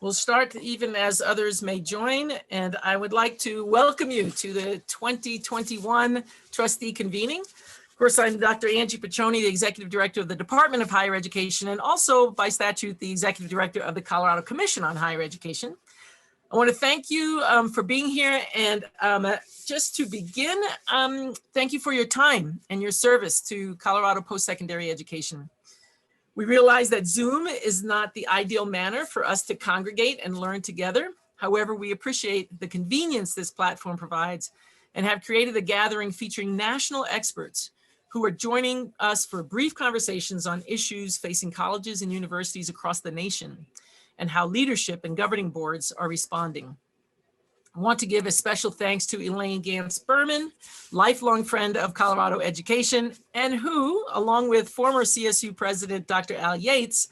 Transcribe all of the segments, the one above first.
We'll start even as others may join, and I would like to welcome you to the 2021 Trustee Convening. Of course, I'm Dr. Angie Piccioni, the Executive Director of the Department of Higher Education, and also by statute, the Executive Director of the Colorado Commission on Higher Education. I want to thank you for being here, and just to begin, thank you for your time and your service to Colorado post-secondary education. We realize that Zoom is not the ideal manner for us to congregate and learn together. However, we appreciate the convenience this platform provides and have created a gathering featuring national experts who are joining us for brief conversations on issues facing colleges and universities across the nation and how leadership and governing boards are responding. I want to give a special thanks to Elaine Gantz-Berman, lifelong friend of Colorado education, and who, along with former CSU President Dr. Al Yates,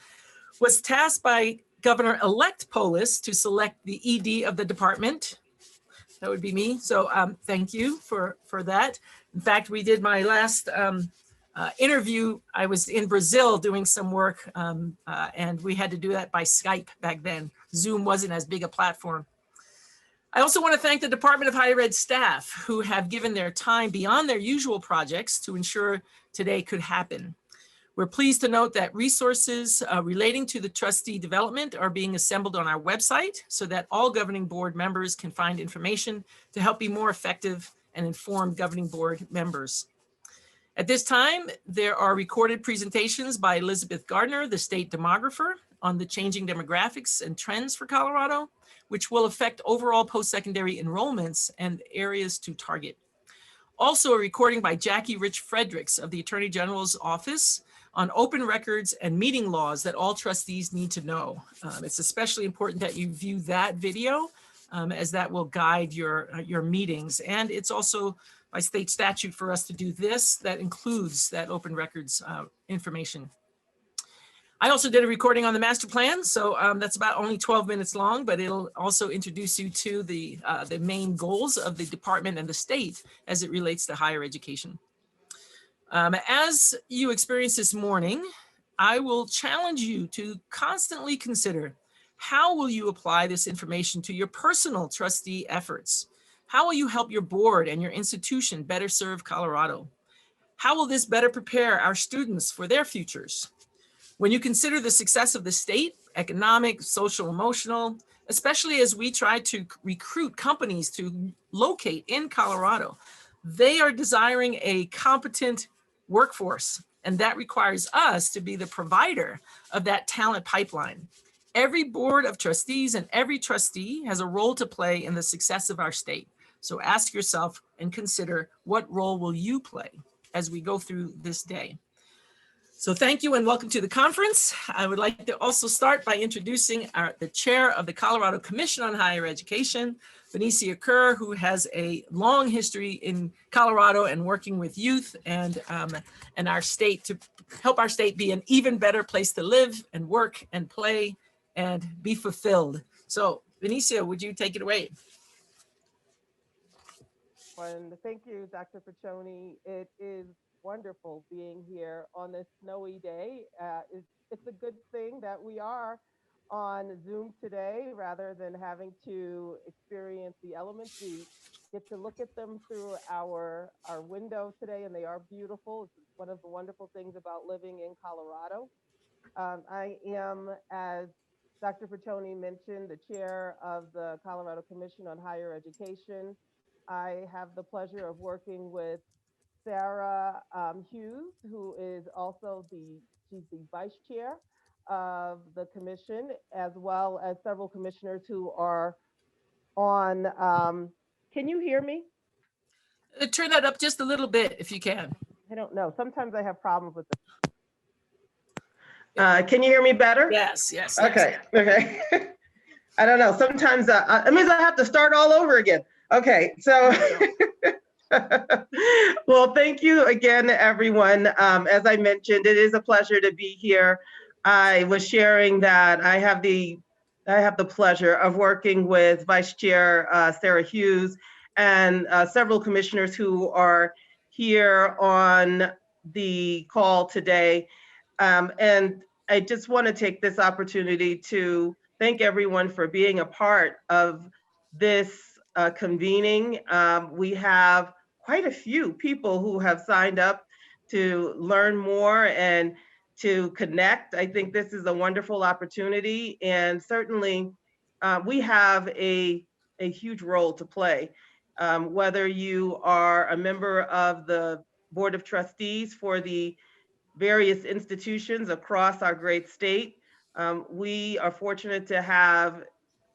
was tasked by Governor-elect Polis to select the ED of the department. That would be me. So thank you for that. In fact, we did my last interview. I was in Brazil doing some work, and we had to do that by Skype back then. Zoom wasn't as big a platform. I also want to thank the Department of Higher Ed staff who have given their time beyond their usual projects to ensure today could happen. We're pleased to note that resources relating to the trustee development are being assembled on our website so that all governing board members can find information to help be more effective and informed governing board members. At this time, there are recorded presentations by Elizabeth Gardner, the state demographer, on the changing demographics and trends for Colorado, which will affect overall post-secondary enrollments and areas to target. Also a recording by Jackie Rich Fredericks of the Attorney General's Office on open records and meeting laws that all trustees need to know. It's especially important that you view that video as that will guide your meetings. And it's also by state statute for us to do this, that includes that open records information. I also did a recording on the master plan, so that's about only 12 minutes long, but it'll also introduce you to the main goals of the department and the state as it relates to higher education. As you experience this morning, I will challenge you to constantly consider how will you apply this information to your personal trustee efforts? How will you help your board and your institution better serve Colorado? How will this better prepare our students for their futures? When you consider the success of the state, economic, social, emotional, especially as we try to recruit companies to locate in Colorado, they are desiring a competent workforce, and that requires us to be the provider of that talent pipeline. Every board of trustees and every trustee has a role to play in the success of our state. So ask yourself and consider, what role will you play as we go through this day? So thank you and welcome to the conference. I would like to also start by introducing the chair of the Colorado Commission on Higher Education, Benicia Kerr, who has a long history in Colorado and working with youth and our state to help our state be an even better place to live and work and play and be fulfilled. So Benicia, would you take it away? And thank you, Dr. Piccioni. It is wonderful being here on this snowy day. It's a good thing that we are on Zoom today rather than having to experience the elements. We get to look at them through our window today, and they are beautiful. It's one of the wonderful things about living in Colorado. I am, as Dr. Piccioni mentioned, the chair of the Colorado Commission on Higher Education. I have the pleasure of working with Sarah Hughes, who is also she's the vice chair of the commission, as well as several commissioners who are on. Can you hear me? Turn that up just a little bit if you can. I don't know. Sometimes I have problems with this. Can you hear me better? Yes, yes. Okay, yes. Okay. I don't know. Sometimes it means I have to start all over again. Okay, so. Well, thank you again, everyone. As I mentioned, it is a pleasure to be here. I was sharing that I have the pleasure of working with Vice Chair Sarah Hughes and several commissioners who are here on the call today. And I just want to take this opportunity to thank everyone for being a part of this convening. We have quite a few people who have signed up to learn more and to connect. I think this is a wonderful opportunity, and certainly we have a huge role to play. Whether you are a member of the Board of Trustees for the various institutions across our great state. We are fortunate to have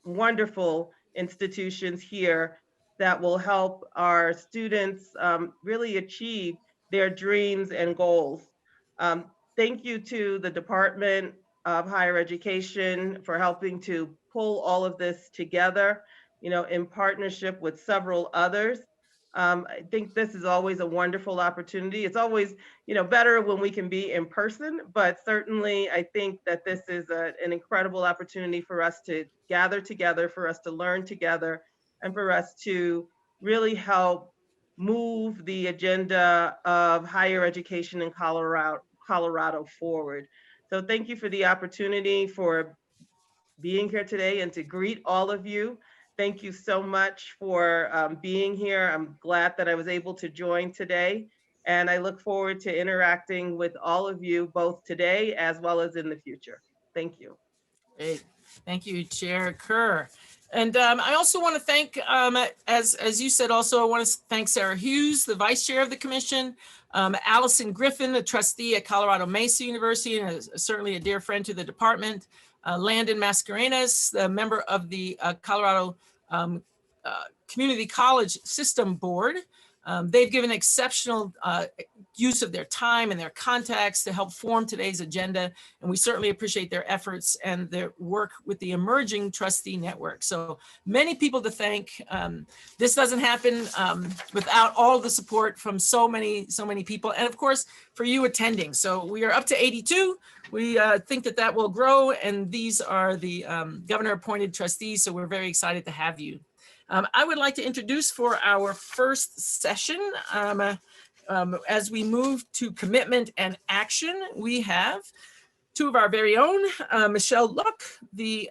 wonderful institutions here that will help our students really achieve their dreams and goals. Thank you to the Department of Higher Education for helping to pull all of this together, in partnership with several others. I think this is always a wonderful opportunity. It's always, better when we can be in person, but certainly I think that this is an incredible opportunity for us to gather together, for us to learn together, and for us to really help move the agenda of higher education in Colorado forward. So thank you for the opportunity for being here today and to greet all of you. Thank you so much for being here. I'm glad that I was able to join today, and I look forward to interacting with all of you both today as well as in the future. Thank you. Great. Thank you, Chair Kerr. And I also want to thank, as you said, also I want to thank Sarah Hughes, the Vice Chair of the Commission, Allison Griffin, a trustee at Colorado Mesa University, and certainly a dear friend to the department, Landon Mascarenas, the member of the Colorado Community College System Board. They've given exceptional use of their time and their contacts to help form today's agenda, and we certainly appreciate their efforts and their work with the emerging trustee network. So many people to thank. This doesn't happen without all the support from so many people, and of course for you attending. So we are up to 82. We think that will grow, and these are the governor appointed trustees, so we're very excited to have you. I would like to introduce for our first session, as we move to commitment and action, we have two of our very own, Michelle Look, the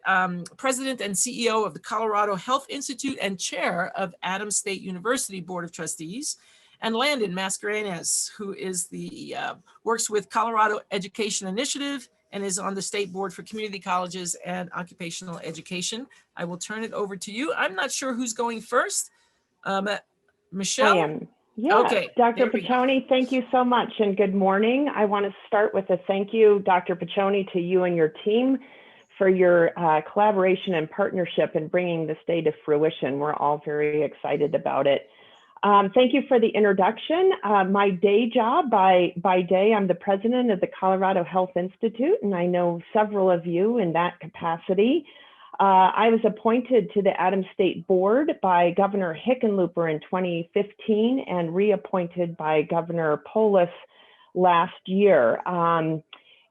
president and CEO of the Colorado Health Institute and chair of Adams State University Board of Trustees, and Landon Mascarenas, who is the works with Colorado Education Initiative and is on the State Board for Community Colleges and Occupational Education. I will turn it over to you. I'm not sure who's going first. Michelle? I am. Yeah. Okay. Dr. Piccioni, thank you so much and good morning. I want to start with a thank you, Dr. Piccioni, to you and your team for your collaboration and partnership in bringing this day to fruition. We're all very excited about it. Thank you for the introduction. My day job, by day, I'm the president of the Colorado Health Institute, and I know several of you in that capacity. I was appointed to the Adams State Board by Governor Hickenlooper in 2015 and reappointed by Governor Polis last year.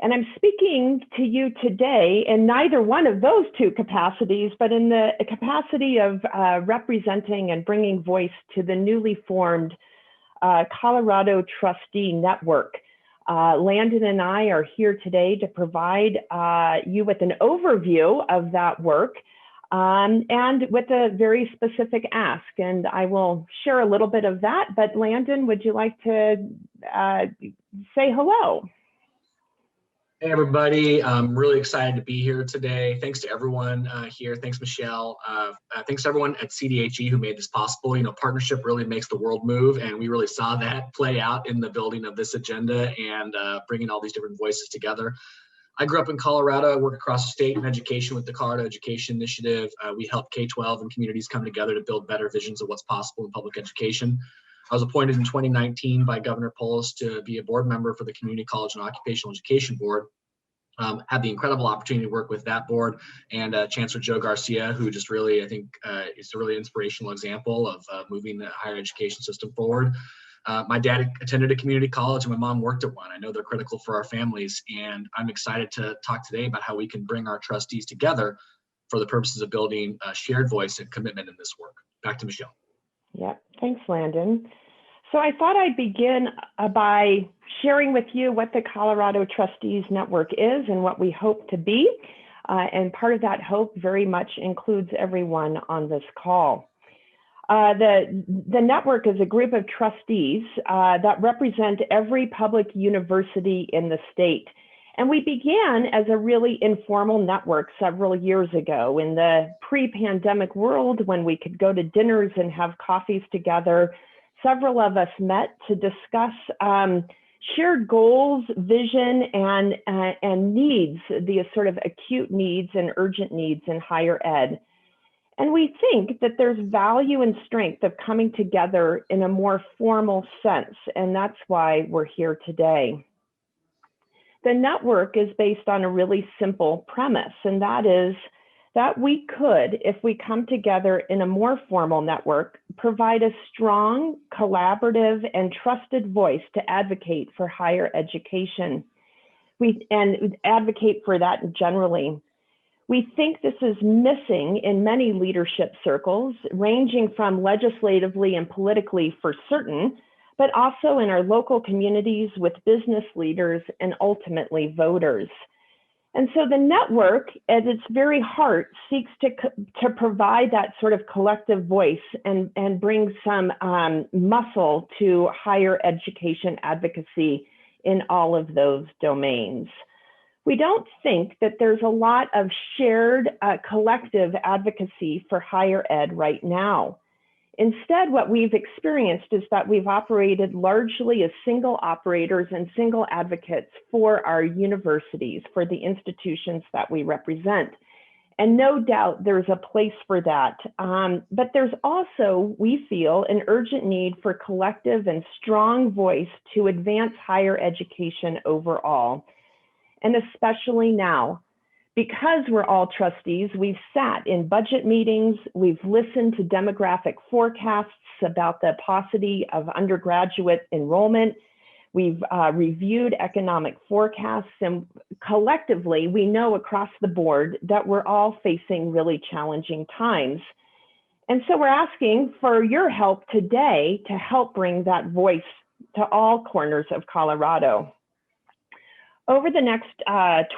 And I'm speaking to you today in neither one of those two capacities, but in the capacity of representing and bringing voice to the newly formed Colorado Trustee Network. Landon and I are here today to provide you with an overview of that work and with a very specific ask. And I will share a little bit of that, but Landon, would you like to say hello? Hey everybody, I'm really excited to be here today. Thanks to everyone here. Thanks, Michelle. Thanks to everyone at CDHE who made this possible. Partnership really makes the world move, and we really saw that play out in the building of this agenda and bringing all these different voices together. I grew up in Colorado. I work across the state in education with the Colorado Education Initiative. We help K-12 and communities come together to build better visions of what's possible in public education. I was appointed in 2019 by Governor Polis to be a board member for the Community College and Occupational Education Board. Had the incredible opportunity to work with that board and Chancellor Joe Garcia, who just really, I think, is a really inspirational example of moving the higher education system forward. My dad attended a community college and my mom worked at one. I know they're critical for our families, and I'm excited to talk today about how we can bring our trustees together for the purposes of building a shared voice and commitment in this work. Back to Michelle. Yeah, thanks, Landon. So I thought I'd begin by sharing with you what the Colorado Trustees Network is and what we hope to be. And part of that hope very much includes everyone on this call. The network is a group of trustees that represent every public university in the state. And we began as a really informal network several years ago in the pre-pandemic world when we could go to dinners and have coffees together. Several of us met to discuss shared goals, vision, and needs, the sort of acute needs and urgent needs in higher ed. And we think that there's value and strength of coming together in a more formal sense, and that's why we're here today. The network is based on a really simple premise, and that is that we could, if we come together in a more formal network, provide a strong, collaborative, and trusted voice to advocate for higher education. And advocate for that generally. We think this is missing in many leadership circles, ranging from legislatively and politically for certain, but also in our local communities with business leaders and ultimately voters. And so the network, at its very heart, seeks to provide that sort of collective voice and bring some muscle to higher education advocacy in all of those domains. We don't think that there's a lot of shared collective advocacy for higher ed right now. Instead, what we've experienced is that we've operated largely as single operators and single advocates for our universities, for the institutions that we represent. And no doubt there's a place for that. But there's also, we feel, an urgent need for collective and strong voice to advance higher education overall. And especially now, because we're all trustees, we've sat in budget meetings, we've listened to demographic forecasts about the paucity of undergraduate enrollment, we've reviewed economic forecasts, and collectively, we know across the board that we're all facing really challenging times. And so we're asking for your help today to help bring that voice to all corners of Colorado. Over the next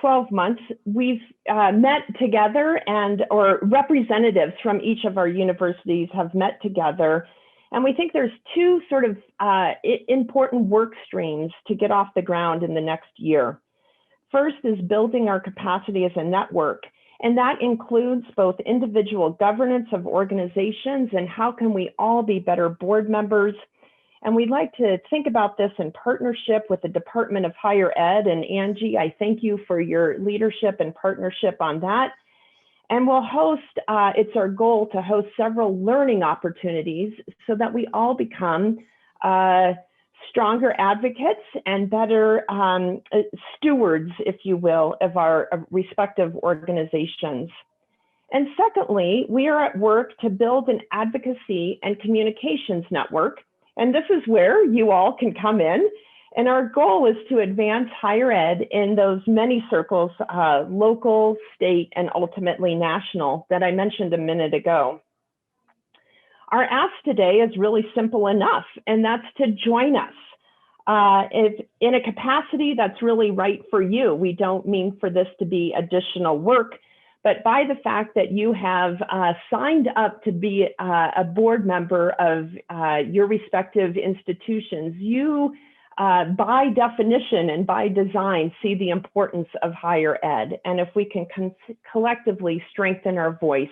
12 months, we've met together or representatives from each of our universities have met together. And we think there's two sort of important work streams to get off the ground in the next year. First is building our capacity as a network. And that includes both individual governance of organizations and how can we all be better board members. And we'd like to think about this in partnership with the Department of Higher Ed. And Angie, I thank you for your leadership and partnership on that. And we'll host, it's our goal to host several learning opportunities so that we all become stronger advocates and better stewards, if you will, of our respective organizations. And secondly, we are at work to build an advocacy and communications network. And this is where you all can come in. And our goal is to advance higher ed in those many circles, local, state, and ultimately national that I mentioned a minute ago. Our ask today is really simple enough, and that's to join us. If in a capacity that's really right for you. We don't mean for this to be additional work, but by the fact that you have signed up to be a board member of your respective institutions, you by definition and by design see the importance of higher ed. And if we can collectively strengthen our voice,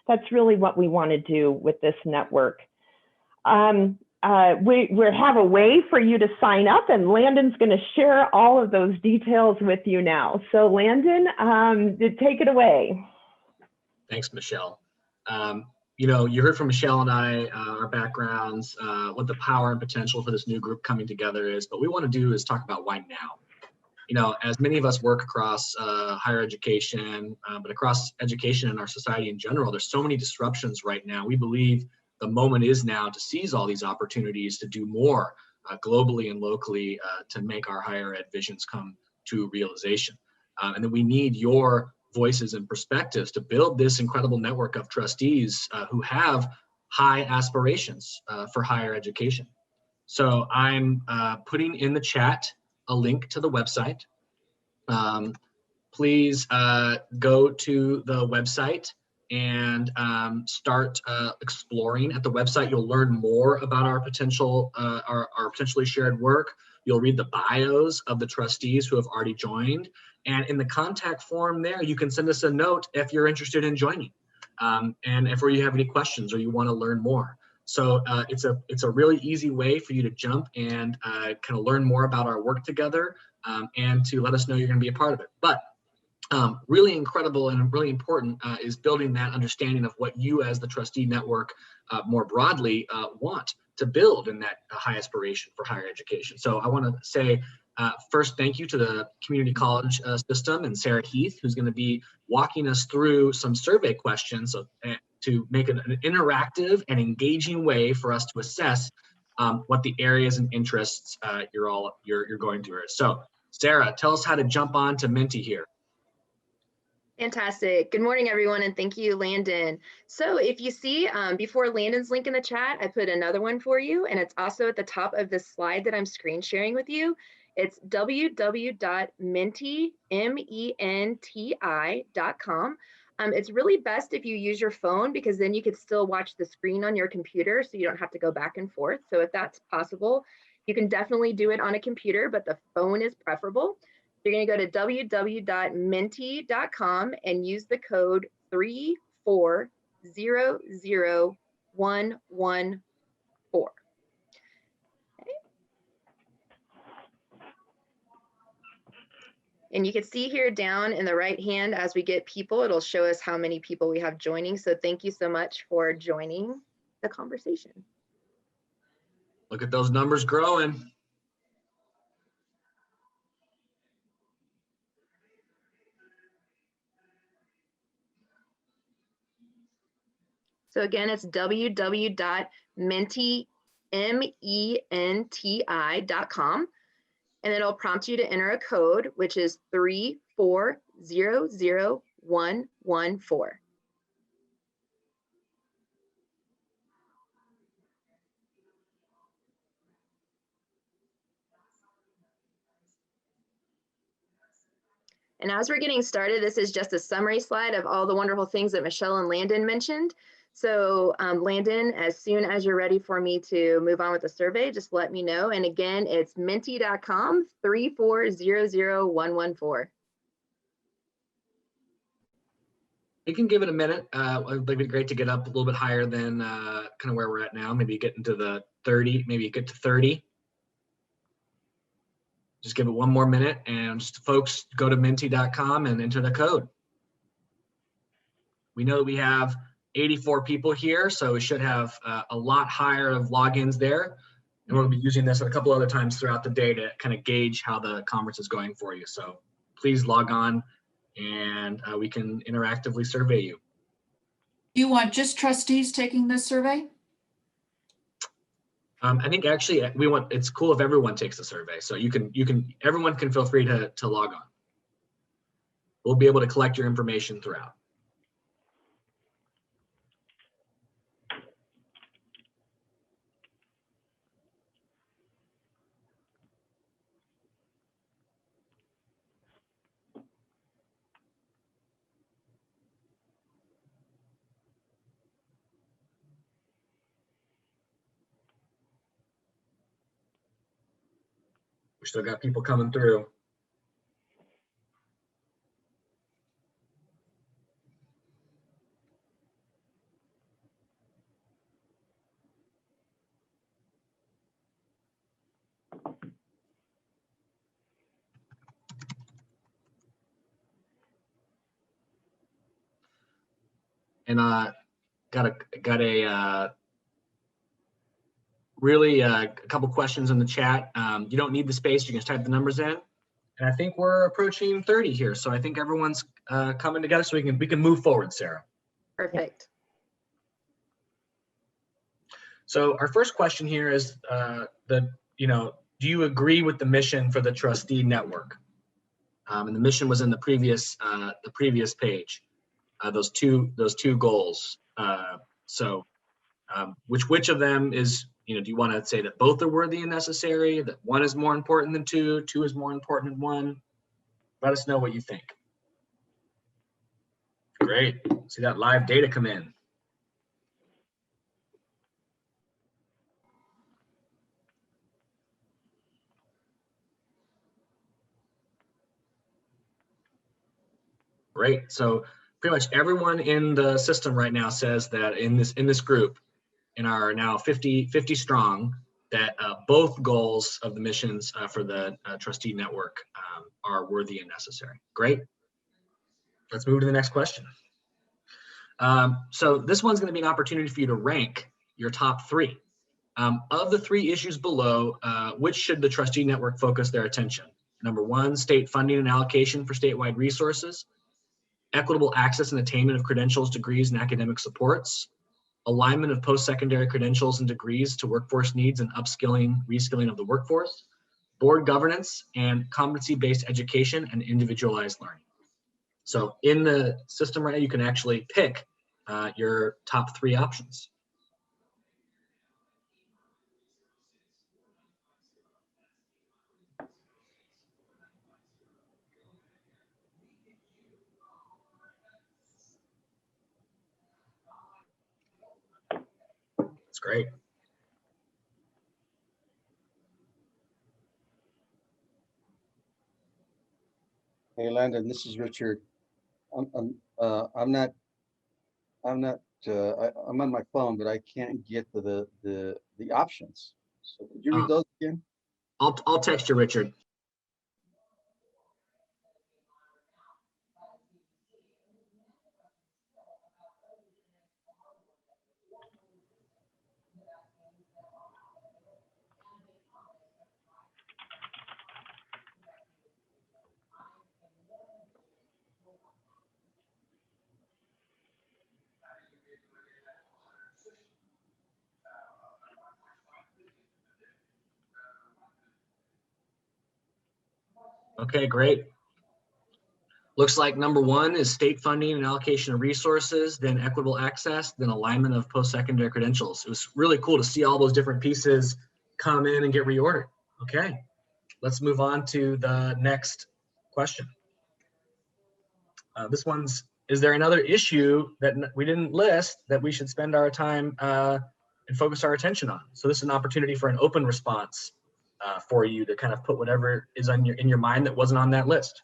that's really what we want to do with this network. We have a way for you to sign up, and Landon's going to share all of those details with you now. So Landon, take it away. Thanks, Michelle. You know, you heard from Michelle and I, our backgrounds, what the power and potential for this new group coming together is, but what we want to do is talk about why now. You know, as many of us work across higher education, but across education in our society in general, there's so many disruptions right now. We believe the moment is now to seize all these opportunities to do more globally and locally to make our higher ed visions come to realization. And then we need your voices and perspectives to build this incredible network of trustees who have high aspirations for higher education. So I'm putting in the chat a link to the website. please go to the website and start exploring. At the website, you'll learn more about our potentially shared work. You'll read the bios of the trustees who have already joined. And in the contact form there, you can send us a note if you're interested in joining. And if you have any questions or you want to learn more. So it's a really easy way for you to jump and kind of learn more about our work together and to let us know you're going to be a part of it. But really incredible and really important is building that understanding of what you as the trustee network more broadly want to build in that high aspiration for higher education. So I want to say first, thank you to the community college system and Sarah Heath, who's going to be walking us through some survey questions to make an interactive and engaging way for us to assess what the areas and interests you're going through. So Sarah, tell us how to jump on to Menti here. Fantastic. Good morning, everyone, and thank you, Landon. So if you see before Landon's link in the chat, I put another one for you, and it's also at the top of this slide that I'm screen sharing with you. It's www.menti.com. It's really best if you use your phone because then you could still watch the screen on your computer so you don't have to go back and forth. So if that's possible, you can definitely do it on a computer, but the phone is preferable. You're going to go to www.menti.com and use the code 3400114. Okay. And you can see here down in the right hand as we get people, it'll show us how many people we have joining. So thank you so much for joining the conversation. Look at those numbers growing. So again, it's www.menti.com, and it'll prompt you to enter a code, which is 3400114. And as we're getting started, this is just a summary slide of all the wonderful things that Michelle and Landon mentioned. So Landon, as soon as you're ready for me to move on with the survey, just let me know. And again, it's menti.com 3400114. You can give it a minute. It'd be great to get up a little bit higher than kind of where we're at now. Maybe get into the 30, maybe get to 30. Just give it one more minute and just folks go to menti.com and enter the code. We know that we have 84 people here, so we should have a lot higher of logins there. And we're gonna be using this a couple other times throughout the day to kind of gauge how the conference is going for you. So please log on and we can interactively survey you. You want just trustees taking this survey? I think actually it's cool if everyone takes the survey. So everyone can feel free to log on. We'll be able to collect your information throughout. We still got people coming through. And got a really a couple questions in the chat. You don't need the space, you can just type the numbers in. And I think we're approaching 30 here. So I think everyone's coming together so we can move forward, Sarah. Perfect. So our first question here is do you agree with the mission for the trustee network? And the mission was in the previous page, those two goals. Which of them is, do you want to say that both are worthy and necessary, that one is more important than two is more important than one? Let us know what you think. Great. See that live data come in. Great. So pretty much everyone in the system right now says that in this group, in our now 50 strong, that both goals of the missions for the trustee network are worthy and necessary. Great. Let's move to the next question. So this one's going to be an opportunity for you to rank your top 3. Of the 3 issues below, which should the trustee network focus their attention? Number 1, state funding and allocation for statewide resources, equitable access and attainment of credentials, degrees, and academic supports, alignment of post-secondary credentials and degrees to workforce needs and upskilling, reskilling of the workforce, board governance, and competency-based education and individualized learning. So in the system right now, you can actually pick your top 3 options. That's great. Hey, Landon, this is Richard. I'm on my phone, but I can't get to the options. So could you read those again? I'll text you, Richard. Okay, great. Looks like number 1 is state funding and allocation of resources, then equitable access, then alignment of post-secondary credentials. It was really cool to see all those different pieces come in and get reordered. Okay, let's move on to the next question. This one's, is there another issue that we didn't list that we should spend our time and focus our attention on? So this is an opportunity for an open response for you to kind of put whatever is on in your mind that wasn't on that list.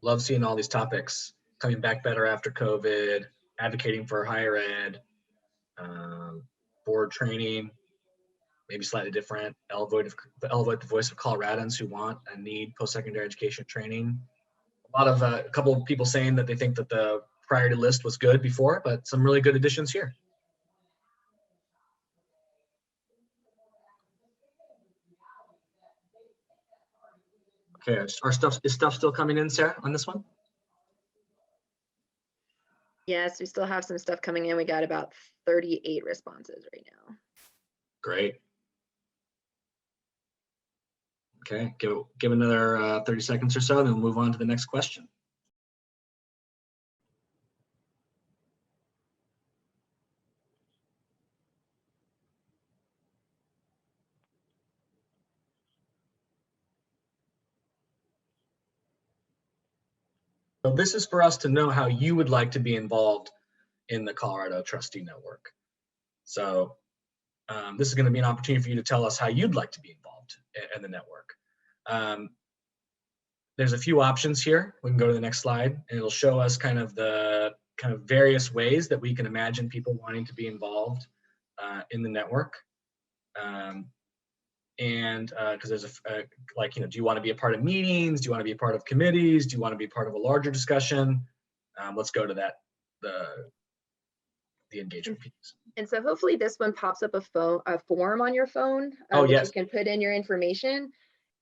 Love seeing all these topics coming back better after COVID, advocating for higher ed, board training, maybe slightly different, elevate the voice of Coloradans who want and need post-secondary education training. A couple of people saying that they think that the priority list was good before, but some really good additions here. Okay, is stuff still coming in, Sarah, on this one? Yes, we still have some stuff coming in. We got about 38 responses right now. Great. Okay, give another 30 seconds or so, then we'll move on to the next question. So this is for us to know how you would like to be involved in the Colorado Trustee Network. So this is going to be an opportunity for you to tell us how you'd like to be involved in the network. There's a few options here. We can go to the next slide, and it'll show us kind of the various ways that we can imagine people wanting to be involved in the network. Because there's do you want to be a part of meetings? Do you want to be a part of committees? Do you want to be part of a larger discussion? Let's go to that, the engagement piece. And so hopefully this one pops up a form on your phone Oh, that yes. you can put in your information.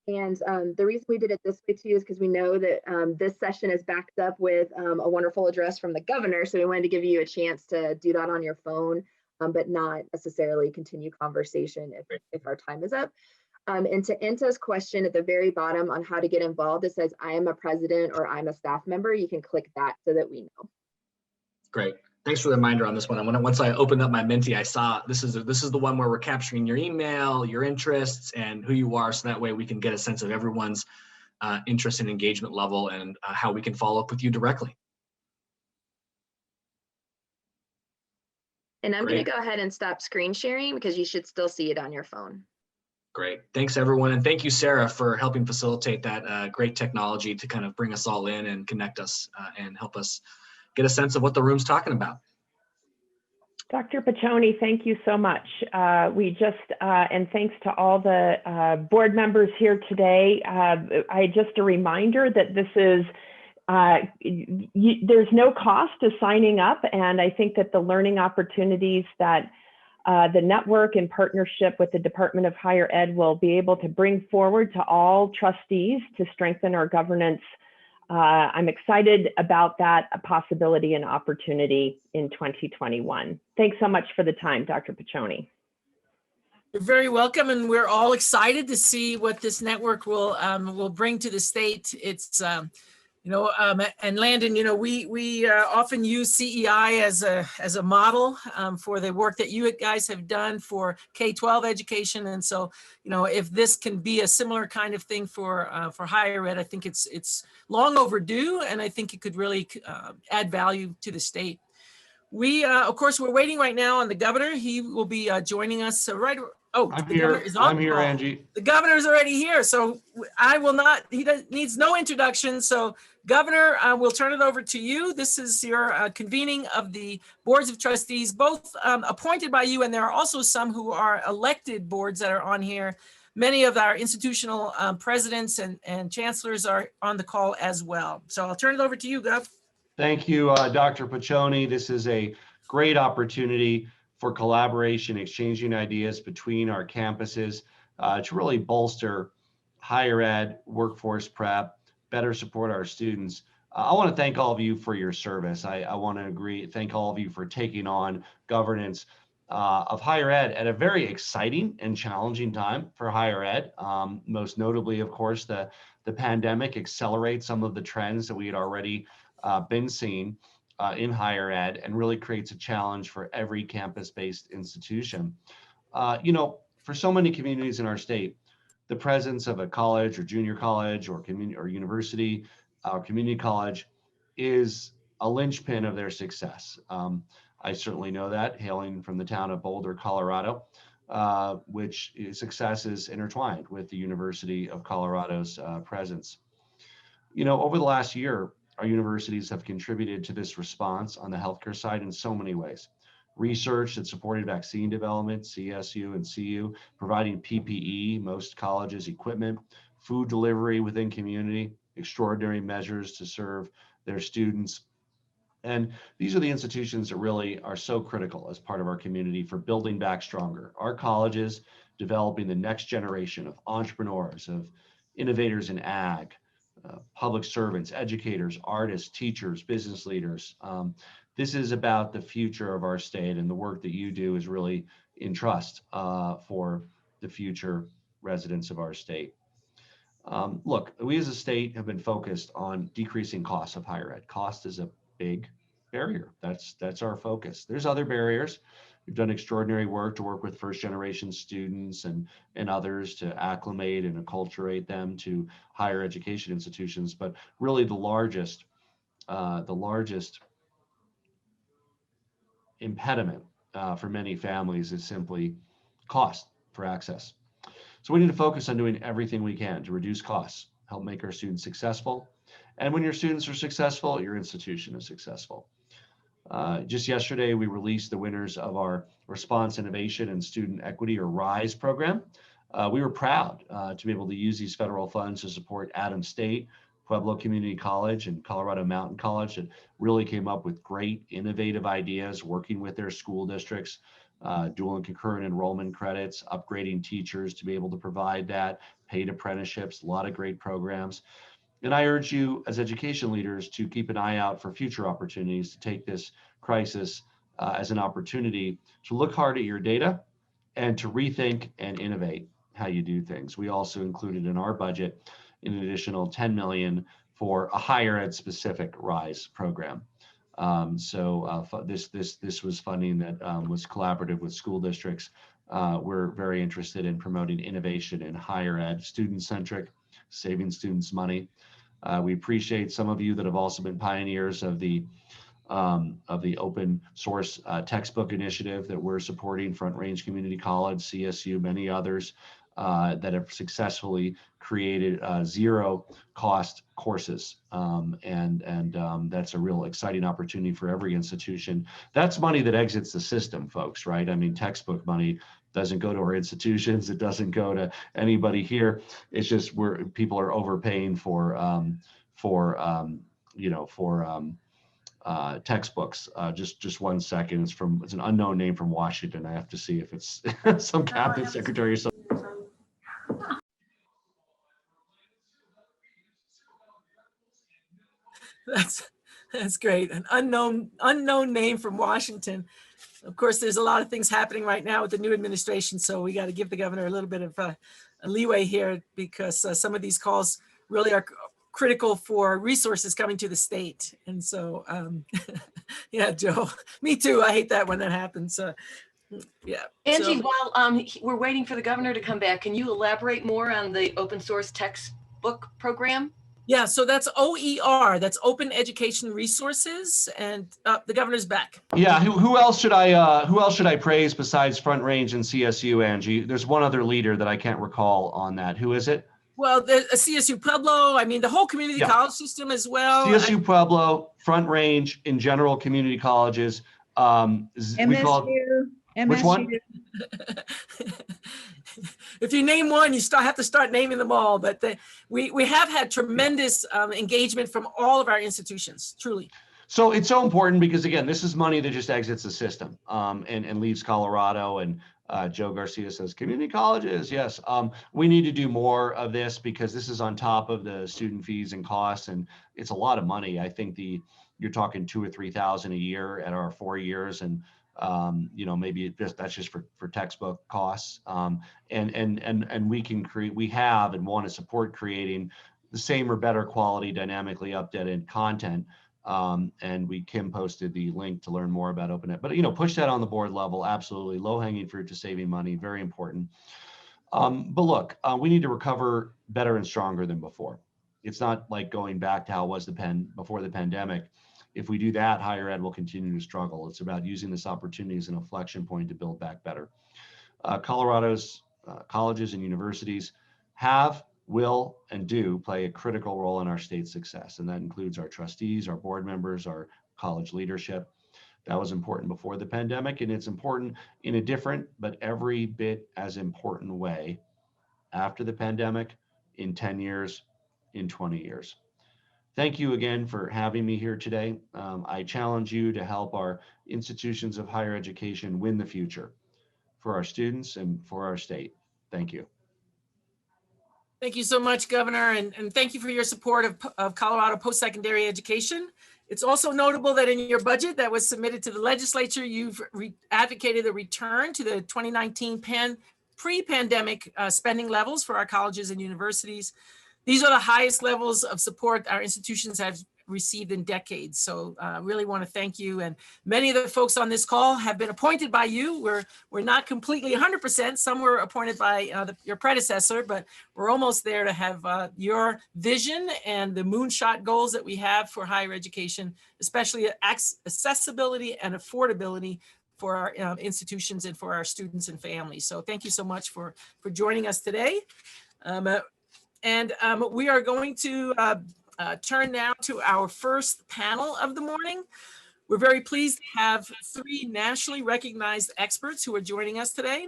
And the reason we did it this way too is because we know that this session is backed up with a wonderful address from the governor. So we wanted to give you a chance to do that on your phone, but not necessarily continue conversation if our time is up. And to Inta's question at the very bottom on how to get involved, it says, I am a president or I'm a staff member. You can click that so that we know. Great. Thanks for the reminder on this one. Once I opened up my Menti, I saw this is the one where we're capturing your email, your interests, and who you are. So that way we can get a sense of everyone's interest and engagement level and how we can follow up with you directly. And I'm going Great. to go ahead and stop screen sharing because you should still see it on your phone. Great. Thanks, everyone. And thank you, Sarah, for helping facilitate that great technology to kind of bring us all in and connect us and help us get a sense of what the room's talking about. Dr. Piccioni, thank you so much. And thanks to all the board members here today. Just a reminder that this is, there's no cost to signing up. And I think that the learning opportunities that the network in partnership with the Department of Higher Ed will be able to bring forward to all trustees to strengthen our governance. I'm excited about that possibility and opportunity in 2021. Thanks so much for the time, Dr. Piccioni. You're very welcome, and we're all excited to see what this network will bring to the state. It's and Landon, we often use CEI as a model for the work that you guys have done for K-12 education, and so if this can be a similar kind of thing for higher ed, I think it's long overdue, and I think it could really add value to the state. We of course we're waiting right now on the governor. He will be joining us I'm here. I'm here, Angie. The governor's already here, so I will not. He needs no introduction. So, Governor, we'll turn it over to you. This is your convening of the boards of trustees, both appointed by you, and there are also some who are elected boards that are on here. Many of our institutional presidents and chancellors are on the call as well. So I'll turn it over to you, Gov. Thank you, Dr. Piccioni. This is a great opportunity for collaboration, exchanging ideas between our campuses to really bolster higher ed, workforce prep, better support our students. I want to thank all of you for your service. I want to thank all of you for taking on governance of higher ed at a very exciting and challenging time for higher ed. Most notably, of course, the pandemic accelerates some of the trends that we had already been seeing in higher ed and really creates a challenge for every campus-based institution. For so many communities in our state, the presence of a college or junior college or community or university or community college is a linchpin of their success. I certainly know that, hailing from the town of Boulder, Colorado, which success is intertwined with the University of Colorado's presence. Over the last year, our universities have contributed to this response on the healthcare side in so many ways. Research that supported vaccine development, CSU and CU, providing PPE, most colleges equipment, food delivery within community, extraordinary measures to serve their students. And these are the institutions that really are so critical as part of our community for building back stronger. Our colleges developing the next generation of entrepreneurs, of innovators in ag, public servants, educators, artists, teachers, business leaders. This is about the future of our state, and the work that you do is really in trust for the future residents of our state. Look, we as a state have been focused on decreasing costs of higher ed. Cost is a big barrier. That's our focus. There's other barriers. We've done extraordinary work to work with first generation students and others to acclimate and acculturate them to higher education institutions. But really the largest impediment for many families is simply cost for access. So we need to focus on doing everything we can to reduce costs, help make our students successful. And when your students are successful, your institution is successful. Just yesterday, we released the winners of our Response Innovation and Student Equity, or RISE program. We were proud to be able to use these federal funds to support Adams State, Pueblo Community College and Colorado Mountain College that really came up with great innovative ideas, working with their school districts, dual and concurrent enrollment credits, upgrading teachers to be able to provide that, paid apprenticeships, a lot of great programs. And I urge you as education leaders to keep an eye out for future opportunities to take this crisis as an opportunity to look hard at your data and to rethink and innovate how you do things. We also included in our budget an additional 10 million for a higher ed specific RISE program. This was funding that was collaborative with school districts. We're very interested in promoting innovation in higher ed, student-centric, saving students money. We appreciate some of you that have also been pioneers of the open source textbook initiative that we're supporting, Front Range Community College, CSU, many others that have successfully created zero cost courses. That's a real exciting opportunity for every institution. That's money that exits the system, folks, right? I mean, textbook money doesn't go to our institutions. It doesn't go to anybody here. It's just where people are overpaying for textbooks. Just 1 second. It's an unknown name from Washington. I have to see if it's some cabinet secretary or something. That's great. An unknown name from Washington. Of course, there's a lot of things happening right now with the new administration, so we got to give the governor a little bit of a leeway here, because some of these calls really are critical for resources coming to the state. And so, yeah, Joe, me too. I hate that when that happens. Yeah. Angie, while we're waiting for the governor to come back, can you elaborate more on the open source textbook program? Yeah, so that's OER, that's Open Education Resources, and the governor's back. Yeah, who else should I praise besides Front Range and CSU, Angie? There's one other leader that I can't recall on that. Who is it? Well, the CSU Pueblo, I mean, the whole community college system as well. CSU Pueblo, Front Range, in general community colleges. MSU. Which one? If you name one, you have to start naming them all. But we have had tremendous engagement from all of our institutions, truly. So it's so important because, again, this is money that just exits the system and leaves Colorado. And Joe Garcia says, community colleges, yes. We need to do more of this because this is on top of the student fees and costs, and it's a lot of money. I think you're talking $2,000 or $3,000 a year at our 4 years, and maybe that's just for textbook costs. And we have and want to support creating the same or better quality, dynamically updated content. And Kim posted the link to learn more about OpenEd, but push that on the board level. Absolutely, low-hanging fruit to saving money, very important. But look, we need to recover better and stronger than before. It's not like going back to how it was before the pandemic. If we do that, higher ed will continue to struggle. It's about using this opportunity as an inflection point to build back better. Colorado's colleges and universities have, will, and do play a critical role in our state's success. And that includes our trustees, our board members, our college leadership. That was important before the pandemic, and it's important in a different, but every bit as important way after the pandemic, in 10 years, in 20 years. Thank you again for having me here today. I challenge you to help our institutions of higher education win the future for our students and for our state. Thank you. Thank you so much, Governor, and thank you for your support of Colorado post-secondary education. It's also notable that in your budget that was submitted to the legislature, you've advocated a return to the 2019 pre-pandemic spending levels for our colleges and universities. These are the highest levels of support our institutions have received in decades. So really want to thank you. And many of the folks on this call have been appointed by you. We're not completely 100%. Some were appointed by your predecessor, but we're almost there to have your vision and the moonshot goals that we have for higher education, especially accessibility and affordability for our institutions and for our students and families. So thank you so much for joining us today. And we are going to turn now to our first panel of the morning. We're very pleased to have 3 nationally recognized experts who are joining us today.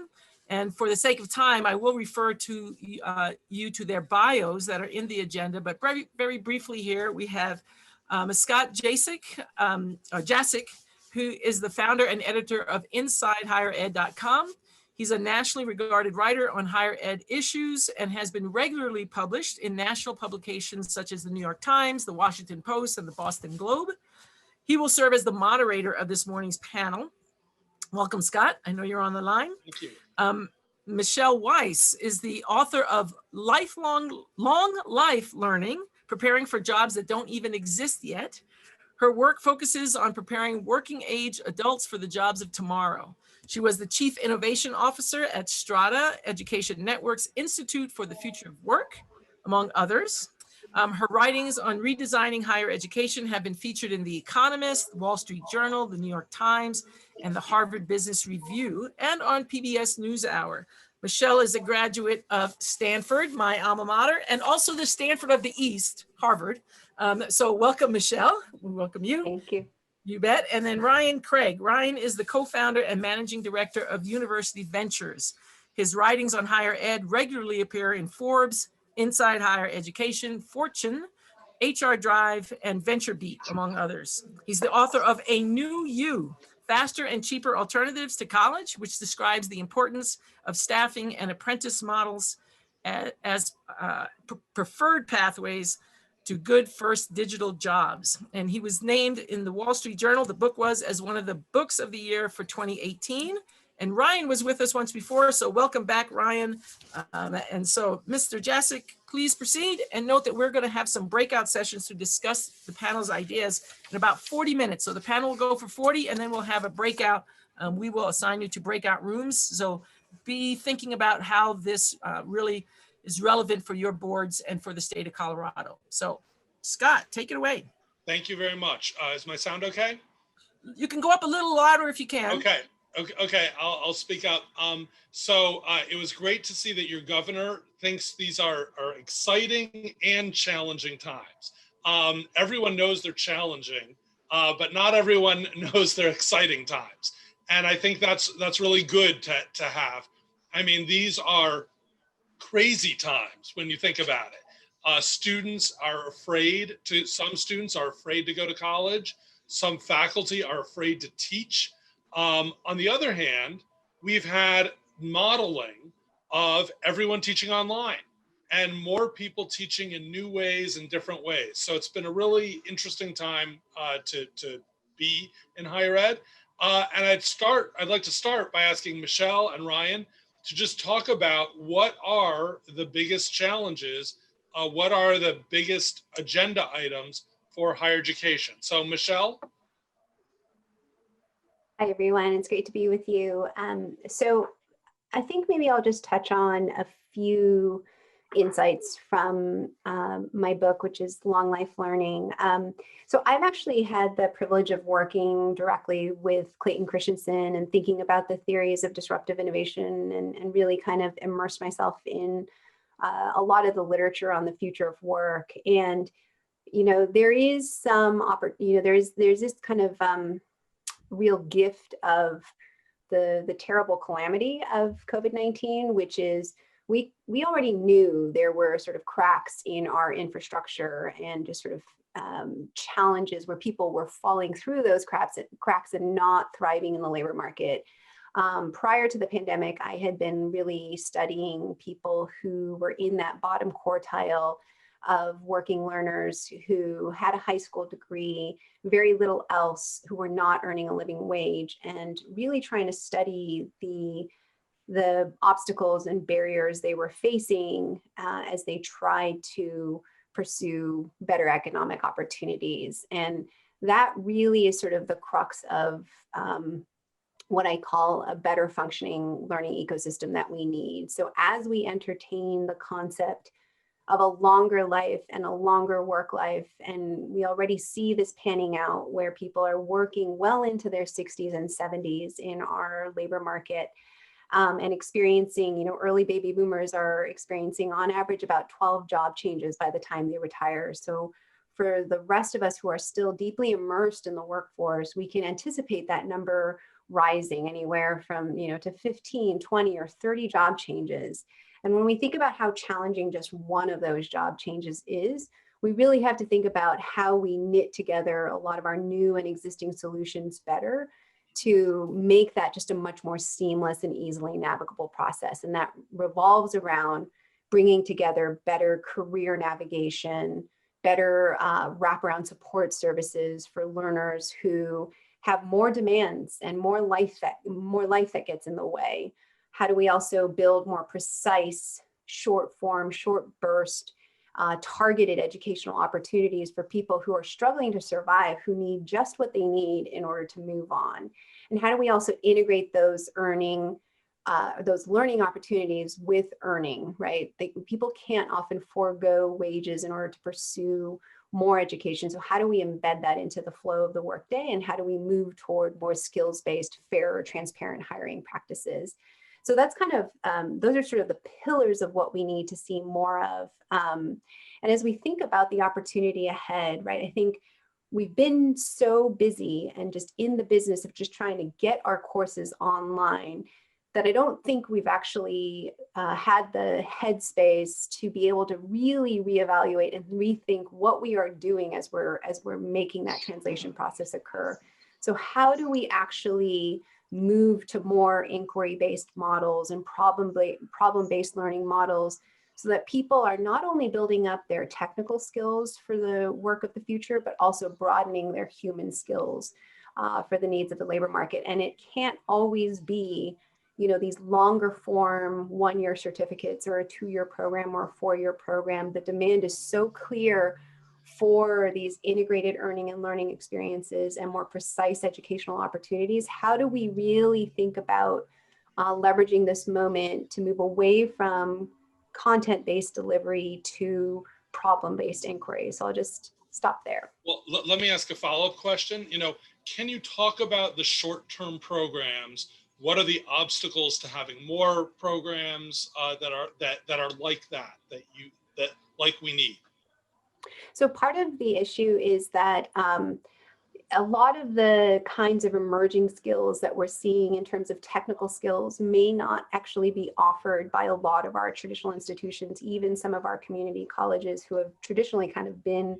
And for the sake of time, I will refer to you to their bios that are in the agenda, but very, very briefly here, we have Scott Jasic, who is the founder and editor of InsideHigherEd.com. He's a nationally regarded writer on higher ed issues and has been regularly published in national publications such as the New York Times, the Washington Post, and the Boston Globe. He will serve as the moderator of this morning's panel. Welcome, Scott. I know you're on the line. Thank you. Michelle Weiss is the author of Long Life Learning, Preparing for Jobs That Don't Even Exist Yet. Her work focuses on preparing working age adults for the jobs of tomorrow. She was the Chief Innovation Officer at Strata Education Network's Institute for the Future of Work, among others. Her writings on redesigning higher education have been featured in The Economist, Wall Street Journal, the New York Times, and the Harvard Business Review, and on PBS NewsHour. Michelle is a graduate of Stanford, my alma mater, and also the Stanford of the East, Harvard. So welcome, Michelle. We welcome you. Thank you. You bet. And then Ryan Craig. Ryan is the co-founder and managing director of University Ventures. His writings on higher ed regularly appear in Forbes, Inside Higher Education, Fortune, HR Drive, and VentureBeat, among others. He's the author of A New You, Faster and Cheaper Alternatives to College, which describes the importance of staffing and apprentice models as preferred pathways to good first digital jobs. And he was named in the Wall Street Journal, the book was, as one of the books of the year for 2018. And Ryan was with us once before, so welcome back, Ryan. And so, Mr. Jasic, please proceed, and note that we're going to have some breakout sessions to discuss the panel's ideas in about 40 minutes. So the panel will go for 40, and then we'll have a breakout. We will assign you to breakout rooms. So be thinking about how this really is relevant for your boards and for the state of Colorado. So Scott, take it away. Thank you very much. Is my sound okay? You can go up a little louder if you can. Okay, I'll speak up. So it was great to see that your governor thinks these are exciting and challenging times. Everyone knows they're challenging, but not everyone knows they're exciting times. And I think that's really good to have. I mean, these are crazy times when you think about it. Students are afraid some students are afraid to go to college. Some faculty are afraid to teach. On the other hand, we've had modeling of everyone teaching online and more people teaching in new ways and different ways. So it's been a really interesting time to be in higher ed. And I'd like to start by asking Michelle and Ryan to just talk about what are the biggest challenges, what are the biggest agenda items for higher education. So Michelle. Hi, everyone. It's great to be with you. So I think maybe I'll just touch on a few insights from my book, which is Long Life Learning. So I've actually had the privilege of working directly with Clayton Christensen and thinking about the theories of disruptive innovation and really kind of immersed myself in a lot of the literature on the future of work. And, you know, there is some, there's this kind of real gift of the terrible calamity of COVID-19, which is we already knew there were sort of cracks in our infrastructure and just sort of challenges where people were falling through those cracks and not thriving in the labor market. Prior to the pandemic, I had been really studying people who were in that bottom quartile of working learners who had a high school degree, very little else, who were not earning a living wage, and really trying to study the obstacles and barriers they were facing as they tried to pursue better economic opportunities. And that really is sort of the crux of what I call a better functioning learning ecosystem that we need. So as we entertain the concept of a longer life and a longer work life, and we already see this panning out where people are working well into their 60s and 70s in our labor market, and experiencing, you know, early baby boomers are experiencing on average about 12 job changes by the time they retire. So for the rest of us who are still deeply immersed in the workforce, we can anticipate that number rising anywhere from, to 15, 20, or 30 job changes. And when we think about how challenging just one of those job changes is, we really have to think about how we knit together a lot of our new and existing solutions better to make that just a much more seamless and easily navigable process. And that revolves around bringing together better career navigation, better wraparound support services for learners who have more demands and more life that gets in the way. How do we also build more precise, short form, short burst, targeted educational opportunities for people who are struggling to survive, who need just what they need in order to move on? And how do we also integrate those learning opportunities with earning, right? People can't often forego wages in order to pursue more education. So how do we embed that into the flow of the workday? And how do we move toward more skills-based, fairer, transparent hiring practices? So that's kind of, those are sort of the pillars of what we need to see more of. And as we think about the opportunity ahead, right, I think we've been so busy and just in the business of just trying to get our courses online that I don't think we've actually had the headspace to be able to really reevaluate and rethink what we are doing as we're making that translation process occur. So how do we actually move to more inquiry-based models and problem-based learning models so that people are not only building up their technical skills for the work of the future, but also broadening their human skills for the needs of the labor market? And it can't always be these longer form 1-year certificates or a 2-year program or a 4-year program. The demand is so clear for these integrated earning and learning experiences and more precise educational opportunities. How do we really think about leveraging this moment to move away from content-based delivery to problem-based inquiry? So I'll just stop there. Well, let me ask a follow-up question. Can you talk about the short-term programs? What are the obstacles to having more programs that are like that we need? So part of the issue is that a lot of the kinds of emerging skills that we're seeing in terms of technical skills may not actually be offered by a lot of our traditional institutions, even some of our community colleges who have traditionally kind of been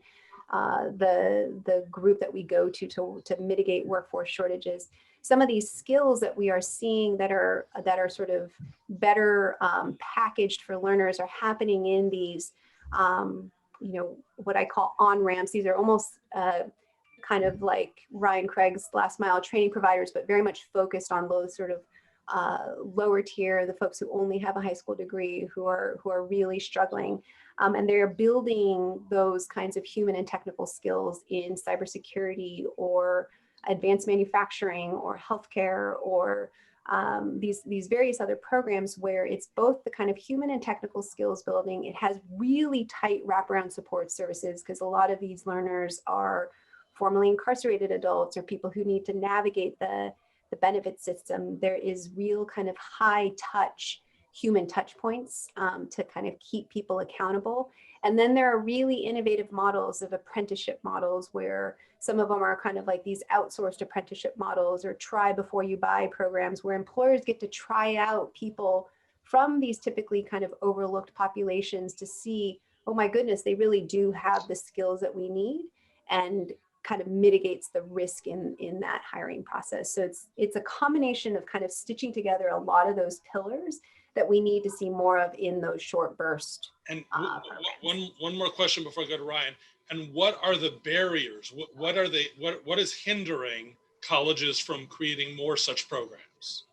the group that we go to mitigate workforce shortages. Some of these skills that we are seeing that are sort of better packaged for learners are happening in these, what I call on-ramps. These are almost kind of like Ryan Craig's last mile training providers, but very much focused on those sort of lower tier, the folks who only have a high school degree, who are really struggling. And they're building those kinds of human and technical skills in cybersecurity or advanced manufacturing or healthcare or these various other programs where it's both the kind of human and technical skills building. It has really tight wraparound support services because a lot of these learners are formerly incarcerated adults or people who need to navigate the benefit system. There is real kind of high touch human touch points to kind of keep people accountable. And then there are really innovative models of apprenticeship models where some of them are kind of like these outsourced apprenticeship models or try before you buy programs where employers get to try out people from these typically kind of overlooked populations to see, oh my goodness, they really do have the skills that we need, and kind of mitigates the risk in that hiring process. So it's a combination of kind of stitching together a lot of those pillars that we need to see more of in those short burst. And one more question before I go to Ryan. And what are the barriers? What is hindering colleges from creating more such programs?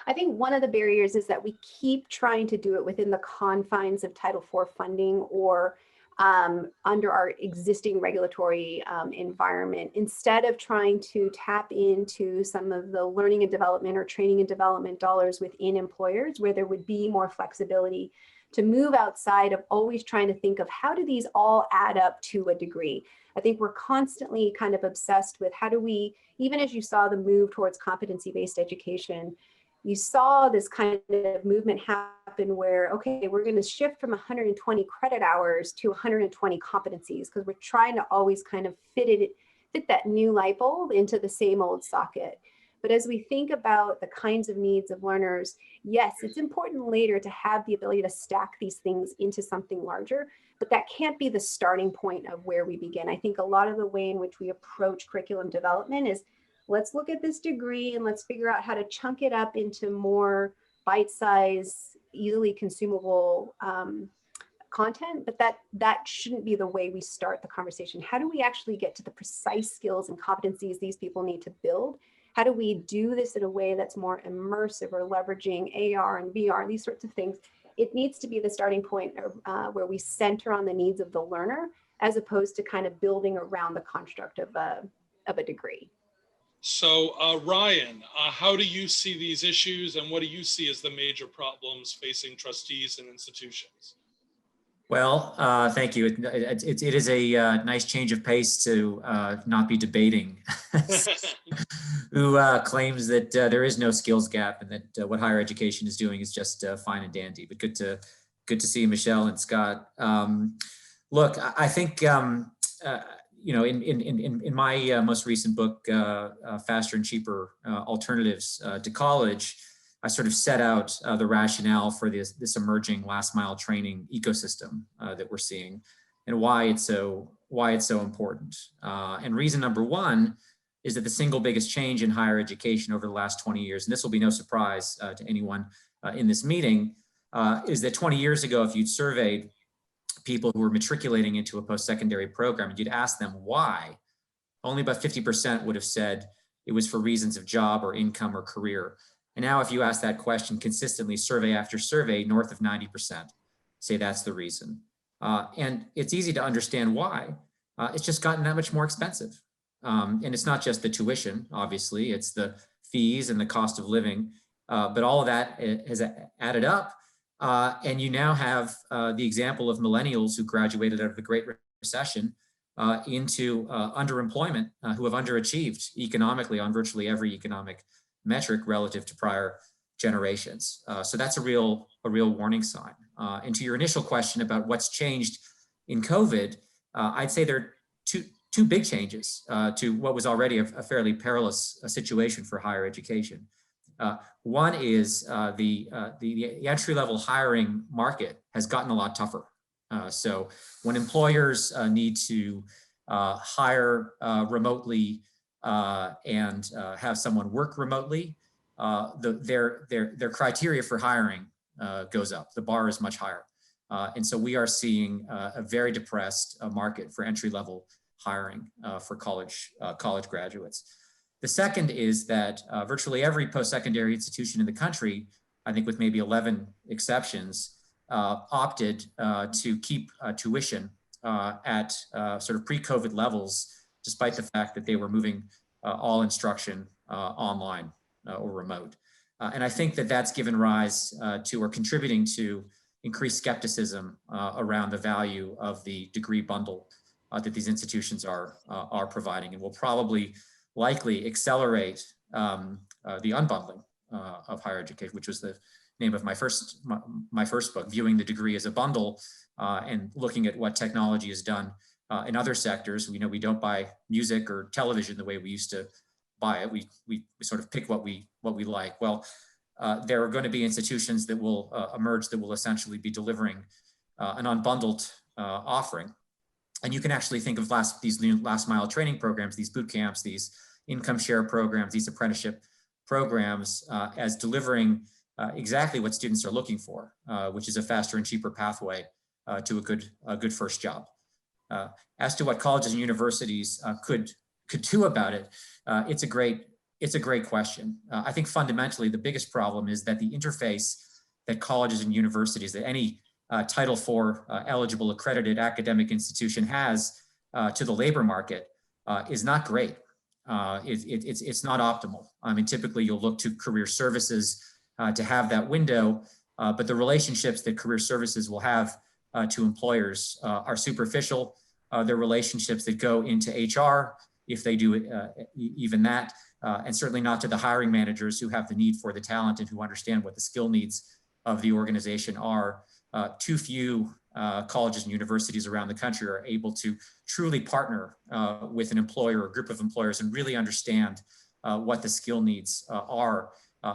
I think one of the barriers is that we keep trying to do it within the confines of Title IV funding or under our existing regulatory environment, instead of trying to tap into some of the learning and development or training and development dollars within employers where there would be more flexibility to move outside of always trying to think of how do these all add up to a degree. I think we're constantly kind of obsessed with how do we, even as you saw the move towards competency-based education, you saw this kind of movement happen where, okay, we're going to shift from 120 credit hours to 120 competencies because we're trying to always kind of fit that new light bulb into the same old socket. But as we think about the kinds of needs of learners, yes, it's important later to have the ability to stack these things into something larger, but that can't be the starting point of where we begin. I think a lot of the way in which we approach curriculum development is, let's look at this degree and let's figure out how to chunk it up into more bite-sized, easily consumable content, but that shouldn't be the way we start the conversation. How do we actually get to the precise skills and competencies these people need to build? How do we do this in a way that's more immersive or leveraging AR and VR, these sorts of things? It needs to be the starting point where we center on the needs of the learner, as opposed to kind of building around the construct of a degree. So Ryan, how do you see these issues, and what do you see as the major problems facing trustees and institutions? Well, thank you. It is a nice change of pace to not be debating who claims that there is no skills gap and that what higher education is doing is just fine and dandy. But good to see Michelle and Scott. Look, I think you know, in my most recent book, Faster and Cheaper Alternatives to College, I sort of set out the rationale for this emerging last mile training ecosystem that we're seeing, and why it's so important. And reason number one is that the single biggest change in higher education over the last 20 years, and this will be no surprise to anyone in this meeting, is that 20 years ago, if you'd surveyed people who were matriculating into a post-secondary program and you'd ask them why, only about 50% would have said it was for reasons of job or income or career. And now if you ask that question consistently, survey after survey, north of 90% say that's the reason. And it's easy to understand why. It's just gotten that much more expensive. And it's not just the tuition, obviously, it's the fees and the cost of living, but all of that has added up. And you now have the example of millennials who graduated out of the Great Recession into underemployment, who have underachieved economically on virtually every economic metric relative to prior generations. So that's a real warning sign. And to your initial question about what's changed in COVID, I'd say there are two big changes to what was already a fairly perilous situation for higher education. One is the entry-level hiring market has gotten a lot tougher. So when employers need to hire remotely and have someone work remotely, their criteria for hiring goes up. The bar is much higher. And so we are seeing a very depressed market for entry-level hiring for college graduates. The second is that virtually every post-secondary institution in the country, I think with maybe 11 exceptions, opted to keep tuition at sort of pre-COVID levels, despite the fact that they were moving all instruction online or remote. And I think that that's given rise to or contributing to increased skepticism around the value of the degree bundle that these institutions are providing, and will probably likely accelerate the unbundling of higher education, which was the name of my first book, Viewing the Degree as a Bundle, and looking at what technology has done in other sectors. We know we don't buy music or television the way we used to buy it. We sort of pick what we like. Well, there are going to be institutions that will emerge that will essentially be delivering an unbundled offering. And you can actually think of these new last mile training programs, these boot camps, these income share programs, these apprenticeship programs as delivering exactly what students are looking for, which is a faster and cheaper pathway to a good first job. As to what colleges and universities could do about it, it's a great question. I think fundamentally the biggest problem is that the interface that colleges and universities, that any Title IV eligible accredited academic institution has to the labor market is not great. It's not optimal. I mean, typically you'll look to career services to have that window, but the relationships that career services will have to employers are superficial. They're relationships that go into HR, if they do even that, and certainly not to the hiring managers who have the need for the talent and who understand what the skill needs of the organization are. Too few colleges and universities around the country are able to truly partner with an employer or group of employers and really understand what the skill needs are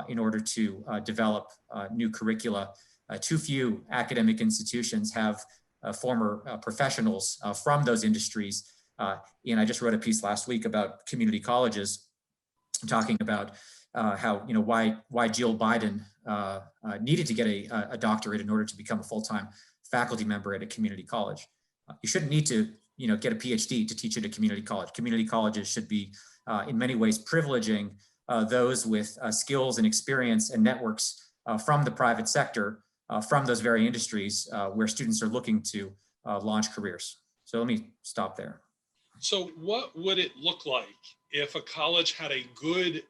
in order to develop new curricula. Too few academic institutions have former professionals from those industries. And I just wrote a piece last week about community colleges, talking about how, why Jill Biden needed to get a doctorate in order to become a full-time faculty member at a community college. You shouldn't need to, get a PhD to teach at a community college. Community colleges should be, in many ways, privileging those with skills and experience and networks from the private sector, from those very industries where students are looking to launch careers. So let me stop there. So what would it look like if a college had a good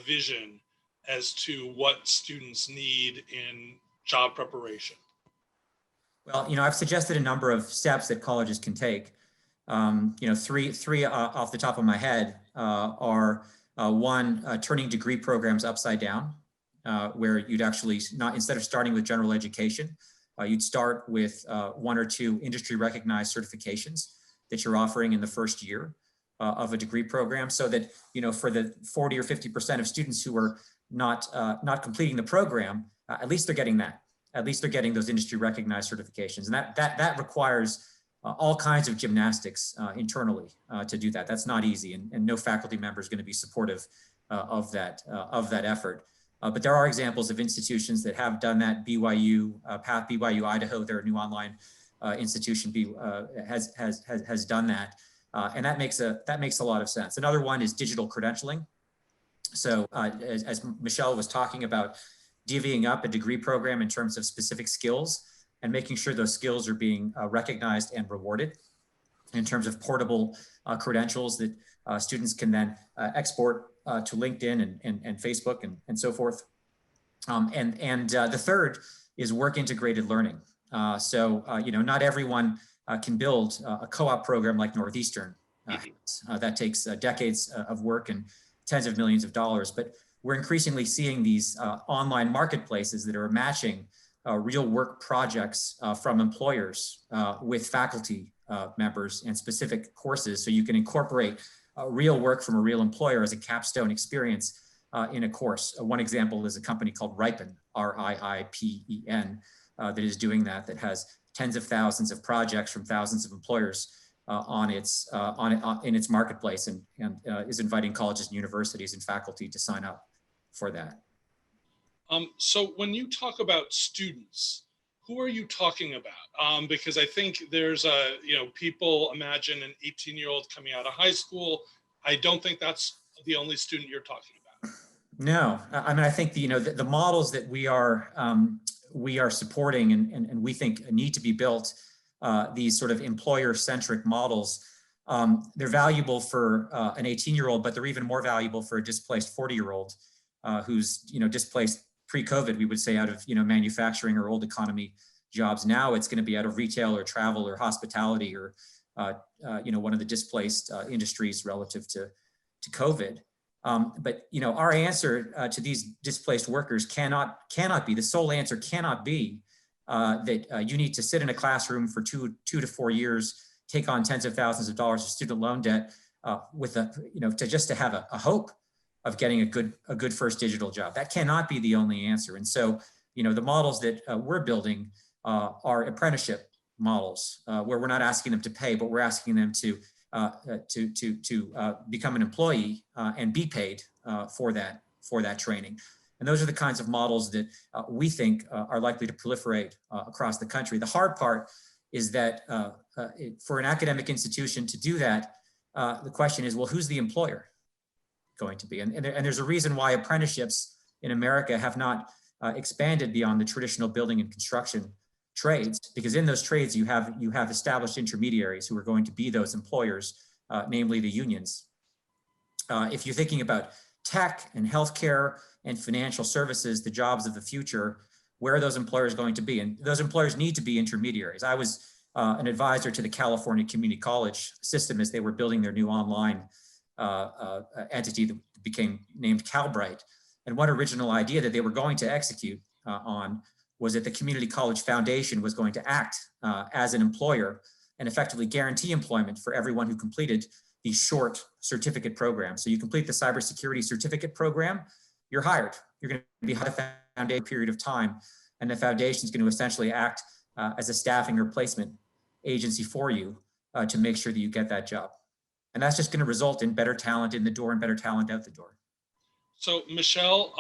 vision as to what students need in job preparation? Well, I've suggested a number of steps that colleges can take. Three off the top of my head are one, turning degree programs upside down, where you'd actually instead of starting with general education, you'd start with one or two industry recognized certifications that you're offering in the first year of a degree program, so that, for the 40 or 50% of students who are not completing the program, at least they're getting that. At least they're getting those industry recognized certifications. And that requires all kinds of gymnastics internally to do that. That's not easy, and no faculty member is going to be supportive of that effort. But there are examples of institutions that have done that. BYU, Path BYU Idaho, their new online institution has done that, and that makes a lot of sense. Another one is digital credentialing. So as Michelle was talking about, divvying up a degree program in terms of specific skills and making sure those skills are being recognized and rewarded in terms of portable credentials that students can then export to LinkedIn and Facebook and so forth. The third is work integrated learning. Not everyone can build a co-op program like Northeastern. That takes decades of work and tens of millions of dollars, but we're increasingly seeing these online marketplaces that are matching real work projects from employers with faculty members and specific courses. So you can incorporate real work from a real employer as a capstone experience in a course. One example is a company called Ripen, RIIPEN, that is doing that has tens of thousands of projects from thousands of employers in its marketplace, and is inviting colleges and universities and faculty to sign up for that. So when you talk about students, who are you talking about? Because I think there's people imagine an 18-year-old coming out of high school. I don't think that's the only student you're talking about. No, I mean, I think the models that we are supporting and we think need to be built, these sort of employer-centric models, they're valuable for an 18-year-old, but they're even more valuable for a displaced 40-year-old who's displaced pre-COVID, we would say, out of manufacturing or old economy jobs. Now it's going to be out of retail or travel or hospitality or one of the displaced industries relative to COVID. But our answer to these displaced workers cannot be, the sole answer cannot be that you need to sit in a classroom for two to 4 years, take on tens of thousands of dollars of student loan debt with to have a hope of getting a good first digital job. That cannot be the only answer. And so, the models that we're building are apprenticeship models where we're not asking them to pay, but we're asking them to become an employee and be paid for that training. And those are the kinds of models that we think are likely to proliferate across the country. The hard part is that for an academic institution to do that, the question is, well, who's the employer going to be? And there's a reason why apprenticeships in America have not expanded beyond the traditional building and construction trades, because in those trades you have established intermediaries who are going to be those employers, namely the unions. If you're thinking about tech and healthcare and financial services, the jobs of the future, where are those employers going to be? And those employers need to be intermediaries. I was an advisor to the California Community College system as they were building their new online entity that became named Calbright. And one original idea that they were going to execute on was that the Community College Foundation was going to act as an employer and effectively guarantee employment for everyone who completed the short certificate program. So you complete the cybersecurity certificate program, you're hired. You're going to be hired a foundation period of time, and the foundation is going to essentially act as a staffing replacement agency for you to make sure that you get that job. And that's just going to result in better talent in the door and better talent out the door. So Michelle,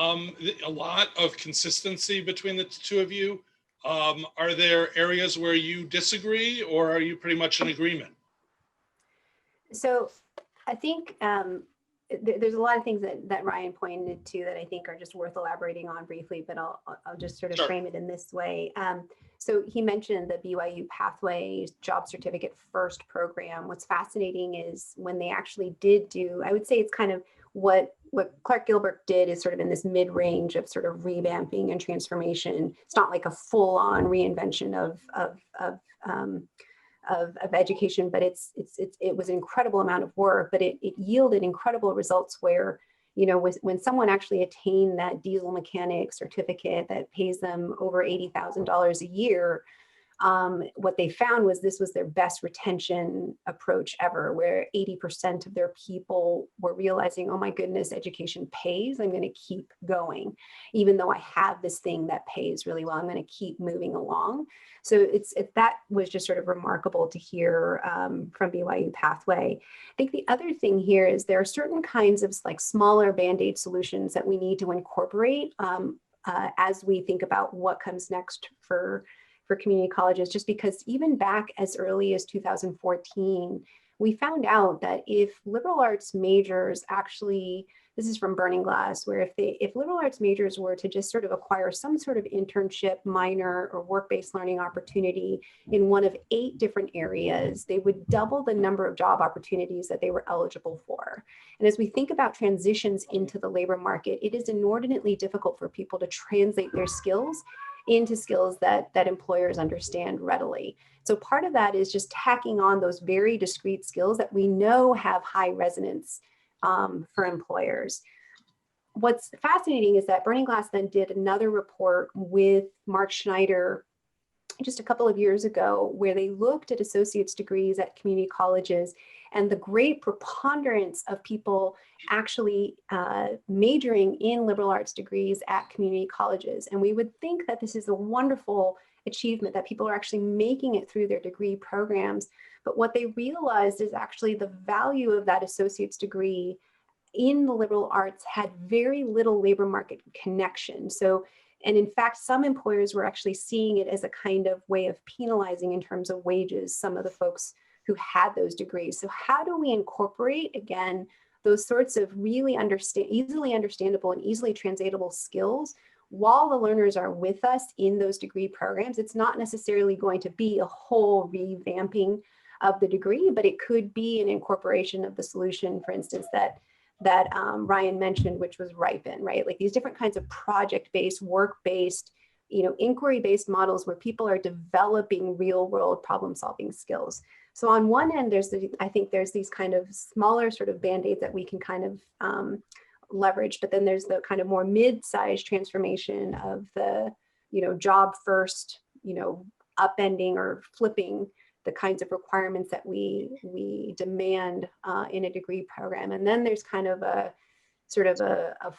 a lot of consistency between the two of you. Are there areas where you disagree, or are you pretty much in agreement? So I think there's a lot of things that Ryan pointed to that I think are just worth elaborating on briefly, but I'll just sort of frame it in this way. So he mentioned the BYU Pathway Job Certificate First program. What's fascinating is when they actually did do, I would say it's kind of what Clark Gilbert did is sort of in this mid-range of sort of revamping and transformation. It's not like a full-on reinvention of education, but it was an incredible amount of work, but it yielded incredible results where, you know, when someone actually attained that diesel mechanic certificate that pays them over $80,000 a year, what they found was this was their best retention approach ever, where 80% of their people were realizing, oh my goodness, education pays, I'm going to keep going. Even though I have this thing that pays really well, I'm going to keep moving along. So that was just sort of remarkable to hear from BYU Pathway. I think the other thing here is there are certain kinds of like smaller Band-Aid solutions that we need to incorporate as we think about what comes next for community colleges, just because even back as early as 2014, we found out that if liberal arts majors actually, this is from Burning Glass, where if liberal arts majors were to just sort of acquire some sort of internship, minor, or work-based learning opportunity in one of 8 different areas, they would double the number of job opportunities that they were eligible for. And as we think about transitions into the labor market, it is inordinately difficult for people to translate their skills into skills that employers understand readily. So part of that is just tacking on those very discrete skills that we know have high resonance for employers. What's fascinating is that Burning Glass then did another report with Mark Schneider just a couple of years ago, where they looked at associate's degrees at community colleges and the great preponderance of people actually majoring in liberal arts degrees at community colleges. And we would think that this is a wonderful achievement, that people are actually making it through their degree programs. But what they realized is actually the value of that associate's degree in the liberal arts had very little labor market connection. So, and in fact, some employers were actually seeing it as a kind of way of penalizing in terms of wages some of the folks who had those degrees. So how do we incorporate, again, those sorts of really easily understandable and easily translatable skills while the learners are with us in those degree programs? It's not necessarily going to be a whole revamping of the degree, but it could be an incorporation of the solution, for instance, that Ryan mentioned, which was Ripen, right? Like these different kinds of project-based, work-based, inquiry-based models where people are developing real-world problem-solving skills. So on one end, I think there's these kind of smaller sort of Band-Aids that we can kind of leverage, but then there's the kind of more mid-sized transformation of the, job first, upending or flipping the kinds of requirements that we demand in a degree program. And then there's kind of a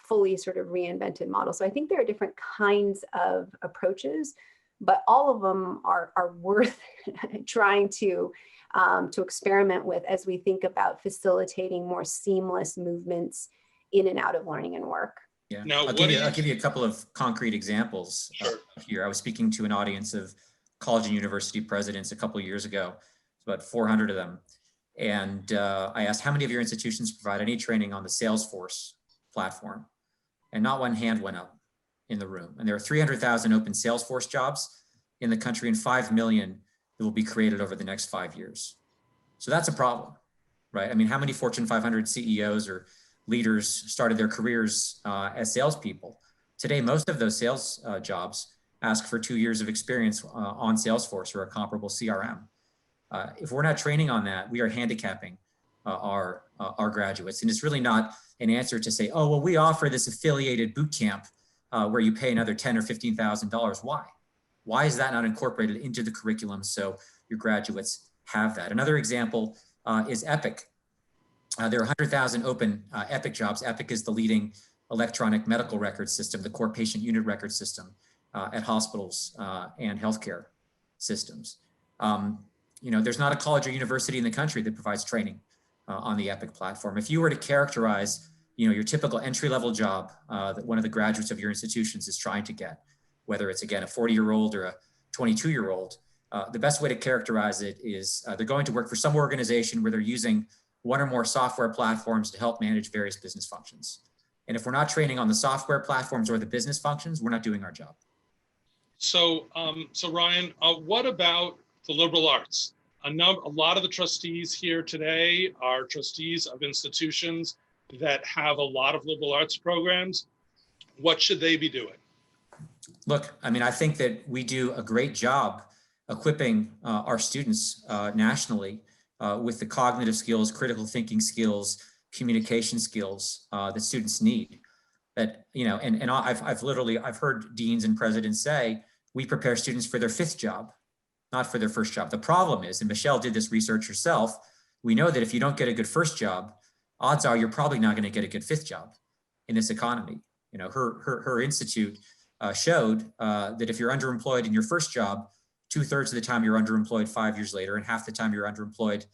fully sort of reinvented model. So I think there are different kinds of approaches, but all of them are worth trying to experiment with as we think about facilitating more seamless movements in and out of learning and work. Yeah, now, I'll give you a couple of concrete examples here. I was speaking to an audience of college and university presidents a couple of years ago, about 400 of them. And I asked, how many of your institutions provide any training on the Salesforce platform? And not one hand went up in the room. And there are 300,000 open Salesforce jobs in the country and 5 million that will be created over the next 5 years. So that's a problem, right? I mean, how many Fortune 500 CEOs or leaders started their careers as salespeople? Today, most of those sales jobs ask for 2 years of experience on Salesforce or a comparable CRM. If we're not training on that, we are handicapping our graduates. And it's really not an answer to say, oh, well, we offer this affiliated boot camp where you pay another $10,000 or $15,000. Why? Why is that not incorporated into the curriculum so your graduates have that? Another example is Epic. There are 100,000 open EPIC jobs. EPIC is the leading electronic medical record system, the core patient unit record system at hospitals and healthcare systems. There's not a college or university in the country that provides training on the EPIC platform. If you were to characterize, your typical entry-level job that one of the graduates of your institutions is trying to get, whether it's, again, a 40-year-old or a 22-year-old, the best way to characterize it is they're going to work for some organization where they're using one or more software platforms to help manage various business functions. And if we're not training on the software platforms or the business functions, we're not doing our job. So, Ryan, what about the liberal arts? A lot of the trustees here today are trustees of institutions that have a lot of liberal arts programs. What should they be doing? Look, I think that we do a great job equipping our students nationally with the cognitive skills, critical thinking skills, communication skills that students need. That, I've heard deans and presidents say, we prepare students for their fifth job, not for their first job. The problem is, and Michelle did this research herself, we know that if you don't get a good first job, odds are you're probably not going to get a good fifth job in this economy. Her institute showed that if you're underemployed in your first job, 2/3 of the time you're underemployed 5 years later, and half the time you're underemployed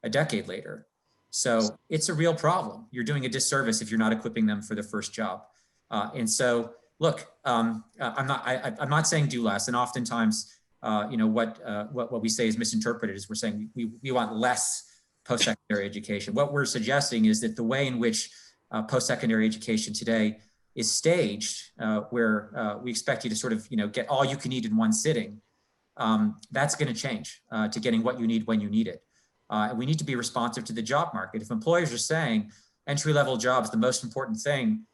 a decade later. So it's a real problem. You're doing a disservice if you're not equipping them for the first job. And so, look, I'm not saying do less. And oftentimes, what we say is misinterpreted. Is we're saying we want less post-secondary education. What we're suggesting is that the way in which post-secondary education today is staged, where we expect you to sort of get all you can eat in one sitting, that's going to change to getting what you need when you need it. And we need to be responsive to the job market. If employers are saying entry-level jobs, the most important thing,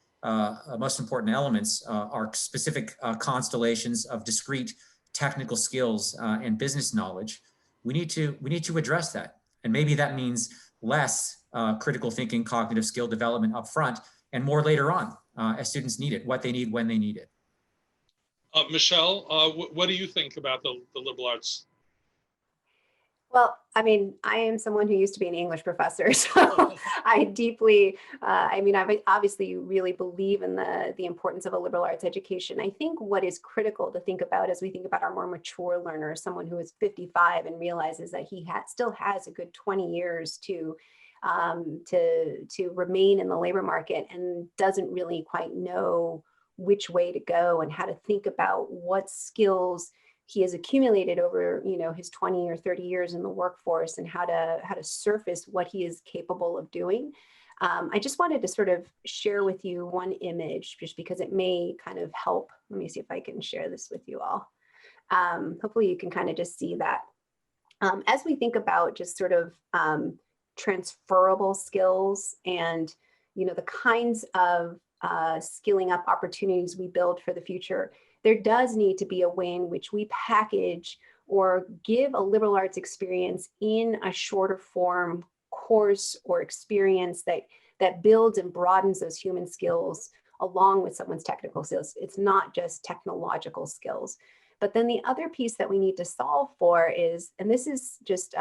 most important elements are specific constellations of discrete technical skills and business knowledge, we need to address that. And maybe that means less critical thinking, cognitive skill development up front, and more later on as students need it, what they need when they need it. Michelle, what do you think about the liberal arts? Well, I am someone who used to be an English professor, so I deeply, I obviously really believe in the importance of a liberal arts education. I think what is critical to think about as we think about our more mature learners, someone who is 55 and realizes that he still has a good 20 years to remain in the labor market and doesn't really quite know which way to go and how to think about what skills he has accumulated over, his 20 or 30 years in the workforce and how to surface what he is capable of doing. I just wanted to sort of share with you one image just because it may kind of help. Let me see if I can share this with you all. Hopefully you can kind of just see that. As we think about just sort of transferable skills and, the kinds of skilling up opportunities we build for the future, there does need to be a way in which we package or give a liberal arts experience in a shorter form course or experience that builds and broadens those human skills along with someone's technical skills. It's not just technological skills. But then the other piece that we need to solve for is, and this is just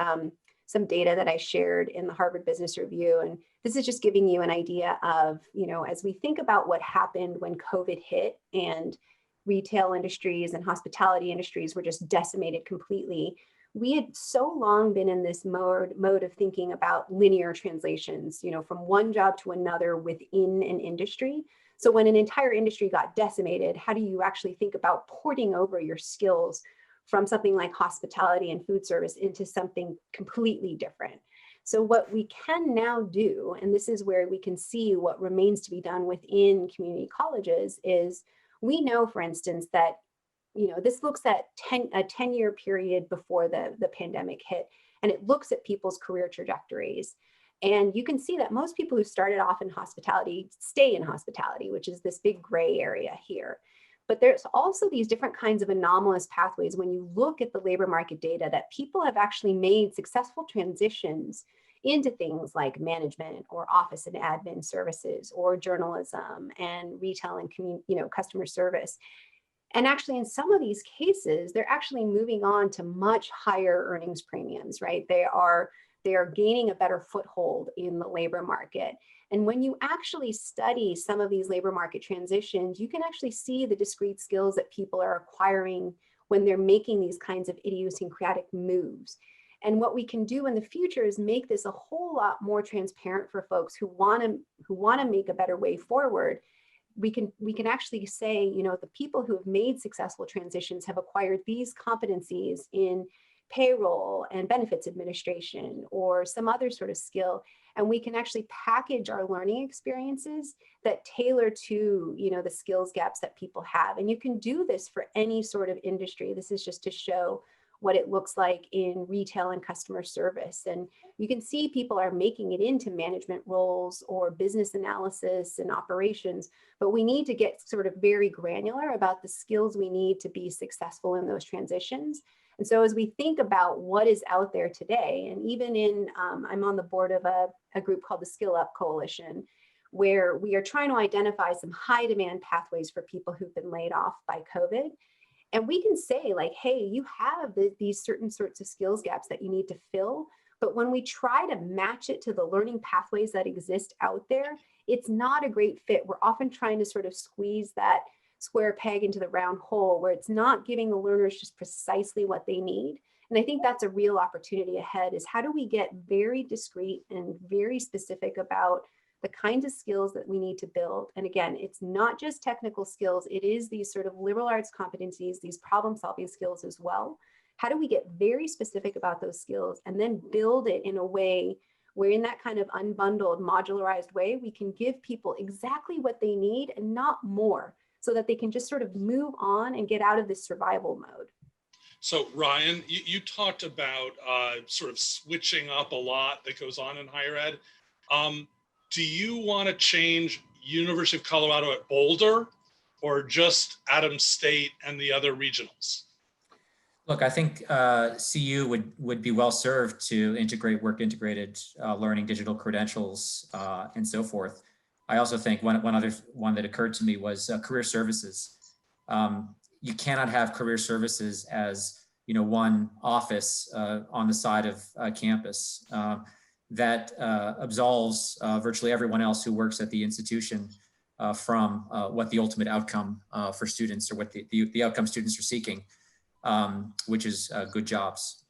some data that I shared in the Harvard Business Review, and this is just giving you an idea of, as we think about what happened when COVID hit and retail industries and hospitality industries were just decimated completely. We had so long been in this mode of thinking about linear translations, from one job to another within an industry. So when an entire industry got decimated, how do you actually think about porting over your skills from something like hospitality and food service into something completely different? So what we can now do, and this is where we can see what remains to be done within community colleges, is we know, for instance, that, this looks at a 10-year period before the pandemic hit, and it looks at people's career trajectories. And you can see that most people who started off in hospitality stay in hospitality, which is this big gray area here. But there's also these different kinds of anomalous pathways when you look at the labor market data that people have actually made successful transitions into things like management or office and admin services or journalism and retail and customer service. And actually in some of these cases, they're actually moving on to much higher earnings premiums, right? They are they are gaining a better foothold in the labor market. And when you actually study some of these labor market transitions, you can actually see the discrete skills that people are acquiring when they're making these kinds of idiosyncratic moves. And what we can do in the future is make this a whole lot more transparent for folks who want to make a better way forward. We can actually say, you know, the people who have made successful transitions have acquired these competencies in payroll and benefits administration or some other sort of skill. And we can actually package our learning experiences that tailor to, you know, the skills gaps that people have. And you can do this for any sort of industry. This is just to show what it looks like in retail and customer service. And you can see people are making it into management roles or business analysis and operations, but we need to get sort of very granular about the skills we need to be successful in those transitions. And so as we think about what is out there today, and even in, I'm on the board of a group called the Skill Up Coalition, where we are trying to identify some high demand pathways for people who've been laid off by COVID. And we can say like, hey, you have these certain sorts of skills gaps that you need to fill. But when we try to match it to the learning pathways that exist out there, it's not a great fit. We're often trying to sort of squeeze that square peg into the round hole where it's not giving the learners just precisely what they need. And I think that's a real opportunity ahead, is how do we get very discrete and very specific about the kinds of skills that we need to build. And again, it's not just technical skills, it is these sort of liberal arts competencies, these problem solving skills as well. How do we get very specific about those skills and then build it in a way where in that kind of unbundled, modularized way, we can give people exactly what they need and not more, so that they can just sort of move on and get out of this survival mode. So Ryan, you talked about sort of switching up a lot that goes on in higher ed. Do you want to change University of Colorado at Boulder or just Adams State and the other regionals? Look, I think CU would be well served to integrate work integrated learning, digital credentials, and so forth. I also think one that occurred to me was career services. You cannot have career services as, you know, one office on the side of campus that absolves virtually everyone else who works at the institution from what the ultimate outcome for students, or what the outcome students are seeking, which is good jobs.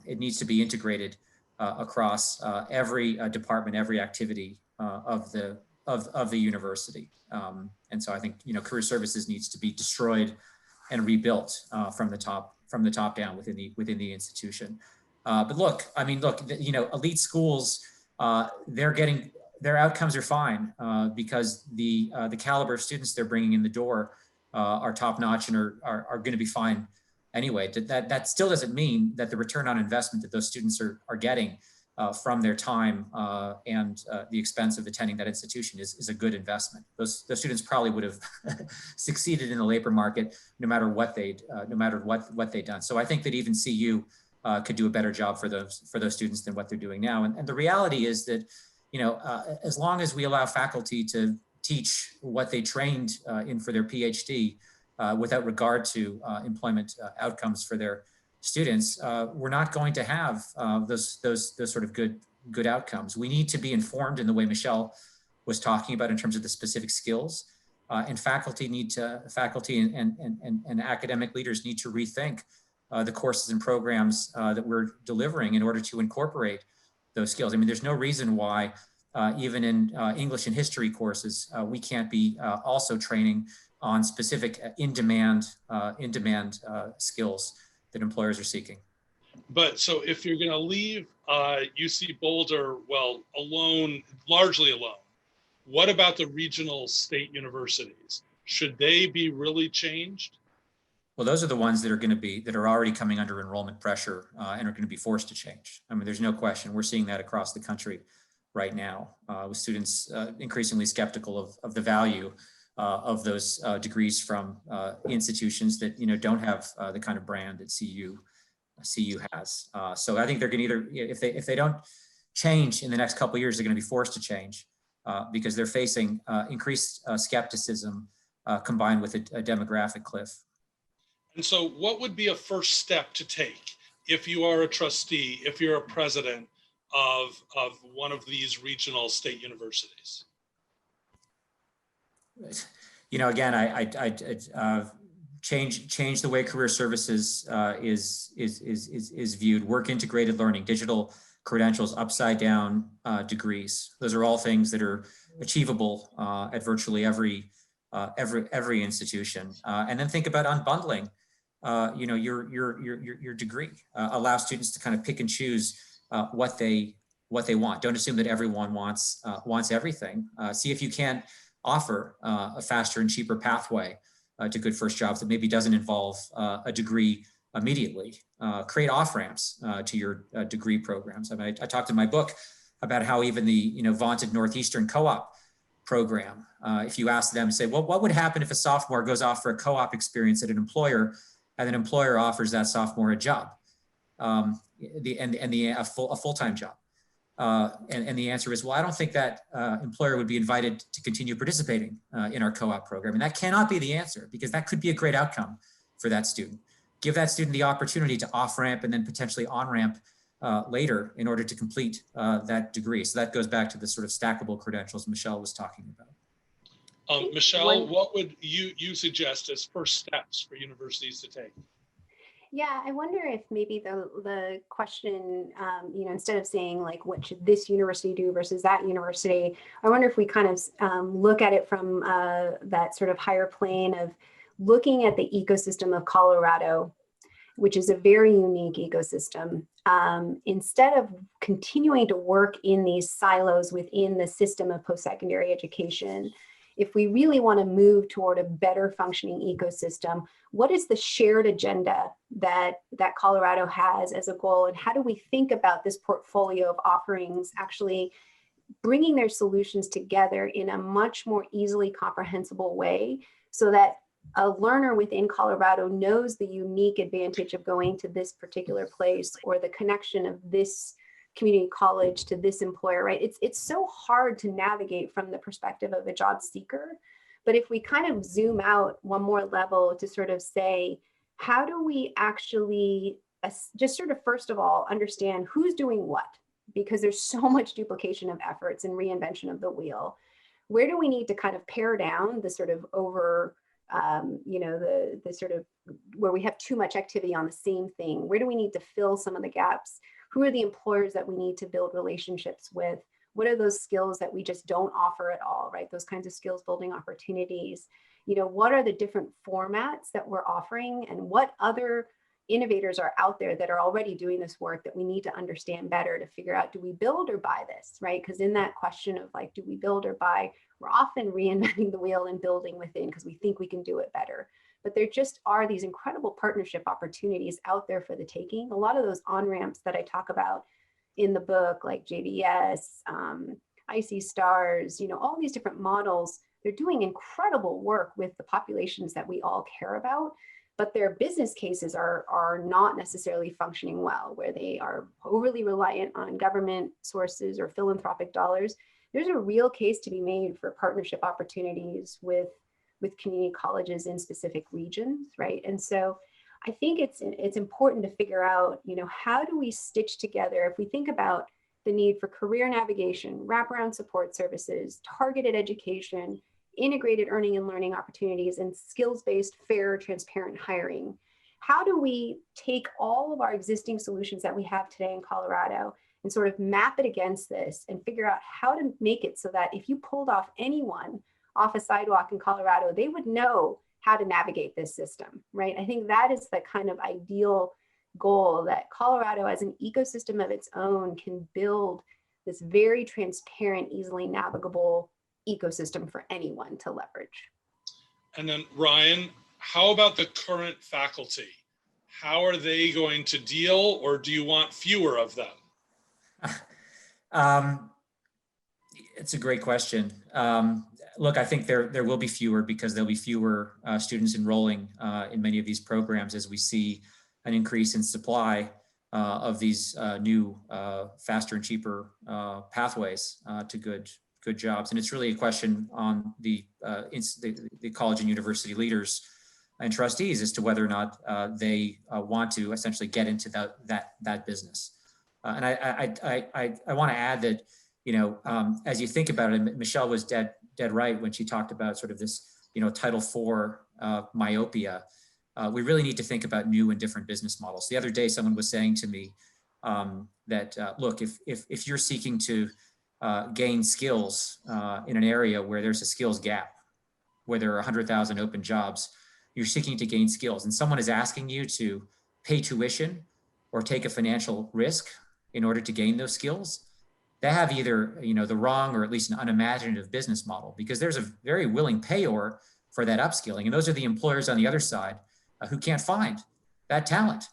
It needs to be integrated across every department, every activity of the university. And so I think, you know, career services needs to be destroyed and rebuilt from the top down within the institution. But look, I mean, look, you know, elite schools, their outcomes are fine because the caliber of students they're bringing in the door are top notch and are going to be fine anyway. That still doesn't mean that the return on investment that those students are getting from their time and the expense of attending that institution is a good investment. Those students probably would have succeeded in the labor market no matter what they'd done. So I think that even CU could do a better job for those students than what they're doing now. And the reality is that, you know, as long as we allow faculty to teach what they trained in for their PhD without regard to employment outcomes for their students, we're not going to have those sort of good outcomes. We need to be informed in the way Michelle was talking about in terms of the specific skills, and faculty and academic leaders need to rethink the courses and programs that we're delivering in order to incorporate those skills. I mean, there's no reason why even in English and history courses we can't be also training on specific in-demand skills that employers are seeking. But so if you're going to leave UC Boulder, well, largely alone, what about the regional state universities? Should they be really changed? Well, those are the ones that are already coming under enrollment pressure and are going to be forced to change. I mean, there's no question. We're seeing that across the country right now with students increasingly skeptical of the value of those degrees from institutions that, you know, don't have the kind of brand that CU has. So I think they're going to if they don't change in the next couple of years, they're going to be forced to change because they're facing increased skepticism combined with a demographic cliff. And so what would be a first step to take if you are a trustee, if you're a president, of one of these regional state universities? You know, again, change the way career services is viewed. Work integrated learning, digital credentials, upside down degrees. Those are all things that are achievable at virtually every institution. And then think about unbundling. You know, your degree. Allow students to kind of pick and choose what they want. Don't assume that everyone wants everything. See if you can't offer a faster and cheaper pathway to good first jobs that maybe doesn't involve a degree immediately. Create off-ramps to your degree programs. I mean, I talked in my book about how even the vaunted Northeastern co-op program, if you ask them, say, well, what would happen if a sophomore goes off for a co-op experience at an employer and an employer offers that sophomore a job, a full-time job? And the answer is, well, I don't think that employer would be invited to continue participating in our co-op program. And that cannot be the answer, because that could be a great outcome for that student. Give that student the opportunity to off-ramp and then potentially on-ramp later in order to complete that degree. So that goes back to the sort of stackable credentials Michelle was talking about. Michelle, what would you suggest as first steps for universities to take? Yeah, I wonder if maybe the question, instead of saying like, what should this university do versus that university, I wonder if we kind of look at it from that sort of higher plane of looking at the ecosystem of Colorado, which is a very unique ecosystem. Instead of continuing to work in these silos within the system of post-secondary education, if we really want to move toward a better functioning ecosystem, what is the shared agenda that Colorado has as a goal? And how do we think about this portfolio of offerings actually bringing their solutions together in a much more easily comprehensible way, so that a learner within Colorado knows the unique advantage of going to this particular place, or the connection of this community college to this employer, right? It's so hard to navigate from the perspective of a job seeker. But if we kind of zoom out one more level to sort of say, how do we actually just sort of, first of all, understand who's doing what? Because there's so much duplication of efforts and reinvention of the wheel. Where do we need to kind of pare down the sort of over, the sort of where we have too much activity on the same thing? Where do we need to fill some of the gaps? Who are the employers that we need to build relationships with? What are those skills that we just don't offer at all, right? Those kinds of skills building opportunities. What are the different formats that we're offering, and what other innovators are out there that are already doing this work that we need to understand better to figure out, do we build or buy this, right? Because in that question of like, do we build or buy, we're often reinventing the wheel and building within because we think we can do it better. But there just are these incredible partnership opportunities out there for the taking. A lot of those on-ramps that I talk about in the book, like JVS, IC Stars, all these different models, they're doing incredible work with the populations that we all care about, but their business cases are not necessarily functioning well, where they are overly reliant on government sources or philanthropic dollars. There's a real case to be made for partnership opportunities with community colleges in specific regions, right? And so I think it's important to figure out, how do we stitch together, if we think about the need for career navigation, wraparound support services, targeted education, integrated earning and learning opportunities, and skills-based, fair, transparent hiring. How do we take all of our existing solutions that we have today in Colorado and sort of map it against this and figure out how to make it so that if you pulled off anyone off a sidewalk in Colorado, they would know how to navigate this system, right? I think that is the kind of ideal goal, that Colorado as an ecosystem of its own can build this very transparent, easily navigable ecosystem for anyone to leverage. And then Ryan, how about the current faculty? How are they going to deal, or do you want fewer of them? It's a great question. Look, I think there will be fewer, because there'll be fewer students enrolling in many of these programs as we see an increase in supply of these new, faster and cheaper pathways to good jobs. And it's really a question on the college and university leaders and trustees as to whether or not they want to essentially get into that business. And I want to add that, as you think about it, and Michelle was dead right when she talked about sort of this, Title IV myopia. We really need to think about new and different business models. The other day, someone was saying to me that, look, if you're seeking to gain skills in an area where there's a skills gap, where there are 100,000 open jobs, you're seeking to gain skills, and someone is asking you to pay tuition or take a financial risk in order to gain those skills, they have either the wrong or at least an unimaginative business model, because there's a very willing payor for that upskilling, and those are the employers on the other side who can't find that talent.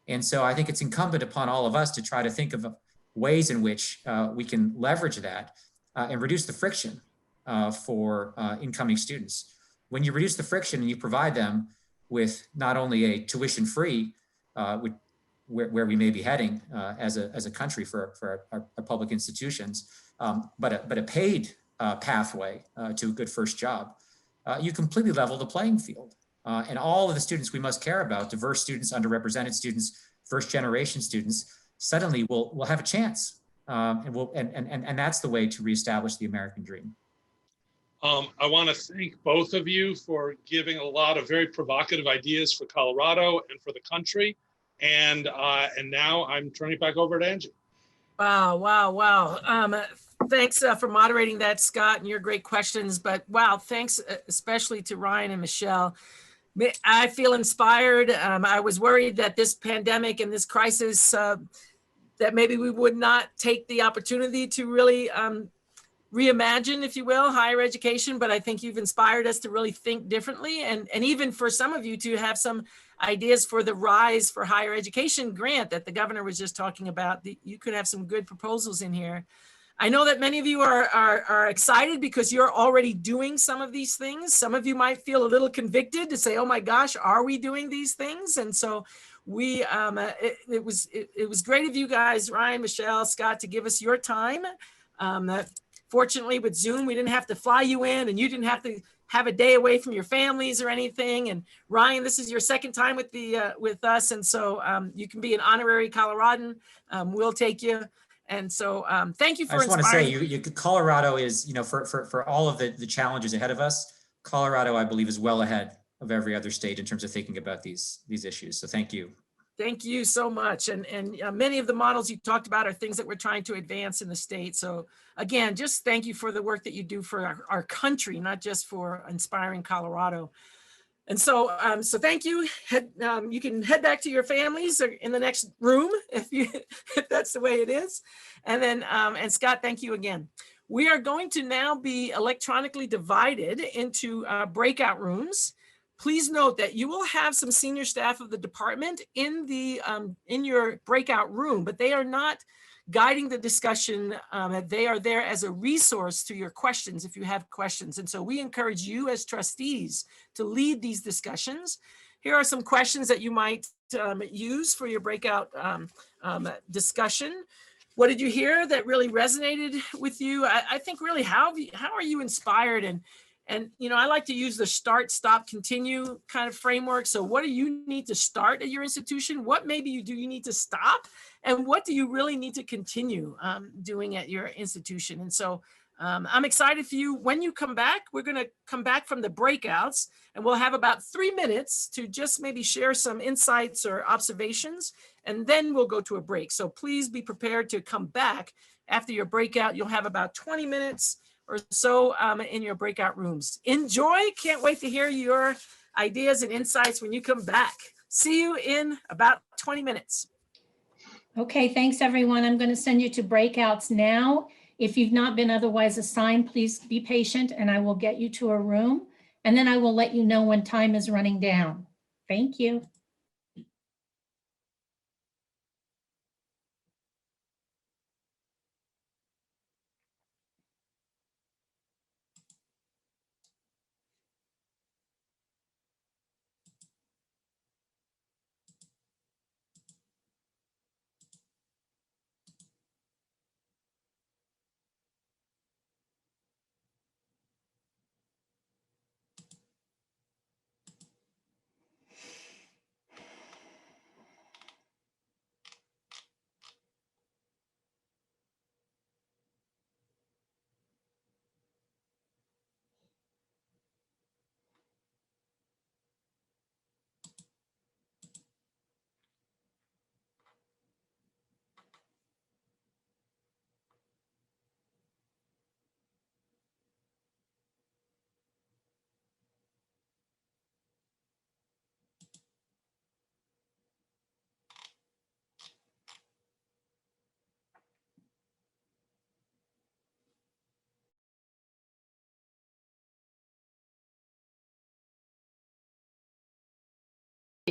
And so I think it's incumbent upon all of us to try to think of ways in which we can leverage that and reduce the friction for incoming students. When you reduce the friction and you provide them with not only a tuition-free, where we may be heading as a country for our public institutions, but a paid pathway to a good first job, you completely level the playing field. And all of the students we must care about, diverse students, underrepresented students, first generation students, suddenly will have a chance. And that's the way to reestablish the American dream. I want to thank both of you for giving a lot of very provocative ideas for Colorado and for the country. And now I'm turning it back over to Angie. Wow. Thanks for moderating that, Scott, and your great questions. But wow, thanks especially to Ryan and Michelle. I feel inspired. I was worried that this pandemic and this crisis, that maybe we would not take the opportunity to really reimagine, if you will, higher education, but I think you've inspired us to really think differently, and even for some of you to have some ideas for the Rise for Higher Education grant that the governor was just talking about. You could have some good proposals in here. I know that many of you are excited because you're already doing some of these things. Some of you might feel a little convicted to say, oh my gosh, are we doing these things? And so we, it was great of you guys, Ryan, Michelle, Scott, to give us your time. Fortunately, with Zoom, we didn't have to fly you in, and you didn't have to have a day away from your families or anything. And Ryan, this is your second time with us, and so you can be an honorary Coloradan. We'll take you. And so thank you for inspiring. I just want to say, Colorado is, for all of the challenges ahead of us, Colorado, I believe, is well ahead of every other state in terms of thinking about these issues. So thank you. Thank you so much. And many of the models you talked about are things that we're trying to advance in the state. So again, just thank you for the work that you do for our country, not just for inspiring Colorado. And so, so thank you. You can head back to your families or in the next room if that's the way it is. And then, and Scott, thank you again. We are going to now be electronically divided into breakout rooms. Please note that you will have some senior staff of the department in your breakout room, but they are not guiding the discussion. They are there as a resource to your questions if you have questions. And so we encourage you as trustees to lead these discussions. Here are some questions that you might use for your breakout discussion. What did you hear that really resonated with you? I think really how are you inspired? And I like to use the start, stop, continue kind of framework. So what do you need to start at your institution? What maybe you need to stop? And what do you really need to continue doing at your institution? And so I'm excited for you. When you come back, we're going to come back from the breakouts, and we'll have about 3 minutes to just maybe share some insights or observations, and then we'll go to a break. So please be prepared to come back after your breakout. You'll have about 20 minutes or so in your breakout rooms. Enjoy. Can't wait to hear your ideas and insights when you come back. See you in about 20 minutes. Okay, thanks everyone. I'm going to send you to breakouts now. If you've not been otherwise assigned, please be patient and I will get you to a room, and then I will let you know when time is running down. Thank you.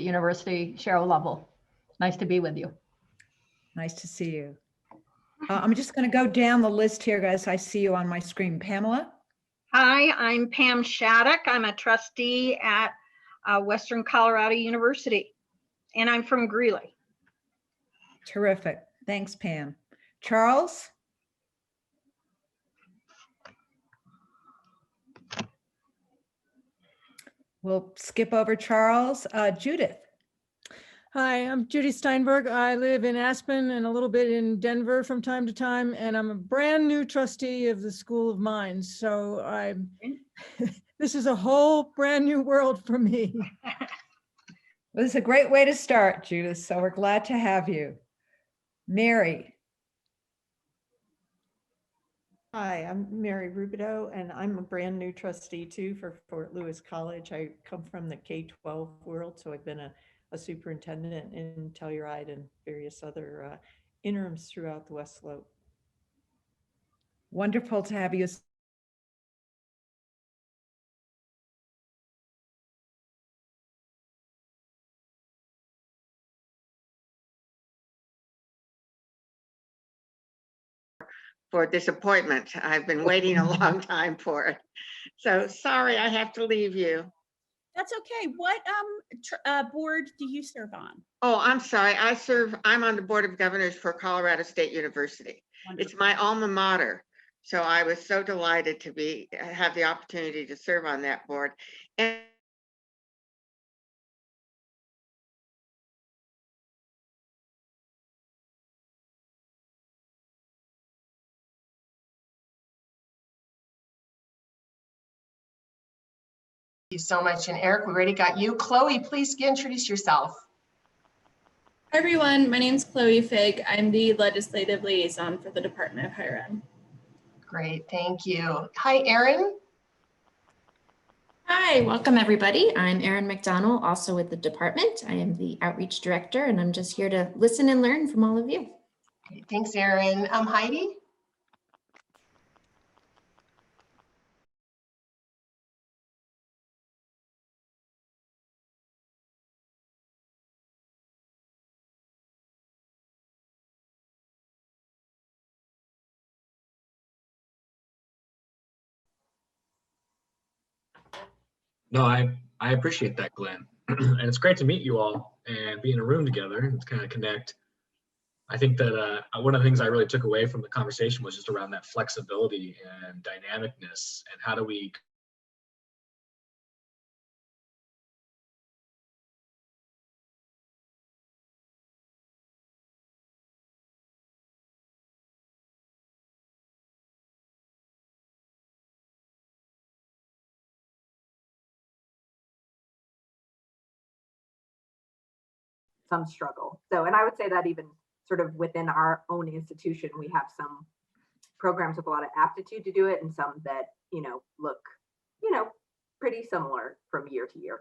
State University, Cheryl Lovell. Nice to be with you. Nice to see you. I'm just going to go down the list here, guys. I see you on my screen. Pamela? Hi, I'm Pam Shattuck. I'm a trustee at Western Colorado University, and I'm from Greeley. Terrific. Thanks, Pam. Charles? We'll skip over Charles. Judith? Hi, I'm Judy Steinberg. I live in Aspen and a little bit in Denver from time to time, and I'm a brand new trustee of the School of Mines. So this is a whole brand new world for me. Well, it's a great way to start, Judith. So we're glad to have you. Mary. Hi, I'm Mary Rubidoux, and I'm a brand new trustee too for Fort Lewis College. I come from the K-12 world, so I've been a superintendent in Telluride and various other interims throughout the West Slope. Wonderful to have you. For disappointment. I've been waiting a long time for it. So sorry, I have to leave you. That's okay. What board do you serve on? Oh, I'm sorry. I'm on the Board of Governors for Colorado State University. Wonderful. It's my alma mater. So I was so delighted to have the opportunity to serve on that board. And Thank you so much. And Eric, we already got you. Chloe, please introduce yourself. Hi, everyone. My name is Chloe Fig. I'm the Legislative Liaison for the Department of Higher Ed. Great, thank you. Hi, Erin. Hi, welcome everybody. I'm Erin Mcdonald, also with the department. I am the Outreach Director, and I'm just here to listen and learn from all of you. Great, thanks, Erin. Heidi. No, I appreciate that, Glenn. And it's great to meet you all and be in a room together and kind of connect. I think that one of the things I really took away from the conversation was just around that flexibility and dynamicness, and how do we some struggle. So, and I would say that even sort of within our own institution, we have some programs with a lot of aptitude to do it and some that, look, pretty similar from year to year.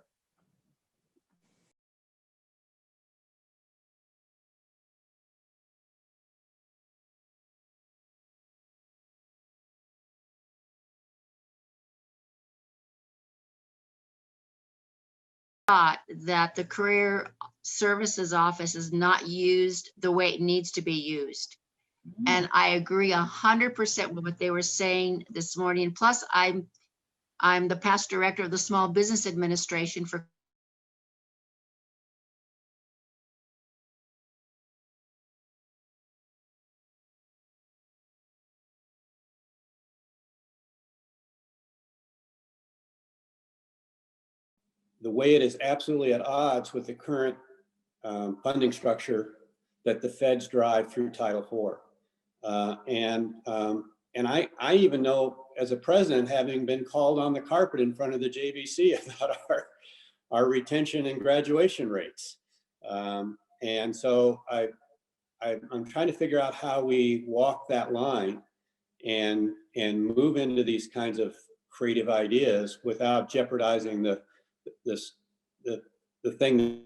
That the career services office is not used the way it needs to be used. And I agree 100% with what they were saying this morning. Plus, I'm the past director of the Small Business Administration for the way it is absolutely at odds with the current funding structure that the feds drive through Title IV. And I even know, as a president, having been called on the carpet in front of the JBC about our retention and graduation rates. And so I'm trying to figure out how we walk that line and move into these kinds of creative ideas without jeopardizing the thing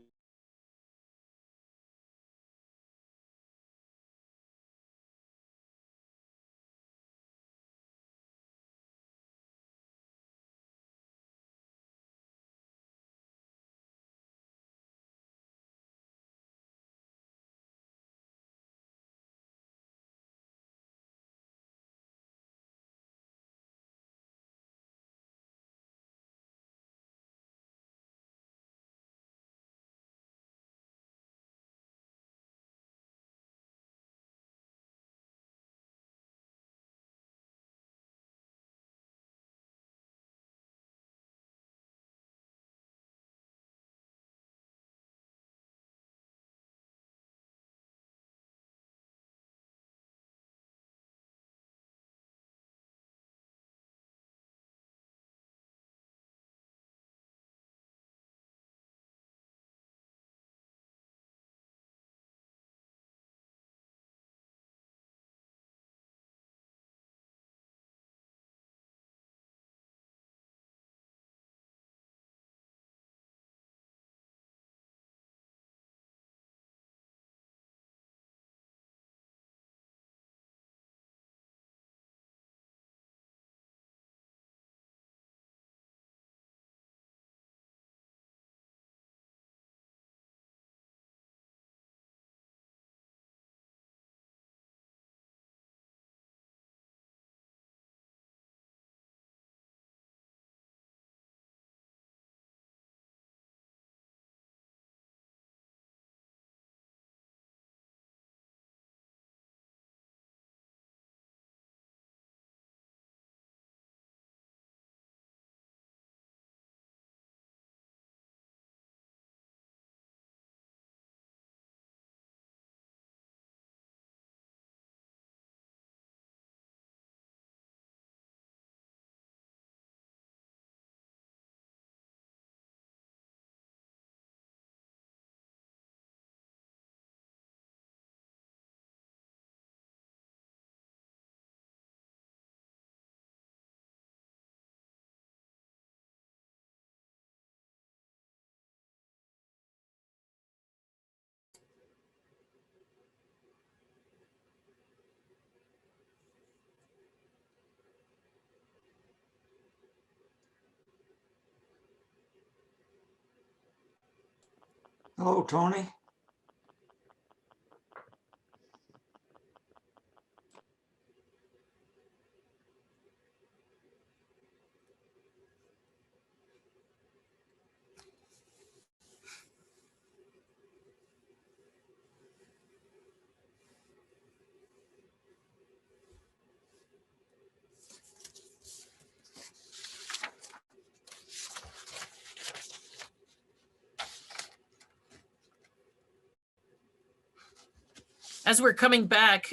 Hello, Tony. As we're coming back,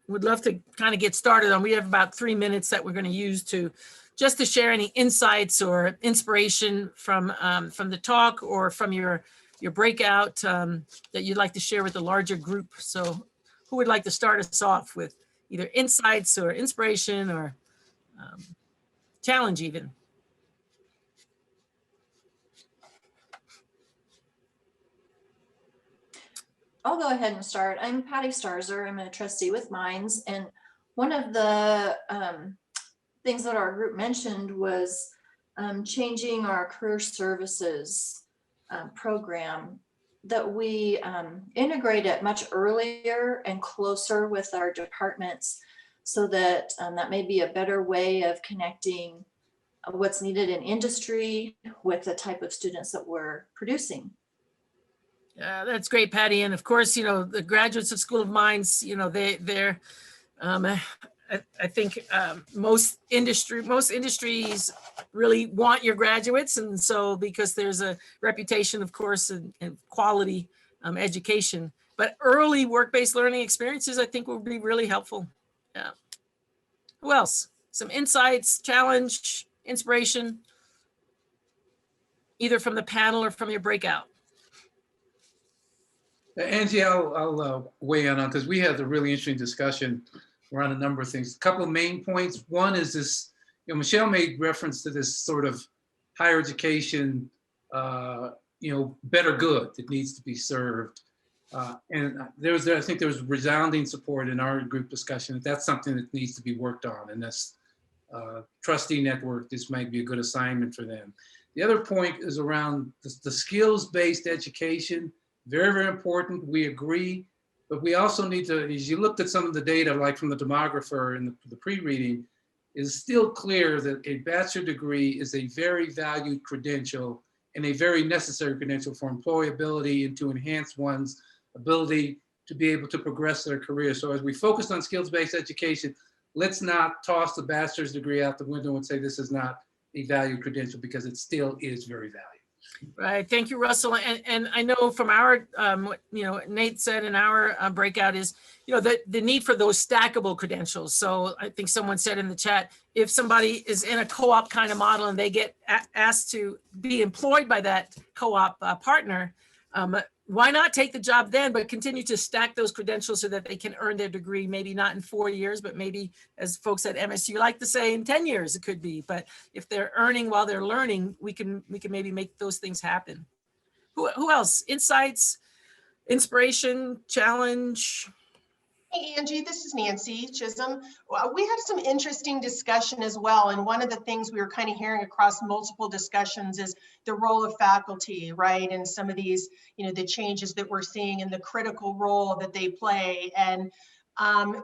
would love to kind of get started on, we have about 3 minutes that we're going to use to just to share any insights or inspiration from the talk or from your breakout that you'd like to share with the larger group. So who would like to start us off with either insights or inspiration or challenge even? I'll go ahead and start. I'm Patty Starzer. I'm a trustee with Mines. And one of the things that our group mentioned was changing our career services program, that we integrate it much earlier and closer with our departments, so that that may be a better way of connecting what's needed in industry with the type of students that we're producing. That's great, Patty. And of course, you know, the graduates of School of Mines, you know, they're I think most industries really want your graduates. And so because there's a reputation, of course, in quality education, but early work-based learning experiences, I think will be really helpful. Yeah. Who else? Some insights, challenge, inspiration, either from the panel or from your breakout. Angie, I'll weigh in on, because we had a really interesting discussion around a number of things. A couple of main points. One is this, you know, Michelle made reference to this sort of higher education, you know, better good that needs to be served. And I think there was resounding support in our group discussion that that's something that needs to be worked on. And this trustee network, this might be a good assignment for them. The other point is around the skills-based education. Very, very important. We agree, but we also need to, as you looked at some of the data, like from the demographer in the pre-reading, it's still clear that a bachelor degree is a very valued credential and a very necessary credential for employability and to enhance one's ability to be able to progress their career. So as we focus on skills-based education, let's not toss the bachelor's degree out the window and say this is not a valued credential, because it still is very valued. Right. Thank you, Russell. And I know from our, you know, Nate said in our breakout is, you know, the need for those stackable credentials. So I think someone said in the chat, if somebody is in a co-op kind of model and they get asked to be employed by that co-op partner, why not take the job then, but continue to stack those credentials so that they can earn their degree, maybe not in 4 years, but maybe, as folks at MSU like to say, in 10 years it could be. But if they're earning while they're learning, we can maybe make those things happen. Who else? Insights, inspiration, challenge? Hey, Angie, this is Nancy Chisholm. We had some interesting discussion as well. And one of the things we were kind of hearing across multiple discussions is the role of faculty, right? And some of these, you know, the changes that we're seeing and the critical role that they play. And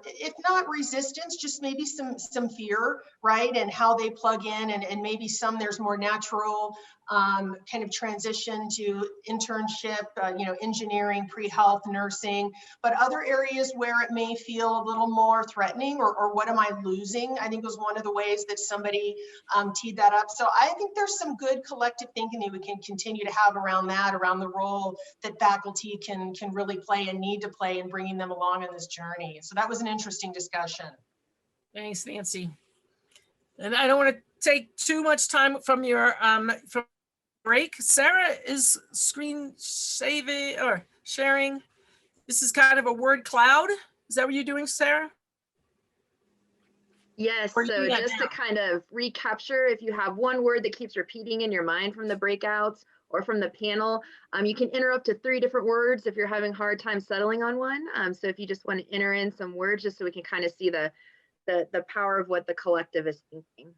if not resistance, just maybe some fear, right? And how they plug in, and maybe some there's more natural kind of transition to internship, you know, engineering, pre-health, nursing, but other areas where it may feel a little more threatening, or what am I losing? I think was one of the ways that somebody teed that up. So I think there's some good collective thinking that we can continue to have around that, around the role that faculty can really play and need to play in bringing them along on this journey. So that was an interesting discussion. Thanks, Nancy. And I don't want to take too much time from your from break. Sarah is screen saving or sharing. This is kind of a word cloud. Is that what you're doing, Sarah? Yes, so just to kind of recapture, if you have one word that keeps repeating in your mind from the breakouts or from the panel, you can enter up to 3 different words if you're having a hard time settling on one. So if you just want to enter in some words, just so we can kind of see the power of what the collective is thinking.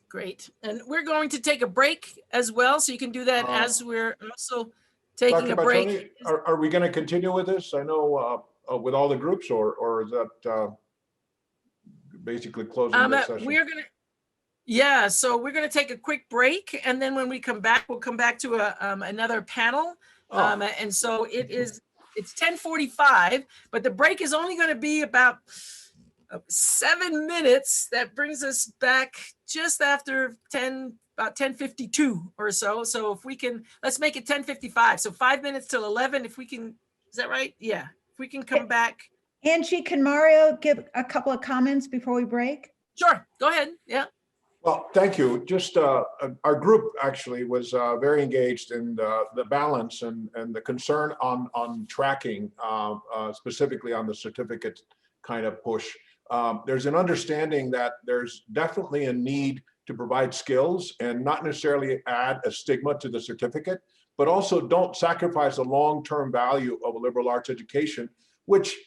Great. And we're going to take a break as well. So you can do that as we're also taking Dr. a break. Baccioni, are we going to continue with this? I know with all the groups, or is that basically closing the session? We're gonna, yeah, so we're gonna take a quick break, and then when we come back, we'll come back to another panel. And so it's 10:45, but the break is only gonna be about 7 minutes. That brings us back just after about 10:52 or so. So if we can, let's make it 10:55. So 5 minutes till 11, if we can, is that right? Yeah, if we can come back. Angie, can Mario give a couple of comments before we break? Sure, go ahead. Yeah. Well, thank you. Just our group actually was very engaged in the balance and the concern on tracking, specifically on the certificate kind of push. There's an understanding that there's definitely a need to provide skills and not necessarily add a stigma to the certificate, but also don't sacrifice the long-term value of a liberal arts education, which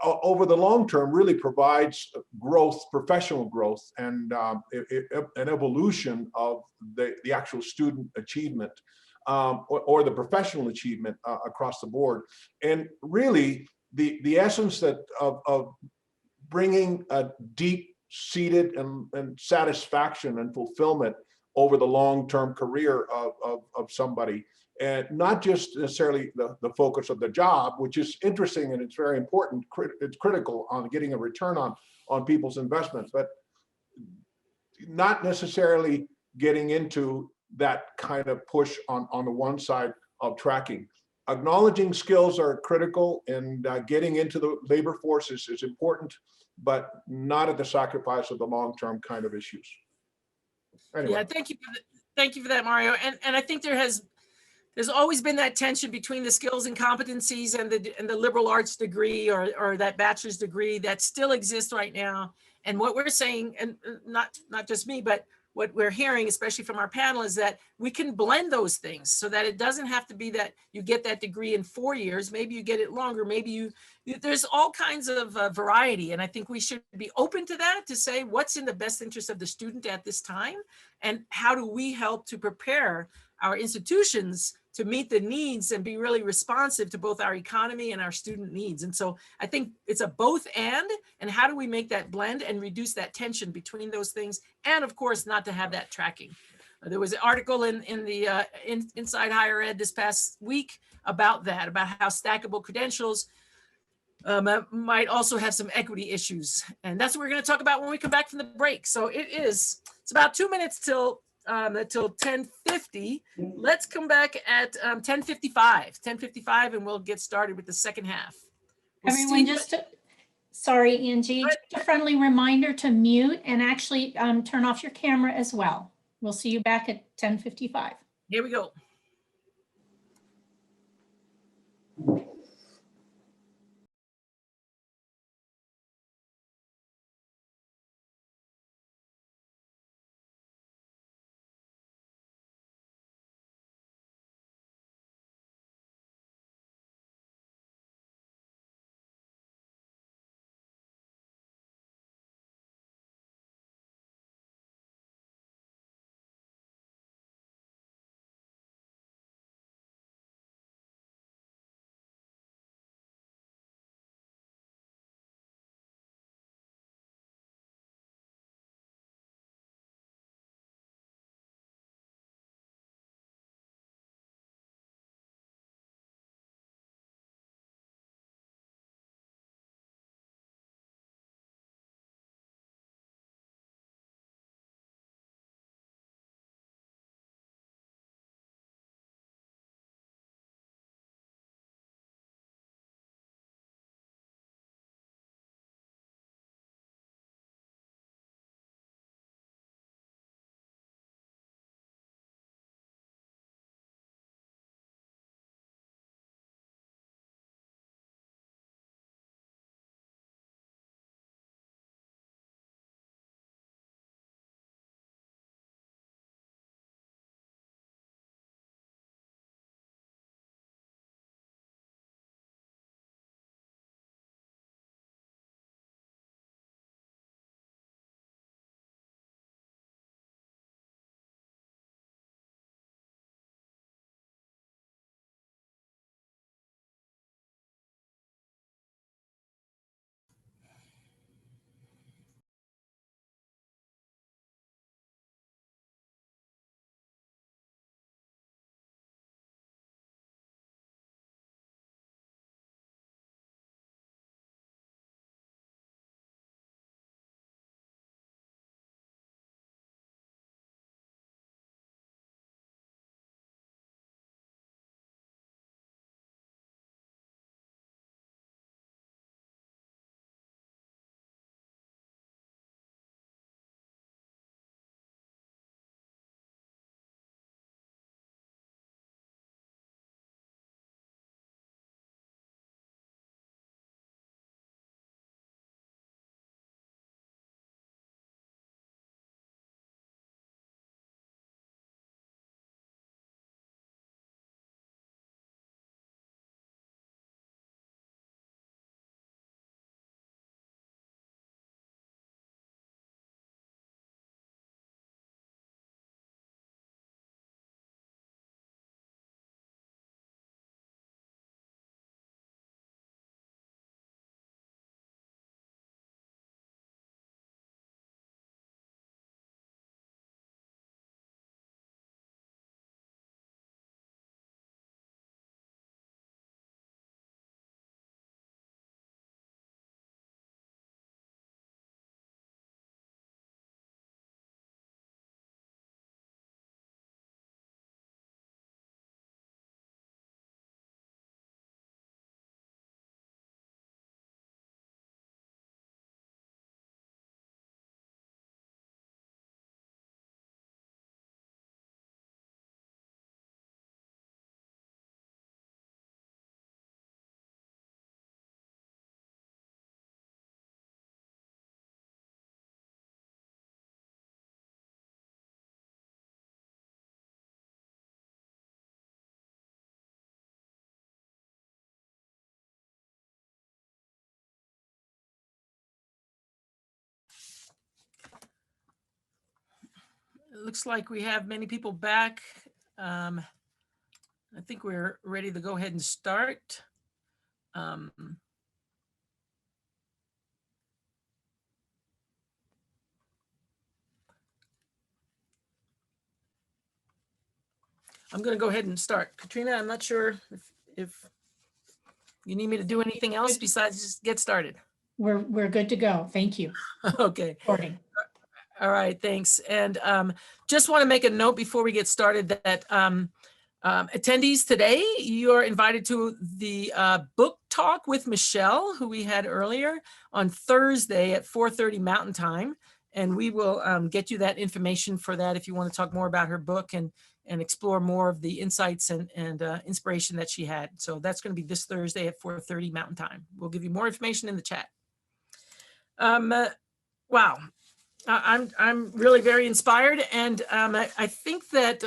over the long term really provides growth, professional growth, and an evolution of the actual student achievement or the professional achievement across the board. And really the essence of bringing a deep-seated and satisfaction and fulfillment over the long-term career of somebody. And not just necessarily the focus of the job, which is interesting and it's very important. It's critical on getting a return on people's investment, but not necessarily getting into that kind of push on the one side of tracking. Acknowledging skills are critical, and getting into the labor force is important, but not at the sacrifice of the long-term kind of issues. Anyway. Yeah, thank you for that, Mario. And I think there's always been that tension between the skills and competencies and the liberal arts degree or that bachelor's degree that still exists right now. And what we're saying, and not just me, but what we're hearing, especially from our panel, is that we can blend those things so that it doesn't have to be that you get that degree in 4 years. Maybe you get it longer. Maybe there's all kinds of variety. And I think we should be open to that, to say what's in the best interest of the student at this time, and how do we help to prepare our institutions to meet the needs and be really responsive to both our economy and our student needs. And so I think it's a both and how do we make that blend and reduce that tension between those things? And of course, not to have that tracking. There was an article in the Inside Higher Ed this past week about that, about how stackable credentials might also have some equity issues. And that's what we're going to talk about when we come back from the break. So it's about 2 minutes till 10:50. Let's come back at 10:55, and we'll get started with the second half. Everyone, sorry, Angie, just a friendly reminder to mute and actually turn off your camera as well. We'll see you back at 10:55. Here we go. It looks like we have many people back. I think we're ready to go ahead and start. I'm going to go ahead and start. Katrina, I'm not sure if you need me to do anything else besides just get started. We're good to go. Thank you. Okay. Recording. All right, thanks. And just want to make a note before we get started that attendees today, you are invited to the book talk with Michelle, who we had earlier on Thursday at 4:30 Mountain Time. And we will get you that information for that if you want to talk more about her book and explore more of the insights and inspiration that she had. So that's going to be this Thursday at 4:30 Mountain Time. We'll give you more information in the chat. Wow. I'm really very inspired, and I think that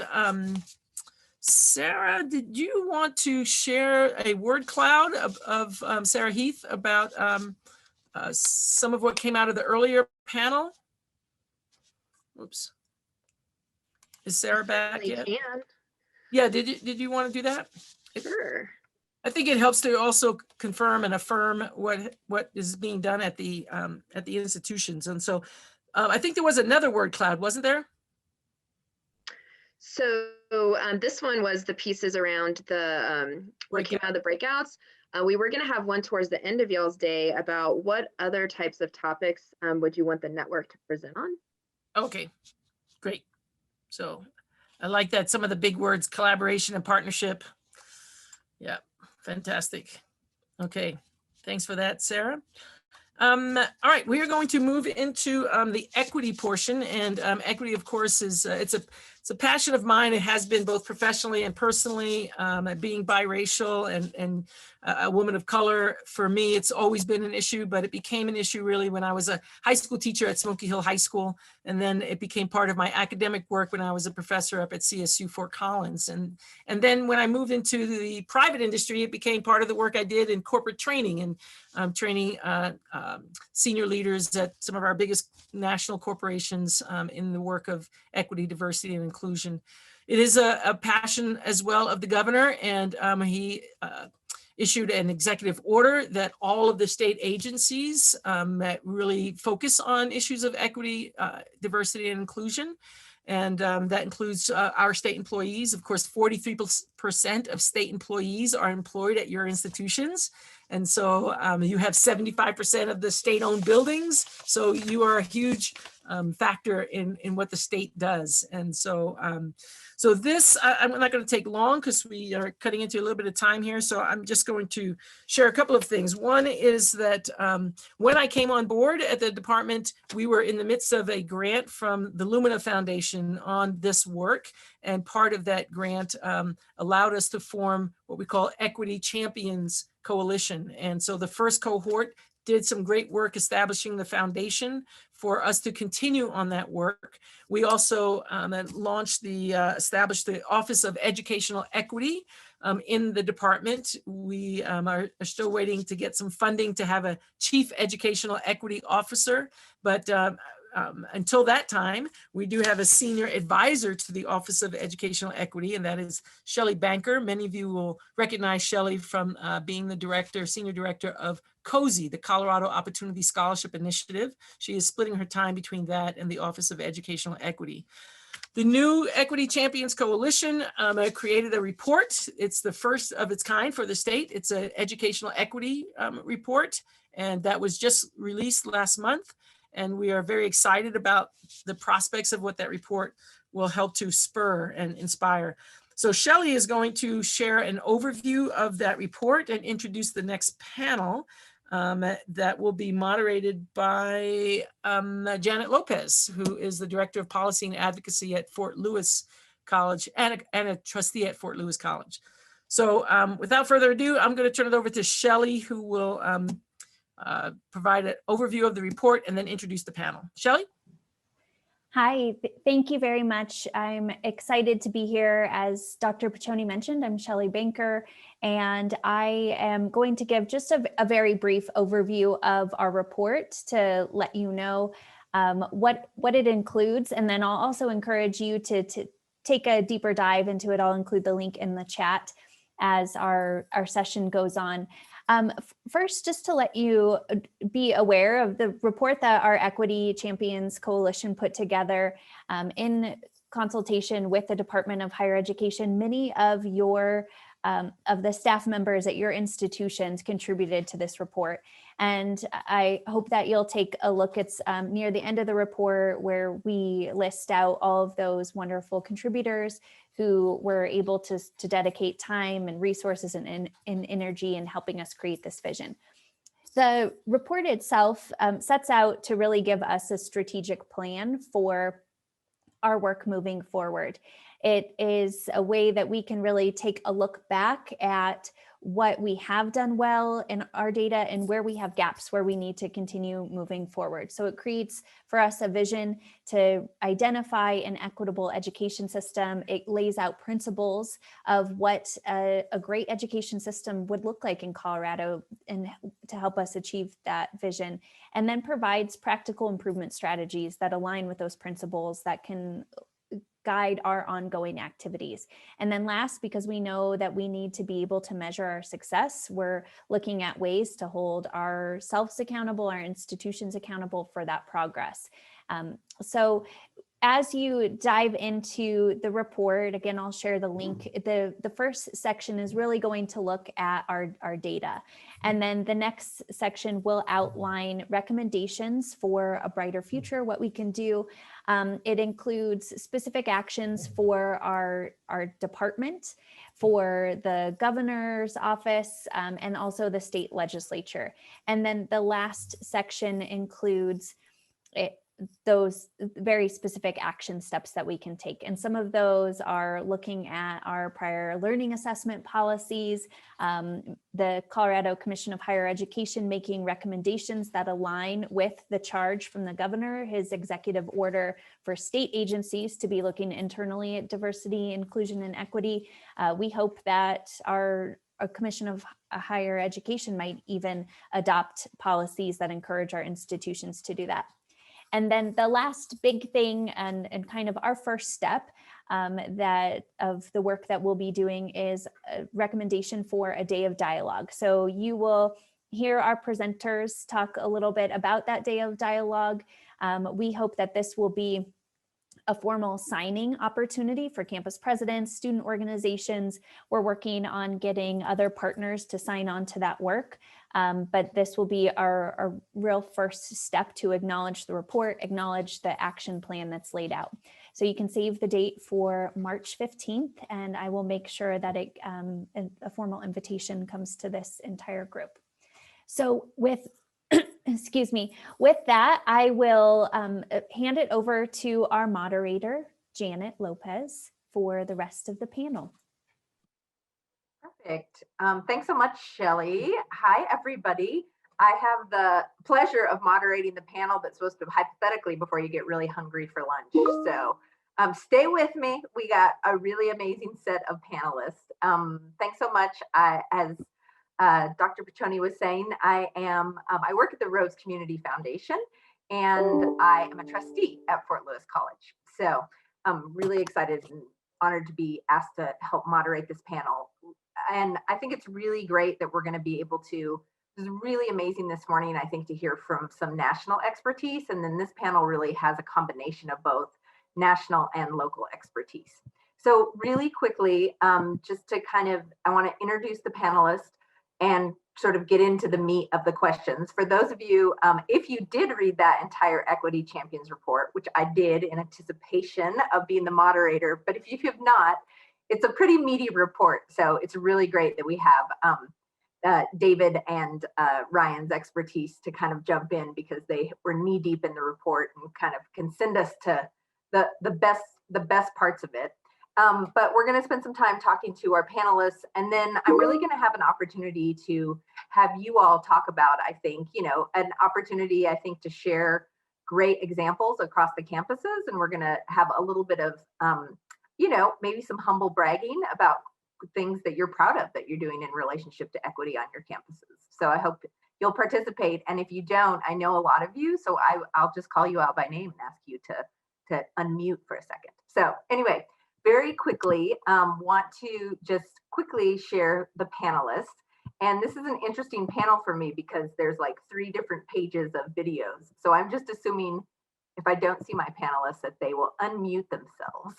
Sarah, did you want to share a word cloud of Sarah Heath about some of what came out of the earlier panel? Oops. Is Sarah back You yet? can. Yeah, did you want to do that? Sure. I think it helps to also confirm and affirm what is being done at the institutions, and so. I think there was another word cloud, wasn't there? So this one was the pieces around the what came out of the breakouts. We were going to have one towards the end of y'all's day about what other types of topics would you want the network to present on? Okay, great. So I like that. Some of the big words, collaboration and partnership. Yeah, fantastic. Okay, thanks for that, Sarah. All right, we are going to move into the equity portion, and equity, of course, is it's a passion of mine. It has been both professionally and personally. Being biracial and a woman of color, for me, it's always been an issue, but it became an issue really when I was a high school teacher at Smoky Hill High School, and then it became part of my academic work when I was a professor up at CSU Fort Collins, and then when I moved into the private industry, it became part of the work I did in corporate training and training senior leaders at some of our biggest national corporations in the work of equity, diversity, and inclusion. It is a passion as well of the governor, and he issued an executive order that all of the state agencies that really focus on issues of equity, diversity, and inclusion. And that includes our state employees. Of course, 43% of state employees are employed at your institutions. And so you have 75% of the state-owned buildings. So you are a huge factor in what the state does. And so, so this, I'm not going to take long because we are cutting into a little bit of time here. So I'm just going to share a couple of things. One is that when I came on board at the department, we were in the midst of a grant from the Lumina Foundation on this work. And part of that grant allowed us to form what we call Equity Champions Coalition. And so the first cohort did some great work establishing the foundation for us to continue on that work. We also launched established the Office of Educational Equity in the department. We are still waiting to get some funding to have a Chief Educational Equity Officer, but until that time, we do have a senior advisor to the Office of Educational Equity, and that is Shelley Banker. Many of you will recognize Shelley from being the senior director of COSI, the Colorado Opportunity Scholarship Initiative. She is splitting her time between that and the Office of Educational Equity. The new Equity Champions Coalition created a report. It's the first of its kind for the state. It's an educational equity report, and that was just released last month. And we are very excited about the prospects of what that report will help to spur and inspire. So Shelley is going to share an overview of that report and introduce the next panel that will be moderated by Janet Lopez, who is the Director of Policy and Advocacy at Fort Lewis College and a trustee at Fort Lewis College. So without further ado, I'm going to turn it over to Shelley, who will provide an overview of the report and then introduce the panel. Shelley? Hi, thank you very much. I'm excited to be here. As Dr. Piccioni mentioned, I'm Shelley Banker, and I am going to give just a very brief overview of our report to let you know what it includes, and then I'll also encourage you to take a deeper dive into it. I'll include the link in the chat as our session goes on. First, just to let you be aware of the report that our Equity Champions Coalition put together in consultation with the Department of Higher Education. Many of the staff members at your institutions contributed to this report. And I hope that you'll take a look. It's near the end of the report where we list out all of those wonderful contributors who were able to dedicate time and resources and energy in helping us create this vision. The report itself sets out to really give us a strategic plan for our work moving forward. It is a way that we can really take a look back at what we have done well in our data and where we have gaps where we need to continue moving forward. So it creates for us a vision to identify an equitable education system. It lays out principles of what a great education system would look like in Colorado and to help us achieve that vision, and then provides practical improvement strategies that align with those principles that can guide our ongoing activities. And then last, because we know that we need to be able to measure our success, we're looking at ways to hold ourselves accountable, our institutions accountable for that progress. So as you dive into the report, again, I'll share the link. The first section is really going to look at our data. And then the next section will outline recommendations for a brighter future, what we can do. It includes specific actions for our department, for the governor's office, and also the state legislature. And then the last section includes those very specific action steps that we can take. And some of those are looking at our prior learning assessment policies, the Colorado Commission of Higher Education making recommendations that align with the charge from the governor, his executive order for state agencies to be looking internally at diversity, inclusion, and equity. We hope that our Commission of Higher Education might even adopt policies that encourage our institutions to do that. And then the last big thing and kind of our first step that of the work that we'll be doing is a recommendation for a day of dialogue. So you will hear our presenters talk a little bit about that day of dialogue. We hope that this will be a formal signing opportunity for campus presidents, student organizations. We're working on getting other partners to sign on to that work. But this will be our real first step to acknowledge the report, acknowledge the action plan that's laid out. So you can save the date for March 15th, and I will make sure that a formal invitation comes to this entire group. So with excuse me, with that, I will hand it over to our moderator, Janet Lopez, for the rest of the panel. Perfect. Thanks so much, Shelley. Hi, everybody. I have the pleasure of moderating the panel that's supposed to hypothetically before you get really hungry for lunch. So stay with me. We got a really amazing set of panelists. Thanks so much. As Dr. Piccioni was saying, I work at the Rose Community Foundation, and I am a trustee at Fort Lewis College. So I'm really excited and honored to be asked to help moderate this panel. And I think it's really great that we're going to be able to, this is really amazing this morning, I think, to hear from some national expertise. And then this panel really has a combination of both national and local expertise. So really quickly, just to kind of, I want to introduce the panelists and sort of get into the meat of the questions. For those of you, if you did read that entire Equity Champions report, which I did in anticipation of being the moderator, but if you have not, it's a pretty meaty report. So it's really great that we have David and Ryan's expertise to kind of jump in, because they were knee deep in the report and kind of can send us to the best parts of it. But we're going to spend some time talking to our panelists, and then I'm really going to have an opportunity to have you all talk about, I think, an opportunity, I think, to share great examples across the campuses. And we're going to have a little bit of, maybe some humble bragging about things that you're proud of that you're doing in relationship to equity on your campuses. So I hope you'll participate. And if you don't, I know a lot of you, so I'll just call you out by name and ask you to unmute for a second. So anyway, very quickly, want to just quickly share the panelists. And this is an interesting panel for me because there's like 3 different pages of videos. So I'm just assuming if I don't see my panelists that they will unmute themselves.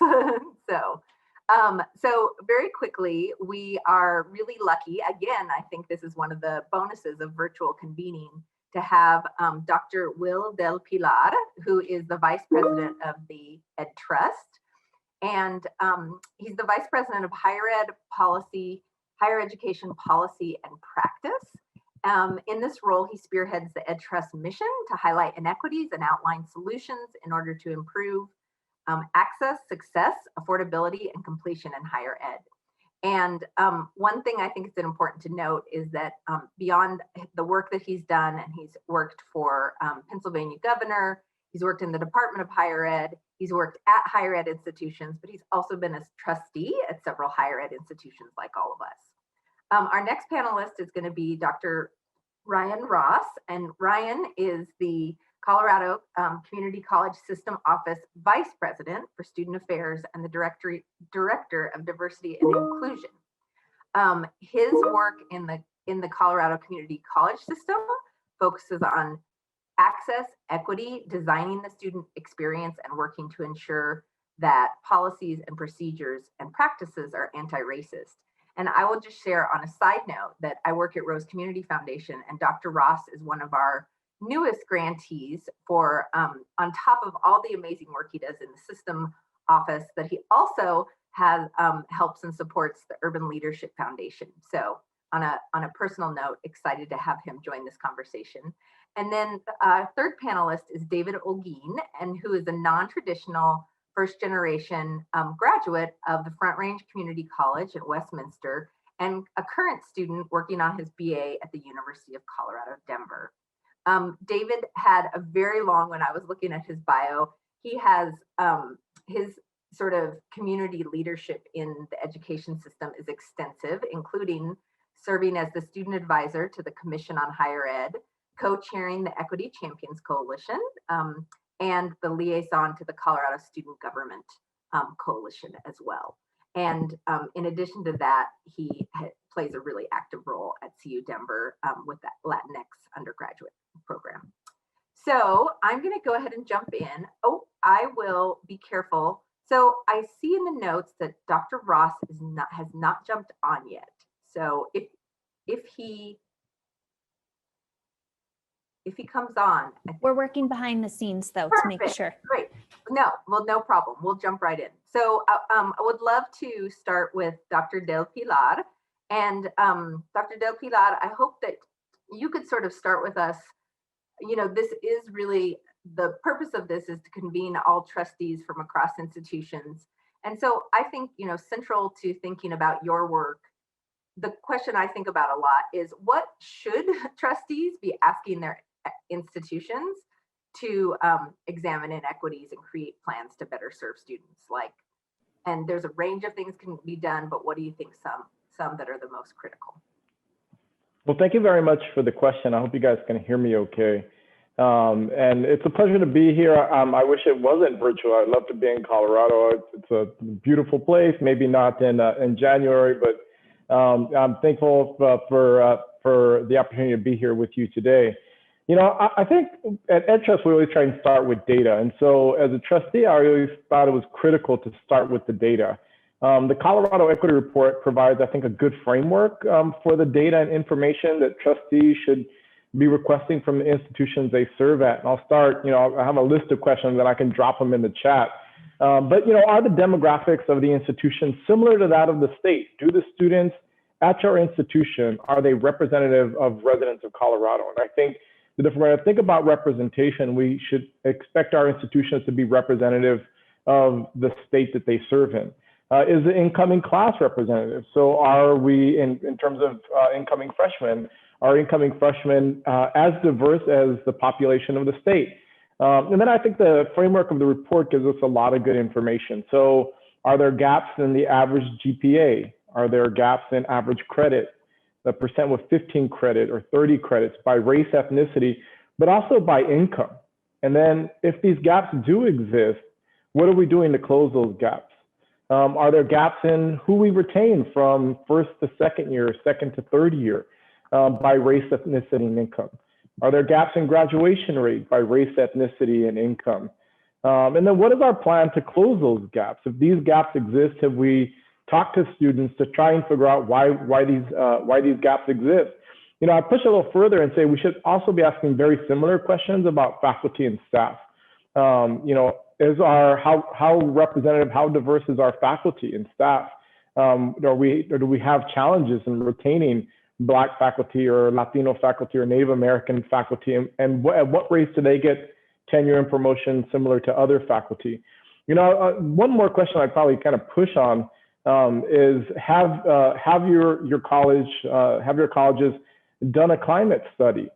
So very quickly, we are really lucky. Again, I think this is one of the bonuses of virtual convening to have Dr. Will Del Pilar, who is the Vice President of the Ed Trust. And he's the Vice President of Higher Education Policy and Practice. In this role, he spearheads the Ed Trust mission to highlight inequities and outline solutions in order to improve access, success, affordability, and completion in higher ed. And one thing I think is important to note is that beyond the work that he's done, and he's worked for Pennsylvania governor, he's worked in the Department of Higher Ed, he's worked at higher ed institutions, but he's also been a trustee at several higher ed institutions like all of us. Our next panelist is going to be Dr. Ryan Ross, and Ryan is the Colorado Community College System Office Vice President for Student Affairs and the Director of Diversity and Inclusion. His work in the Colorado Community College System focuses on access, equity, designing the student experience, and working to ensure that policies and procedures and practices are anti-racist. And I will just share on a side note that I work at Rose Community Foundation, and Dr. Ross is one of our newest grantees for, on top of all the amazing work he does in the system office, that he also has helps and supports the Urban Leadership Foundation. So on a personal note, excited to have him join this conversation. And then third panelist is David Olguin, and who is a non-traditional first generation graduate of the Front Range Community College at Westminster, and a current student working on his BA at the University of Colorado, Denver. David had a very long, when I was looking at his bio, he has his sort of community leadership in the education system is extensive, including serving as the student advisor to the Commission on Higher Ed, co-chairing the Equity Champions Coalition, and the liaison to the Colorado Student Government Coalition as well. And in addition to that, he plays a really active role at CU Denver with that Latinx undergraduate program. So I'm going to go ahead and jump in. Oh, I will be careful. So I see in the notes that Dr. Ross has not jumped on yet. So if he comes on, we're working behind the scenes though, perfect, to make sure. Great. No, well, no problem. We'll jump right in. So I would love to start with Dr. Del Pilar. And Dr. Del Pilar, I hope that you could sort of start with us. You know, this is really, the purpose of this is to convene all trustees from across institutions. And so I think, you know, central to thinking about your work, the question I think about a lot is, what should trustees be asking their institutions to examine inequities and create plans to better serve students? Like, and there's a range of things can be done, but what do you think some that are the most critical? Well, thank you very much for the question. I hope you guys can hear me okay. And it's a pleasure to be here. I wish it wasn't virtual. I'd love to be in Colorado. It's a beautiful place, maybe not in January, but I'm thankful for the opportunity to be here with you today. You know, I think at EdTrust, we always try and start with data. And so as a trustee, I always thought it was critical to start with the data. The Colorado Equity Report provides, I think, a good framework for the data and information that trustees should be requesting from the institutions they serve at. And I'll start, you know, I have a list of questions and I can drop them in the chat. But, you know, are the demographics of the institution similar to that of the state? Do the students at your institution, are they representative of residents of Colorado? And I think when I think about representation, we should expect our institutions to be representative of the state that they serve in. Is the incoming class representative? So are we, in terms of incoming freshmen, are incoming freshmen as diverse as the population of the state? And then I think the framework of the report gives us a lot of good information. So are there gaps in the average GPA? Are there gaps in average credit? the percent with 15 credit or 30 credits by race, ethnicity, but also by income. And then if these gaps do exist, what are we doing to close those gaps? Are there gaps in who we retain from first to second year, second to third year by race, ethnicity, and income? Are there gaps in graduation rate by race, ethnicity, and income? And then what is our plan to close those gaps? If these gaps exist, have we talked to students to try and figure out why these gaps exist? You know, I push a little further and say we should also be asking very similar questions about faculty and staff. You know, how representative, how diverse is our faculty and staff? Or do we have challenges in retaining Black faculty or Latino faculty or Native American faculty? And at what rates do they get tenure and promotion similar to other faculty? You know, one more question I'd probably kind of push on is have your colleges done a climate study?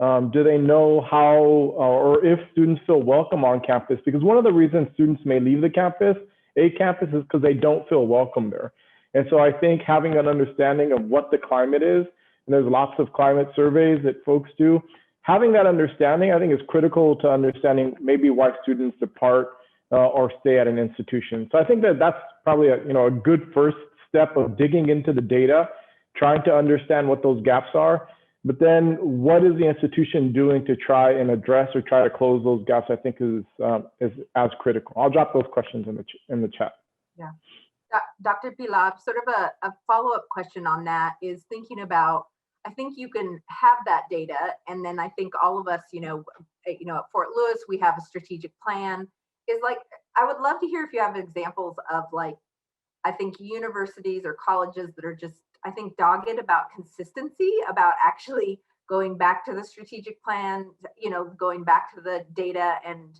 Do they know how or if students feel welcome on campus? Because one of the reasons students may leave a campus is because they don't feel welcome there. And so I think having an understanding of what the climate is, and there's lots of climate surveys that folks do, having that understanding, I think, is critical to understanding maybe why students depart or stay at an institution. So I think that that's probably a good first step of digging into the data, trying to understand what those gaps are. But then what is the institution doing to try and address or try to close those gaps, I think is as critical. I'll drop those questions in the chat. Yeah. Dr. Pilar, sort of a follow-up question on that is thinking about, I think you can have that data, and then I think all of us, at Fort Lewis, we have a strategic plan. I would love to hear if you have examples of I think universities or colleges that are just, I think, dogged about consistency, about actually going back to the strategic plan, going back to the data, and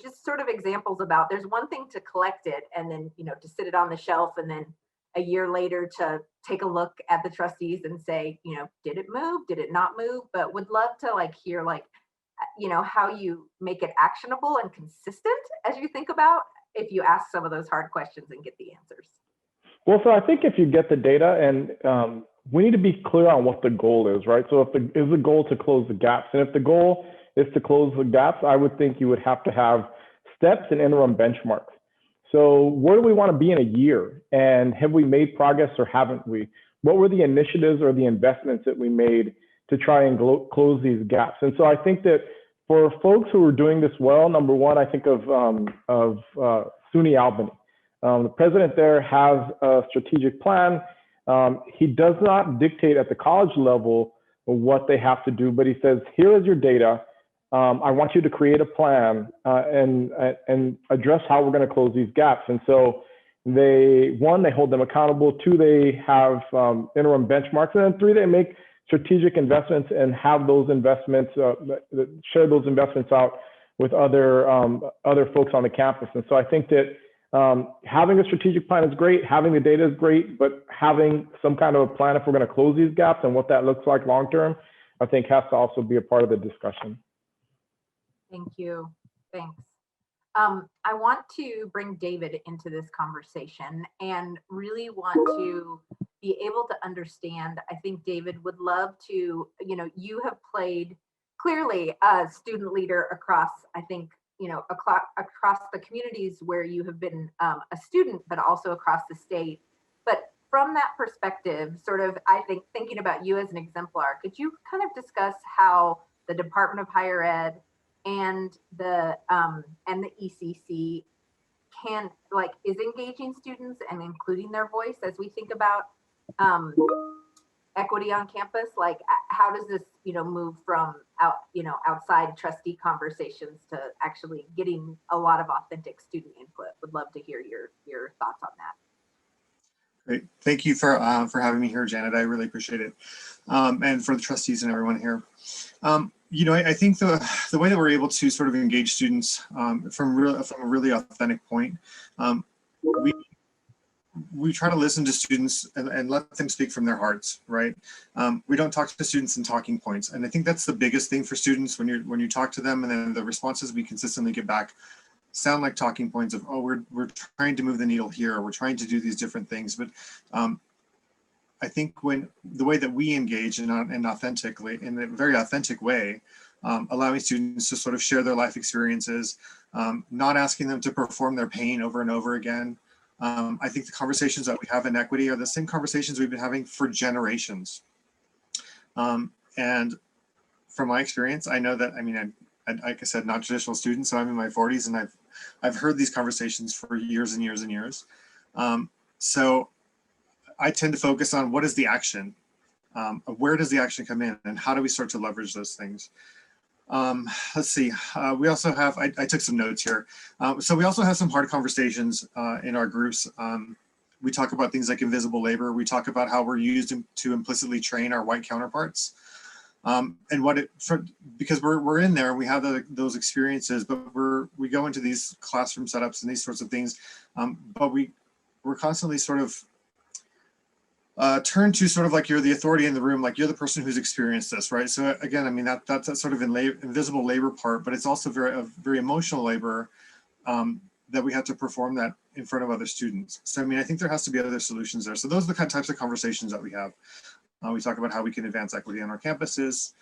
just sort of examples about, there's one thing to collect it and then, to sit it on the shelf and then a year later to take a look at the trustees and say, did it move? Did it not move? But would love to hear how you make it actionable and consistent as you think about if you ask some of those hard questions and get the answers. Well, so I think if you get the data, and we need to be clear on what the goal is, right? So is the goal to close the gaps? And if the goal is to close the gaps, I would think you would have to have steps and interim benchmarks. So where do we want to be in a year? And have we made progress or haven't we? What were the initiatives or the investments that we made to try and close these gaps? And so I think that for folks who are doing this well, number one, I think of SUNY Albany. The president there has a strategic plan. He does not dictate at the college level what they have to do, but he says, here is your data. I want you to create a plan and address how we're going to close these gaps. And so they hold them accountable. Two, they have interim benchmarks. And then three, they make strategic investments and have those investments, share those investments out with other folks on the campus. And so I think that having a strategic plan is great, having the data is great, but having some kind of a plan if we're going to close these gaps and what that looks like long term, I think has to also be a part of the discussion. Thank you. Thanks. I want to bring David into this conversation and really want to be able to understand. I think David would love to, you have played clearly a student leader across, I think, across the communities where you have been a student, but also across the state. But from that perspective, sort of, I think, thinking about you as an exemplar, could you kind of discuss how the Department of Higher Ed and the ECC is engaging students and including their voice as we think about equity on campus? How does this, move from outside trustee conversations to actually getting a lot of authentic student input? Would love to hear your thoughts on that. Great. Thank you for having me here, Janet. I really appreciate it. And for the trustees and everyone here. I think the way that we're able to sort of engage students from a really authentic point, we try to listen to students and let them speak from their hearts, right? We don't talk to students in talking points. And I think that's the biggest thing for students when you talk to them, and then the responses we consistently get back sound like talking points of, oh, we're trying to move the needle here, or we're trying to do these different things. But I think when the way that we engage in authentically, in a very authentic way, allowing students to sort of share their life experiences, not asking them to perform their pain over and over again. I think the conversations that we have in equity are the same conversations we've been having for generations. And from my experience, I know that, I mean, like I said, not traditional student, so I'm in my 40s, and I've heard these conversations for years and years and years. So I tend to focus on what is the action, where does the action come in, and how do we start to leverage those things? Let's see, we also have, I took some notes here. So we also have some hard conversations in our groups. We talk about things like invisible labor. We talk about how we're used to implicitly train our white counterparts. And what it, because we're in there and we have those experiences, but we go into these classroom setups and these sorts of things, but we're constantly sort of turned to sort of like you're the authority in the room, like you're the person who's experienced this, right? So again, I mean, that's that sort of invisible labor part, but it's also very emotional labor that we have to perform that in front of other students. So I mean, I think there has to be other solutions there. So those are the kind of types of conversations that we have. We talk about how we can advance equity on our campuses,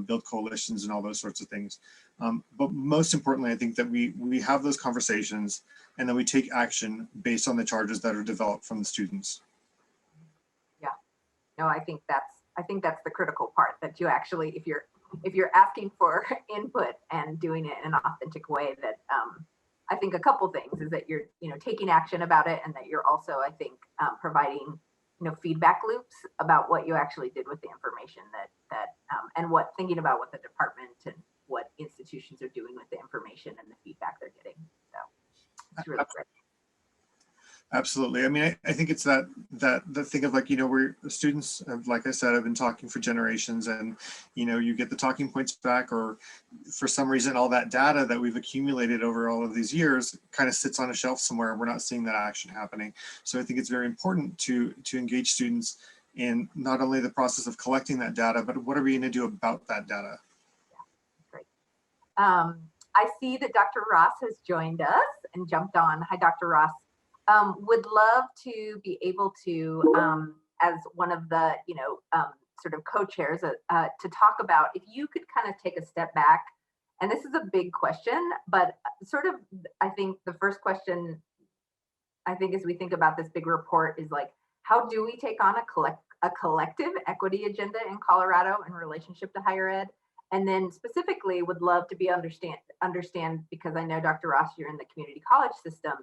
build coalitions and all those sorts of things. But most importantly, I think that we have those conversations and then we take action based on the charges that are developed from the students. Yeah, no, I think that's the critical part, that you actually, if you're asking for input and doing it in an authentic way, that I think a couple things is that you're taking action about it, and that you're also, I think, providing feedback loops about what you actually did with the information and thinking about what the department and what institutions are doing with the information and the feedback they're getting. So it's really great. Absolutely. I mean, I think it's that thing of like, where the students have, like I said, have been talking for generations, and, you get the talking points back, or for some reason, all that data that we've accumulated over all of these years kind of sits on a shelf somewhere, and we're not seeing that action happening. So I think it's very important to engage students in not only the process of collecting that data, but what are we going to do about that data? Yeah, great. I see that Dr. Ross has joined us and jumped on. Hi, Dr. Ross. Would love to be able to, as one of the, sort of co-chairs, to talk about, if you could kind of take a step back, and this is a big question, but sort of, I think the first question, I think as we think about this big report, is like, how do we take on a collective equity agenda in Colorado in relationship to higher ed? And then specifically would love to be understand, because I know, Dr. Ross, you're in the community college system,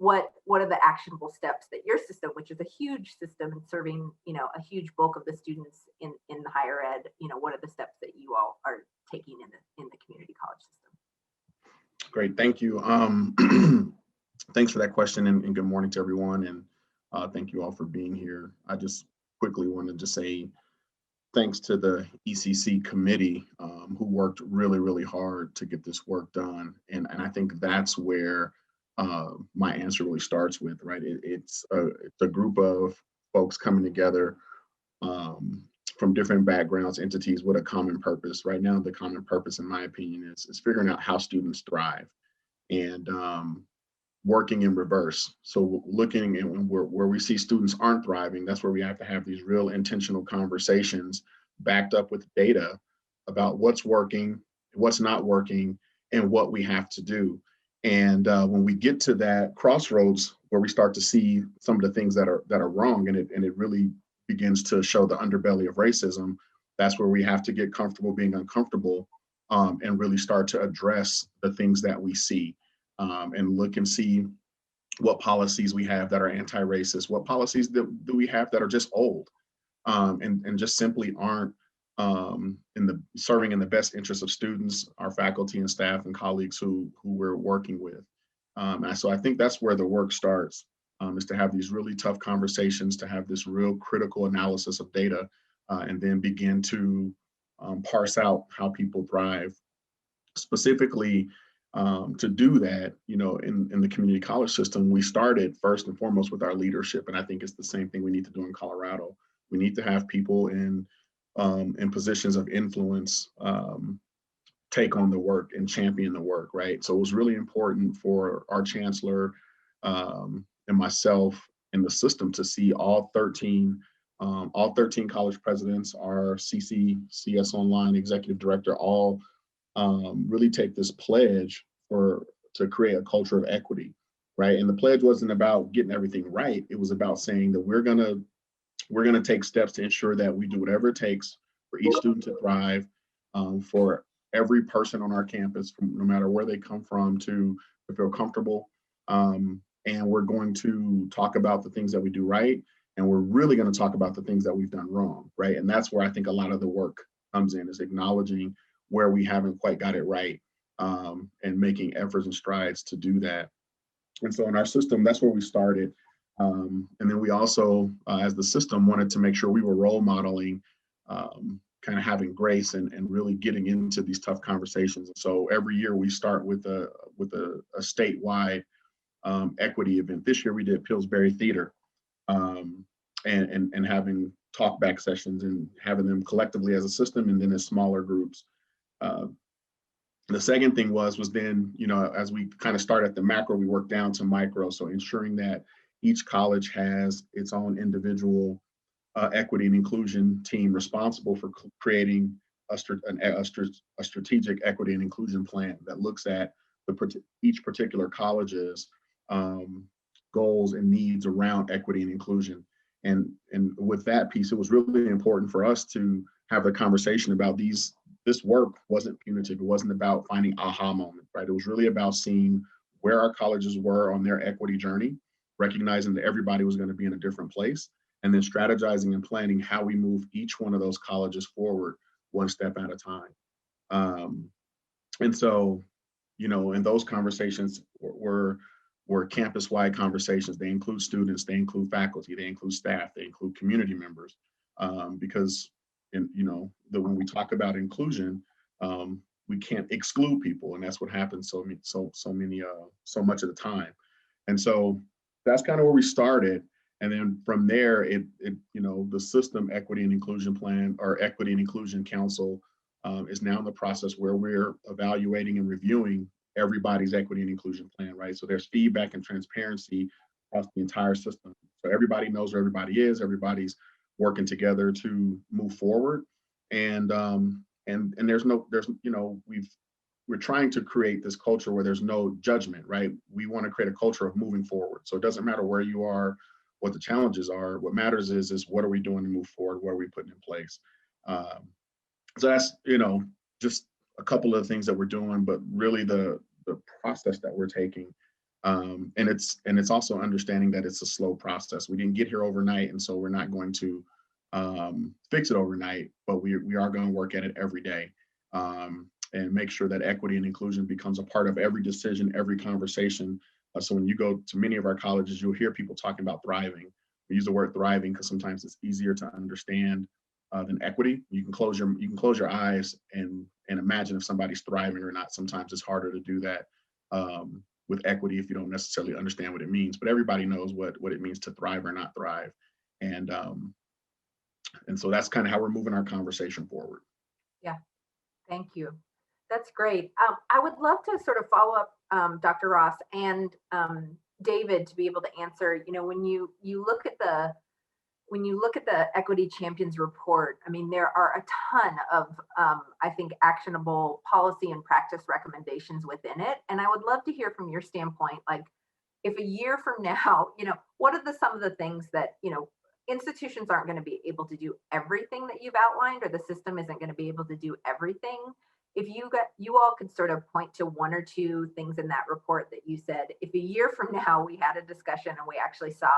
what are the actionable steps that your system, which is a huge system and serving, a huge bulk of the students in the higher ed, what are the steps that you all are taking in the community college system? Great, thank you. Thanks for that question, and good morning to everyone, and thank you all for being here. I just quickly wanted to say thanks to the ECC committee who worked really, really hard to get this work done, and I think that's where my answer really starts with, right? It's a group of folks coming together from different backgrounds, entities with a common purpose. Right now, the common purpose, in my opinion, is figuring out how students thrive and working in reverse. So looking at where we see students aren't thriving, that's where we have to have these real intentional conversations backed up with data about what's working, what's not working, and what we have to do. And when we get to that crossroads where we start to see some of the things that are wrong, and it really begins to show the underbelly of racism, that's where we have to get comfortable being uncomfortable and really start to address the things that we see and look and see what policies we have that are anti-racist, what policies do we have that are just old and just simply aren't serving in the best interest of students, our faculty and staff and colleagues who we're working with. So I think that's where the work starts, is to have these really tough conversations, to have this real critical analysis of data, and then begin to parse out how people thrive. Specifically, to do that, in the community college system, we started first and foremost with our leadership, and I think it's the same thing we need to do in Colorado. We need to have people in positions of influence take on the work and champion the work, right? So it was really important for our chancellor and myself in the system to see all 13 All 13 college presidents, our CCCS Online executive director, all really take this pledge to create a culture of equity, right? And the pledge wasn't about getting everything right. It was about saying that we're gonna take steps to ensure that we do whatever it takes for each student to thrive, for every person on our campus, no matter where they come from, to feel comfortable. And we're going to talk about the things that we do right, and we're really going to talk about the things that we've done wrong, right? And that's where I think a lot of the work comes in, is acknowledging where we haven't quite got it right, and making efforts and strides to do that. And so in our system, that's where we started. And then we also, as the system, wanted to make sure we were role modeling, kind of having grace and really getting into these tough conversations. And so every year we start with a statewide equity event. This year we did Pillsbury Theater, and having talk back sessions and having them collectively as a system and then as smaller groups. The second thing was then, as we kind of start at the macro, we work down to micro. So ensuring that each college has its own individual equity and inclusion team responsible for creating a strategic equity and inclusion plan that looks at each particular college's goals and needs around equity and inclusion. And with that piece, it was really important for us to have a conversation about this work wasn't punitive. It wasn't about finding aha moment, right? It was really about seeing where our colleges were on their equity journey, recognizing that everybody was going to be in a different place, and then strategizing and planning how we move each one of those colleges forward one step at a time. And so, and those conversations were campus-wide conversations. They include students, they include faculty, they include staff, they include community members, because when we talk about inclusion, we can't exclude people, and that's what happens so much of the time. And so that's kind of where we started. And then from there, the system equity and inclusion plan, or equity and inclusion council, is now in the process where we're evaluating and reviewing everybody's equity and inclusion plan, right? So there's feedback and transparency across the entire system. So everybody knows where everybody is, everybody's working together to move forward. And we're trying to create this culture where there's no judgment, right? We want to create a culture of moving forward. So it doesn't matter where you are, what the challenges are. What matters is what are we doing to move forward? What are we putting in place? So that's, just a couple of the things that we're doing, but really the process that we're taking. And it's also understanding that it's a slow process. We didn't get here overnight, and so we're not going to fix it overnight, but we are going to work at it every day, and make sure that equity and inclusion becomes a part of every decision, every conversation. So when you go to many of our colleges, you'll hear people talking about thriving. We use the word thriving because sometimes it's easier to understand than equity. You can close your eyes and imagine if somebody's thriving or not. Sometimes it's harder to do that with equity if you don't necessarily understand what it means. But everybody knows what it means to thrive or not thrive. And so that's kind of how we're moving our conversation forward. Yeah, thank you. That's great. I would love to sort of follow up Dr. Ross and David to be able to answer, when you look at the Equity Champions report, I mean, there are a ton of, I think, actionable policy and practice recommendations within it. And I would love to hear from your standpoint, like, if a year from now, what are some of the things that, institutions aren't going to be able to do everything that you've outlined, or the system isn't going to be able to do everything. If you all could sort of point to one or two things in that report that you said, if a year from now we had a discussion and we actually saw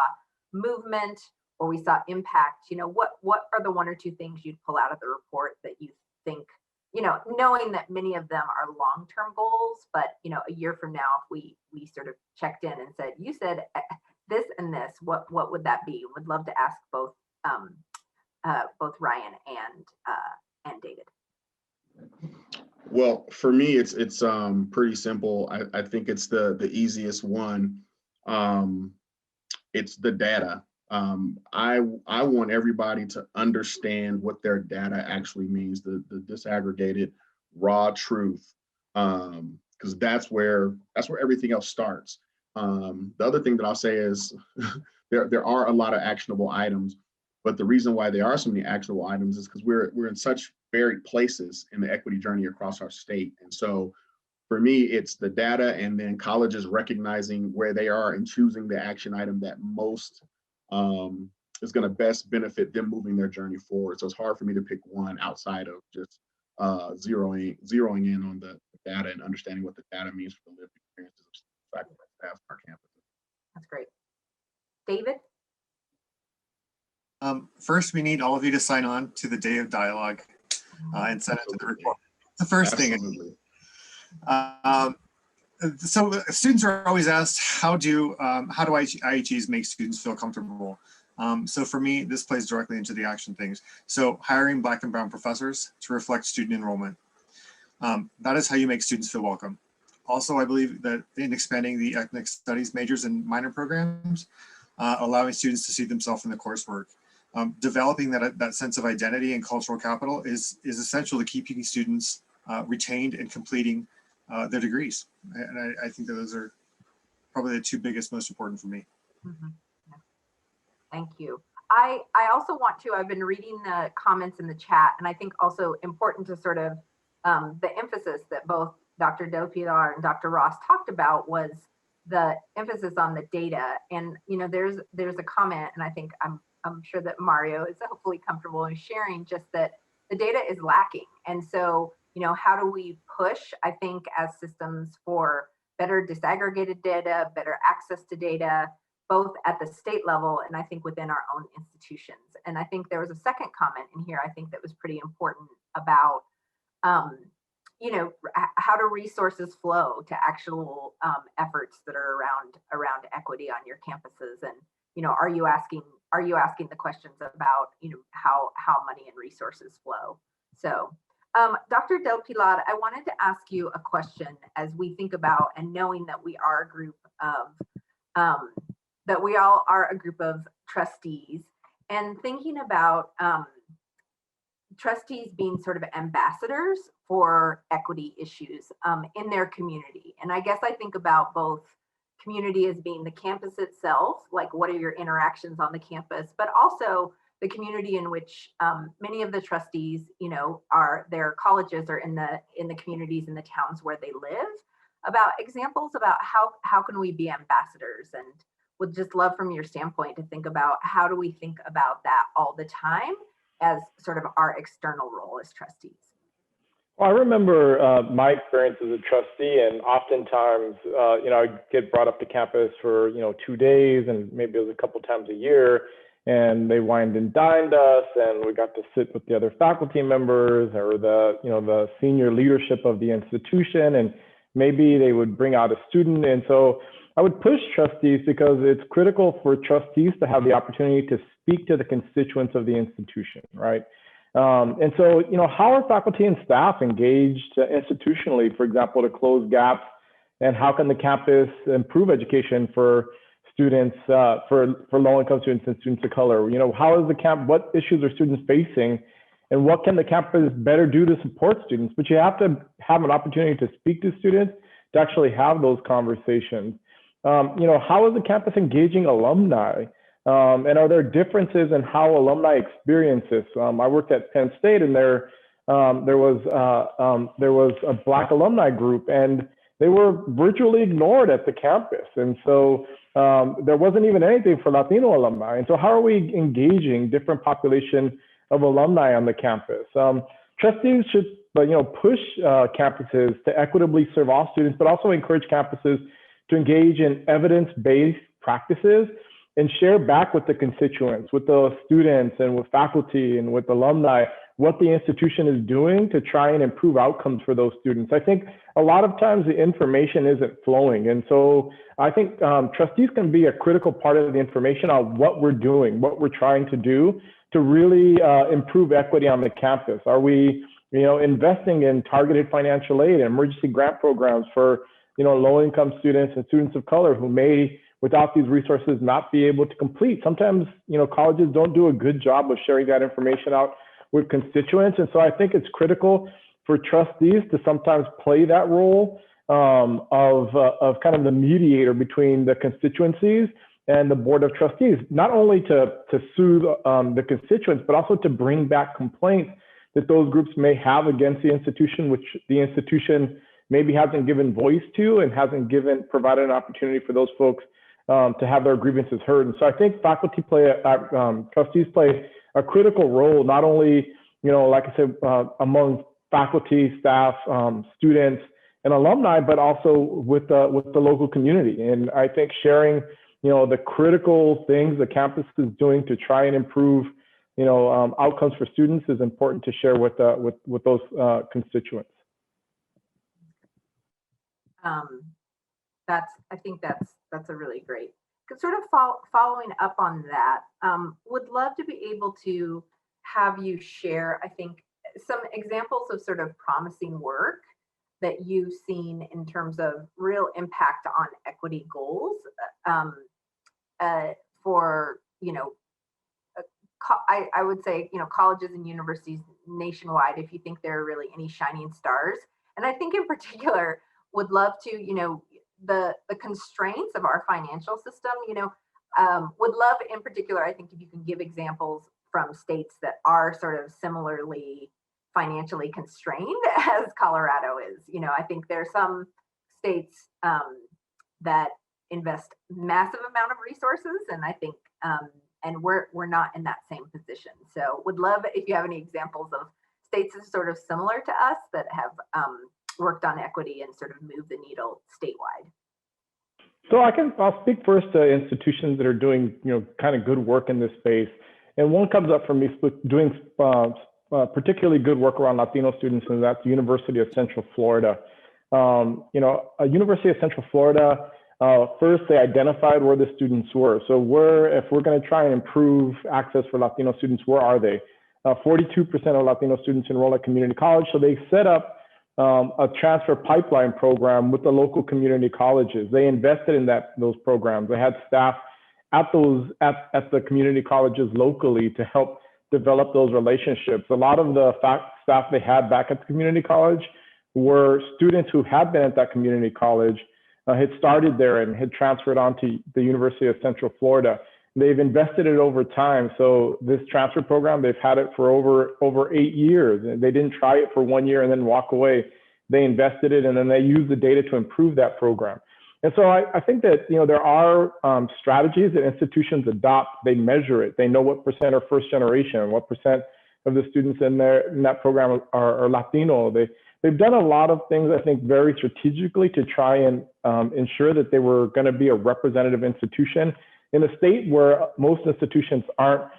movement or we saw impact, what are the one or two things you'd pull out of the report that you think, knowing that many of them are long-term goals, but a year from now, if we sort of checked in and said, you said this and this, what would that be? Would love to ask both Ryan and David. Well, for me, it's pretty simple. I think it's the easiest one. It's the data. I want everybody to understand what their data actually means, the disaggregated raw truth, because that's where everything else starts. The other thing that I'll say is there are a lot of actionable items, But the reason why there are so many actionable items is because we're in such varied places in the equity journey across our state. And so for me, it's the data and then colleges recognizing where they are and choosing the action item that most is going to best benefit them moving their journey forward. So it's hard for me to pick one outside of just zeroing in on the data and understanding what the data means for the lived experiences of faculty and staff on our campus. That's great. David? First, we need all of you to sign on to the Day of Dialogue and send it to the report. The first thing. So students are always asked, how do IHEs make students feel comfortable? So for me, this plays directly into the action things. So hiring Black and brown professors to reflect student enrollment. That is how you make students feel welcome. Also, I believe that in expanding the ethnic studies majors and minor programs, allowing students to see themselves in the coursework. Developing that sense of identity and cultural capital is essential to keeping students retained and completing their degrees. And I think that those are probably the two biggest, most important for me. Mm-hmm. Yeah. Thank you. I also want to, I've been reading the comments in the chat, and I think also important to sort of the emphasis that both Dr. Del Pilar and Dr. Ross talked about was the emphasis on the data. And, you know, there's a comment, and I think I'm sure that Mario is hopefully comfortable in sharing just that the data is lacking. And so, you know, how do we push, I think, as systems for better disaggregated data, better access to data, both at the state level and I think within our own institutions. And I think there was a second comment in here, I think that was pretty important about, you know, how do resources flow to actual efforts that are around equity on your campuses? And, you know, are you asking the questions about, you know, how money and resources flow? So Dr. Del Pilar, I wanted to ask you a question as we think about, and knowing that we are a group of, that we all are a group of trustees, and thinking about trustees being sort of ambassadors for equity issues in their community. And I guess I think about both community as being the campus itself, like what are your interactions on the campus, but also the community in which many of the trustees, you know, their colleges are in the communities in the towns where they live, about examples about how can we be ambassadors, and would just love from your standpoint to think about how do we think about that all the time as sort of our external role as trustees. Well, I remember my experience as a trustee, and oftentimes, you know, I get brought up to campus for, you know, 2 days, and maybe it was a couple times a year, and they wined and dined us, and we got to sit with the other faculty members or the, you know, the senior leadership of the institution, and maybe they would bring out a student. And so I would push trustees because it's critical for trustees to have the opportunity to speak to the constituents of the institution, right? And so, you know, how are faculty and staff engaged institutionally, for example, to close gaps, and how can the campus improve education for students, for low-income students and students of color? You know, how is what issues are students facing, and what can the campus better do to support students? But you have to have an opportunity to speak to students, to actually have those conversations. You know, how is the campus engaging alumni? And are there differences in how alumni experience this? I worked at Penn State, and there was a Black alumni group, and they were virtually ignored at the campus. And so there wasn't even anything for Latino alumni. And so how are we engaging different population of alumni on the campus? Trustees should, you know, push campuses to equitably serve all students, but also encourage campuses to engage in evidence-based practices and share back with the constituents, with the students and with faculty and with alumni, what the institution is doing to try and improve outcomes for those students. I think a lot of times the information isn't flowing. And so I think trustees can be a critical part of the information on what we're doing, what we're trying to do to really improve equity on the campus. Are we, you know, investing in targeted financial aid and emergency grant programs for, you know, low-income students and students of color who may, without these resources, not be able to complete? Sometimes, you know, colleges don't do a good job of sharing that information out with constituents. And so I think it's critical for trustees to sometimes play that role of kind of the mediator between the constituencies and the Board of Trustees, not only to soothe the constituents, but also to bring back complaints that those groups may have against the institution, which the institution maybe hasn't given voice to and hasn't provided an opportunity for those folks to have their grievances heard. And so I think faculty trustees play a critical role, not only, like I said, among faculty, staff, students, and alumni, but also with the local community. And I think sharing, the critical things the campus is doing to try and improve, outcomes for students is important to share with those constituents. I think that's a really great. Sort of following up on that, would love to be able to have you share, I think, some examples of sort of promising work that you've seen in terms of real impact on equity goals for, I would say, colleges and universities nationwide, if you think there are really any shining stars. And I think in particular, would love to, the constraints of our financial system, would love in particular, I think if you can give examples from states that are sort of similarly financially constrained as Colorado is. I think there are some states that invest massive amount of resources, and I think, and we're not in that same position. So would love if you have any examples of states that are sort of similar to us that have worked on equity and sort of moved the needle statewide. So I'll speak first to institutions that are doing, kind of good work in this space. And one comes up for me doing particularly good work around Latino students, and that's the University of Central Florida. University of Central Florida, first they identified where the students were. So if we're going to try and improve access for Latino students, where are they? 42% of Latino students enroll at community college. So they set up a transfer pipeline program with the local community colleges. They invested in those programs. They had staff at the community colleges locally to help develop those relationships. A lot of the staff they had back at the community college were students who had been at that community college, had started there and had transferred on to the University of Central Florida. They've invested it over time. So this transfer program, they've had it for over 8 years. And they didn't try it for 1 year and then walk away. They invested it, and then they used the data to improve that program. And so I think that, there are strategies that institutions adopt. They measure it. They know what percent are first generation, what percent of the students in that program are Latino. They've done a lot of things, I think, very strategically to try and ensure that they were going to be a representative institution in a state where most institutions aren't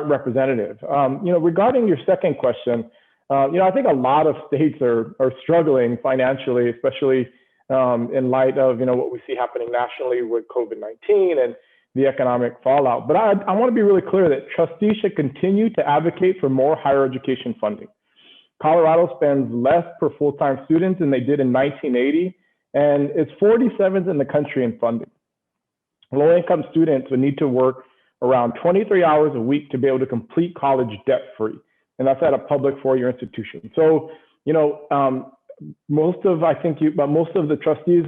representative. Regarding your second question, I think a lot of states are struggling financially, especially in light of what we see happening nationally with COVID-19 and the economic fallout. But I want to be really clear that trustees should continue to advocate for more higher education funding. Colorado spends less per full-time student than they did in 1980, and it's 47th in the country in funding. Low-income students would need to work around 23 hours a week to be able to complete college debt-free. And that's at a public four-year institution. So, most of the trustees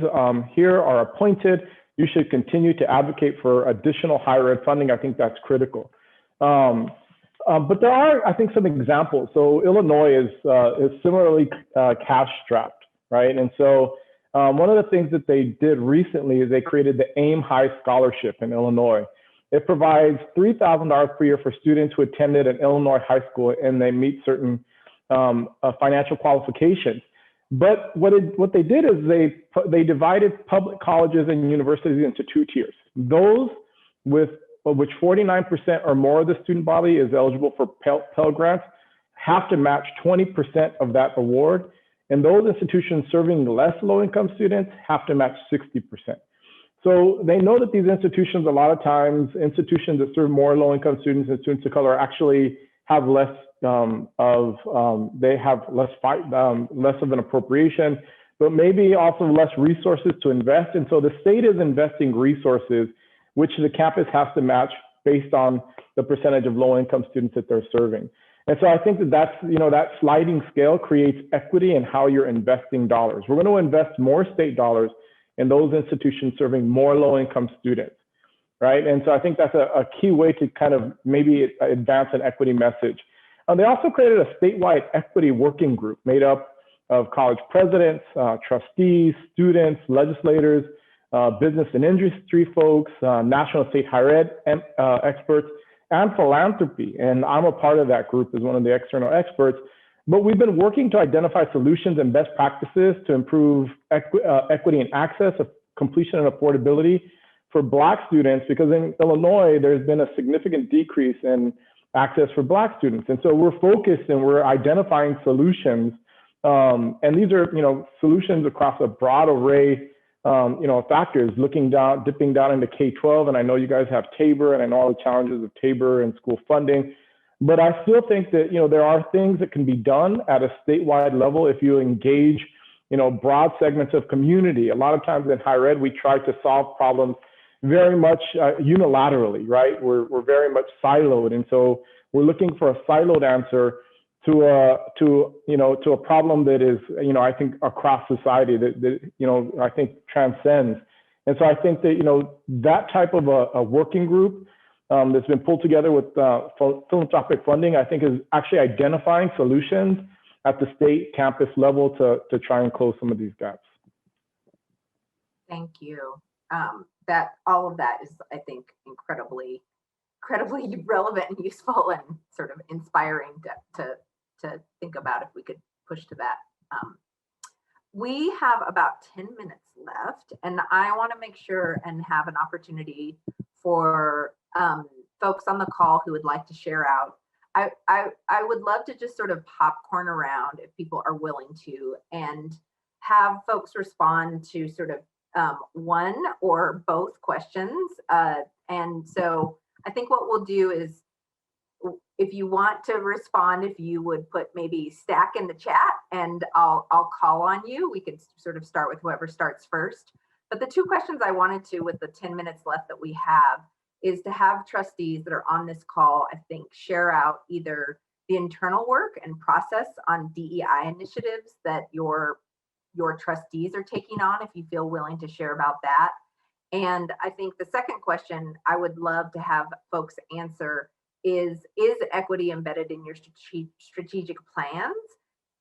here are appointed. You should continue to advocate for additional higher ed funding. I think that's critical. But there are, I think, some examples. So Illinois is similarly cash-strapped, right? And so one of the things that they did recently is they created the AIM High Scholarship in Illinois. It provides $3,000 per year for students who attended an Illinois high school and they meet certain financial qualifications. But what they did is they divided public colleges and universities into two tiers. Those with which 49% or more of the student body is eligible for Pell Grants have to match 20% of that award. And those institutions serving less low-income students have to match 60%. So they know that these institutions, a lot of times, institutions that serve more low-income students and students of color actually have less less of an appropriation, but maybe also less resources to invest. And so the state is investing resources, which the campus has to match based on the percentage of low-income students that they're serving. And so I think that sliding scale creates equity in how you're investing dollars. We're going to invest more state dollars in those institutions serving more low-income students, right? And so I think that's a key way to kind of maybe advance an equity message. They also created a statewide equity working group made up of college presidents, trustees, students, legislators, business and industry folks, national state higher ed experts, and philanthropy. And I'm a part of that group as one of the external experts. But we've been working to identify solutions and best practices to improve equity and access, completion and affordability for Black students, because in Illinois, there's been a significant decrease in access for Black students. And so we're focused and we're identifying solutions. And these are, solutions across a broad array, factors, dipping down into K-12. And I know you guys have Tabor, and I know all the challenges of Tabor and school funding. But I still think that, there are things that can be done at a statewide level if you engage, broad segments of community. A lot of times in higher ed, we try to solve problems very much unilaterally, right? We're very much siloed. And so we're looking for a siloed answer to a problem that is, I think across society that I think transcends. And so I think that, that type of a working group that's been pulled together with philanthropic funding, I think is actually identifying solutions at the state campus level to try and close some of these gaps. Thank you. That all of that is, I think, incredibly relevant and useful and sort of inspiring to think about if we could push to that. We have about 10 minutes left, and I want to make sure and have an opportunity for folks on the call who would like to share out. I would love to just sort of popcorn around if people are willing to, and have folks respond to sort of one or both questions. And so I think what we'll do is, if you want to respond, if you would put maybe stack in the chat, and I'll call on you. We could sort of start with whoever starts first. But the two questions I wanted to, with the 10 minutes left that we have, is to have trustees that are on this call, I think, share out either the internal work and process on DEI initiatives that your trustees are taking on, if you feel willing to share about that. And I think the second question I would love to have folks answer is equity embedded in your strategic plans?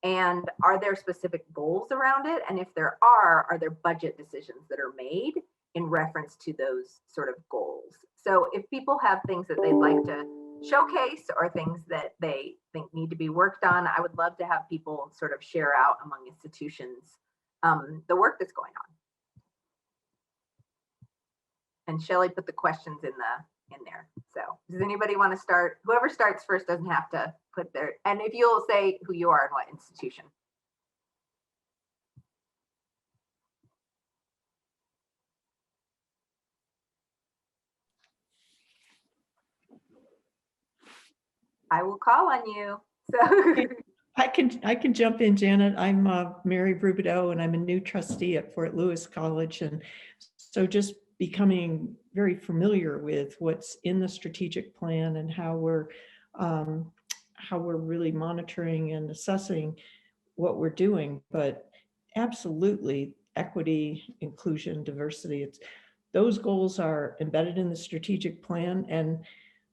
And are there specific goals around it? And if there are there budget decisions that are made in reference to those sort of goals? So if people have things that they'd like to showcase or things that they think need to be worked on, I would love to have people sort of share out among institutions the work that's going on. And Shelley put the questions in there. So does anybody want to start? Whoever starts first doesn't have to put their, and if you'll say who you are and what institution. I will call on you. So I can jump in, Janet. I'm Mary Brubideau, and I'm a new trustee at Fort Lewis College. And so just becoming very familiar with what's in the strategic plan and how we're really monitoring and assessing what we're doing. But absolutely, equity, inclusion, diversity, those goals are embedded in the strategic plan. And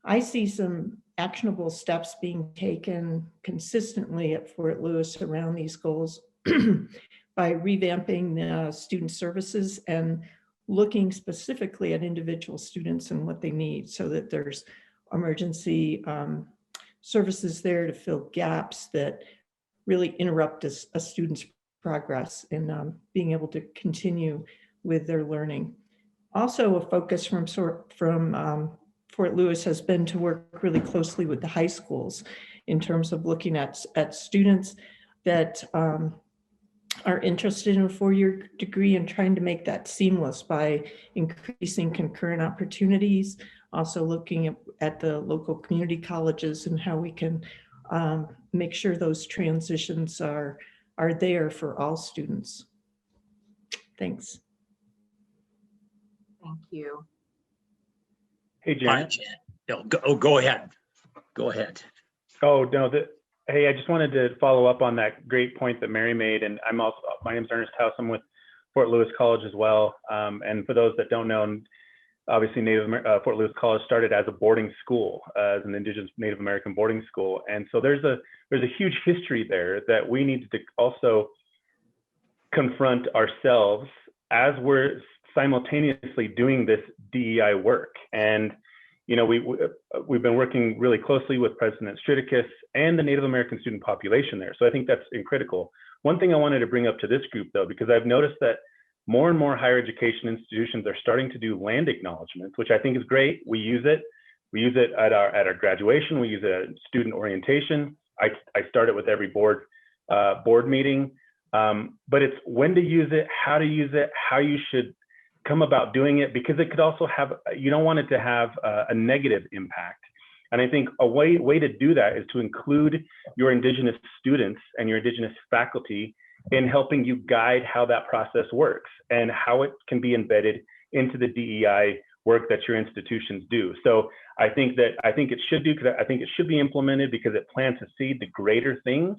I see some actionable steps being taken consistently at Fort Lewis around these goals by revamping student services and looking specifically at individual students and what they need, so that there's emergency services there to fill gaps that really interrupt a student's progress in being able to continue with their learning. Also, a focus from Fort Lewis has been to work really closely with the high schools in terms of looking at students that are interested in a four-year degree and trying to make that seamless by increasing concurrent opportunities, also looking at the local community colleges and how we can make sure those transitions are there for all students. Thanks. Thank you. Hey, Janet. No, go ahead. Go ahead. Oh, no. Hey, I just wanted to follow up on that great point that Mary made. And my name's Ernest House. I'm with Fort Lewis College as well. And for those that don't know, obviously Fort Lewis College started as a boarding school, as an Indigenous Native American boarding school. And so there's a huge history there that we need to also confront ourselves as we're simultaneously doing this DEI work. And we've been working really closely with President Striticus and the Native American student population there. So I think that's critical. One thing I wanted to bring up to this group though, because I've noticed that more and more higher education institutions are starting to do land acknowledgements, which I think is great. We use it. We use it at our graduation. We use it at student orientation. I start it with every board meeting. But it's when to use it, how you should come about doing it, because it could also have, you don't want it to have a negative impact. And I think a way to do that is to include your Indigenous students and your Indigenous faculty in helping you guide how that process works and how it can be embedded into the DEI work that your institutions do. So I think it should be implemented because it plants a seed to greater things.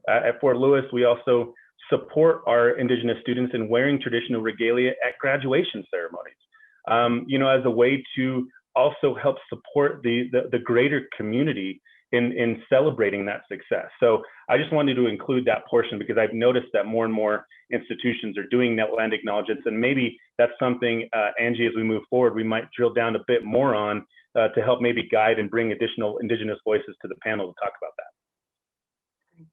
At Fort Lewis, we also support our Indigenous students in wearing traditional regalia at graduation ceremonies, as a way to also help support the greater community in celebrating that success. So I just wanted to include that portion because I've noticed that more and more institutions are doing net land acknowledgements, and maybe that's something, Angie, as we move forward, we might drill down a bit more on to help maybe guide and bring additional Indigenous voices to the panel to talk about that.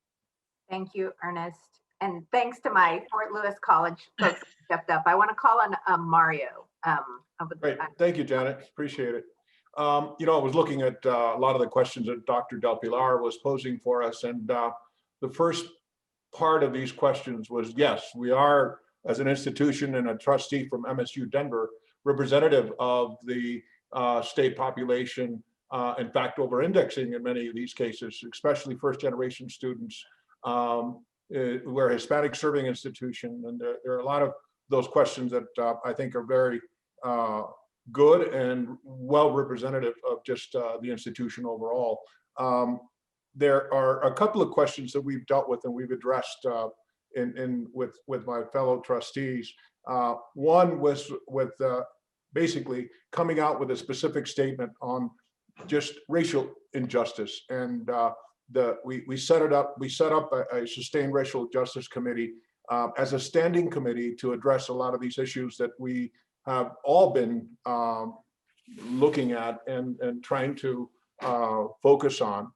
Thank you, Ernest. And thanks to my Fort Lewis College folks who stepped up. I want to call on Mario. Great. Thank you, Janet. Appreciate it. I was looking at a lot of the questions that Dr. Del Pilar was posing for us. And the first part of these questions was, yes, we are, as an institution and a trustee from MSU Denver, representative of the state population, in fact, over-indexing in many of these cases, especially first-generation students. We're a Hispanic serving institution, and there are a lot of those questions that I think are very good and well representative of just the institution overall. There are a couple of questions that we've dealt with and we've addressed with my fellow trustees. One was with basically coming out with a specific statement on just racial injustice, and we set up a sustained racial justice committee as a standing committee to address a lot of these issues that we have all been looking at and trying to focus on,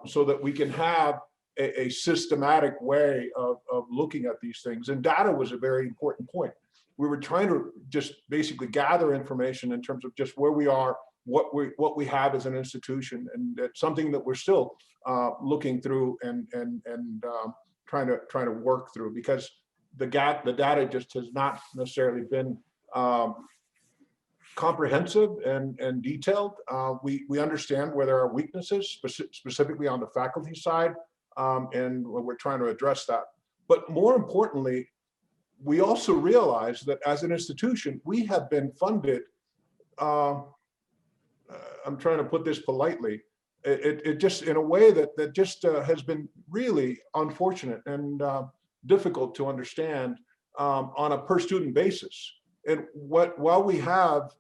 so that we can have a systematic way of looking at these things. And data was a very important point. We were trying to just basically gather information in terms of just where we are, what we have as an institution, and it's something that we're still looking through and trying to work through, because the data just has not necessarily been comprehensive and detailed. We understand where there are weaknesses, specifically on the faculty side, and we're trying to address that. But more importantly, we also realize that as an institution, we have been funded, I'm trying to put this politely, it just in a way that just has been really unfortunate and difficult to understand on a per student basis. And while we have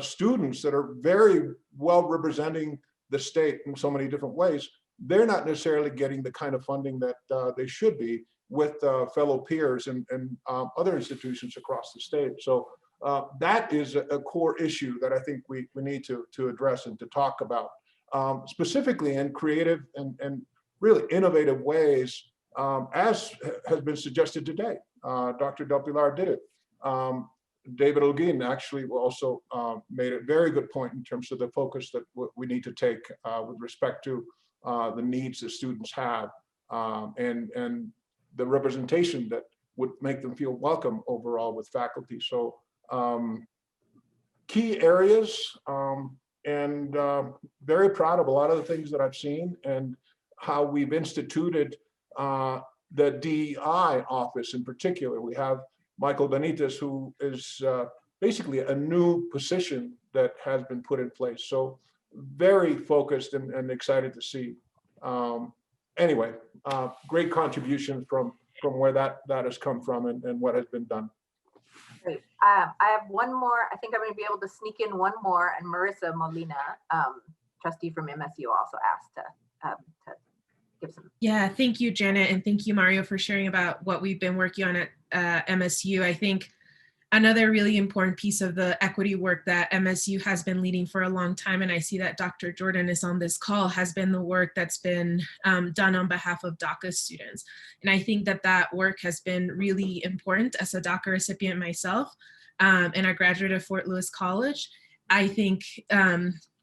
students that are very well representing the state in so many different ways, they're not necessarily getting the kind of funding that they should be with fellow peers and other institutions across the state. So that is a core issue that I think we need to address and to talk about, specifically in creative and really innovative ways, as has been suggested today. Dr. Del Pilar did it. David Olguin actually also made a very good point in terms of the focus that we need to take with respect to the needs that students have, and the representation that would make them feel welcome overall with faculty. So key areas, and very proud of a lot of the things that I've seen and how we've instituted the DEI office in particular. We have Michael Benitez, who is basically a new position that has been put in place. So very focused and excited to see. anyway, great contribution from where that has come from and what has been done. Great. I have one more. I think I'm going to be able to sneak in one more. And Marissa Molina, trustee from MSU, also asked to give some. Yeah, thank you, Janet, and thank you, Mario, for sharing about what we've been working on at MSU. I think another really important piece of the equity work that MSU has been leading for a long time, and I see that Dr. Jordan is on this call, has been the work that's been done on behalf of DACA students. And I think that that work has been really important as a DACA recipient myself and a graduate of Fort Lewis College. I think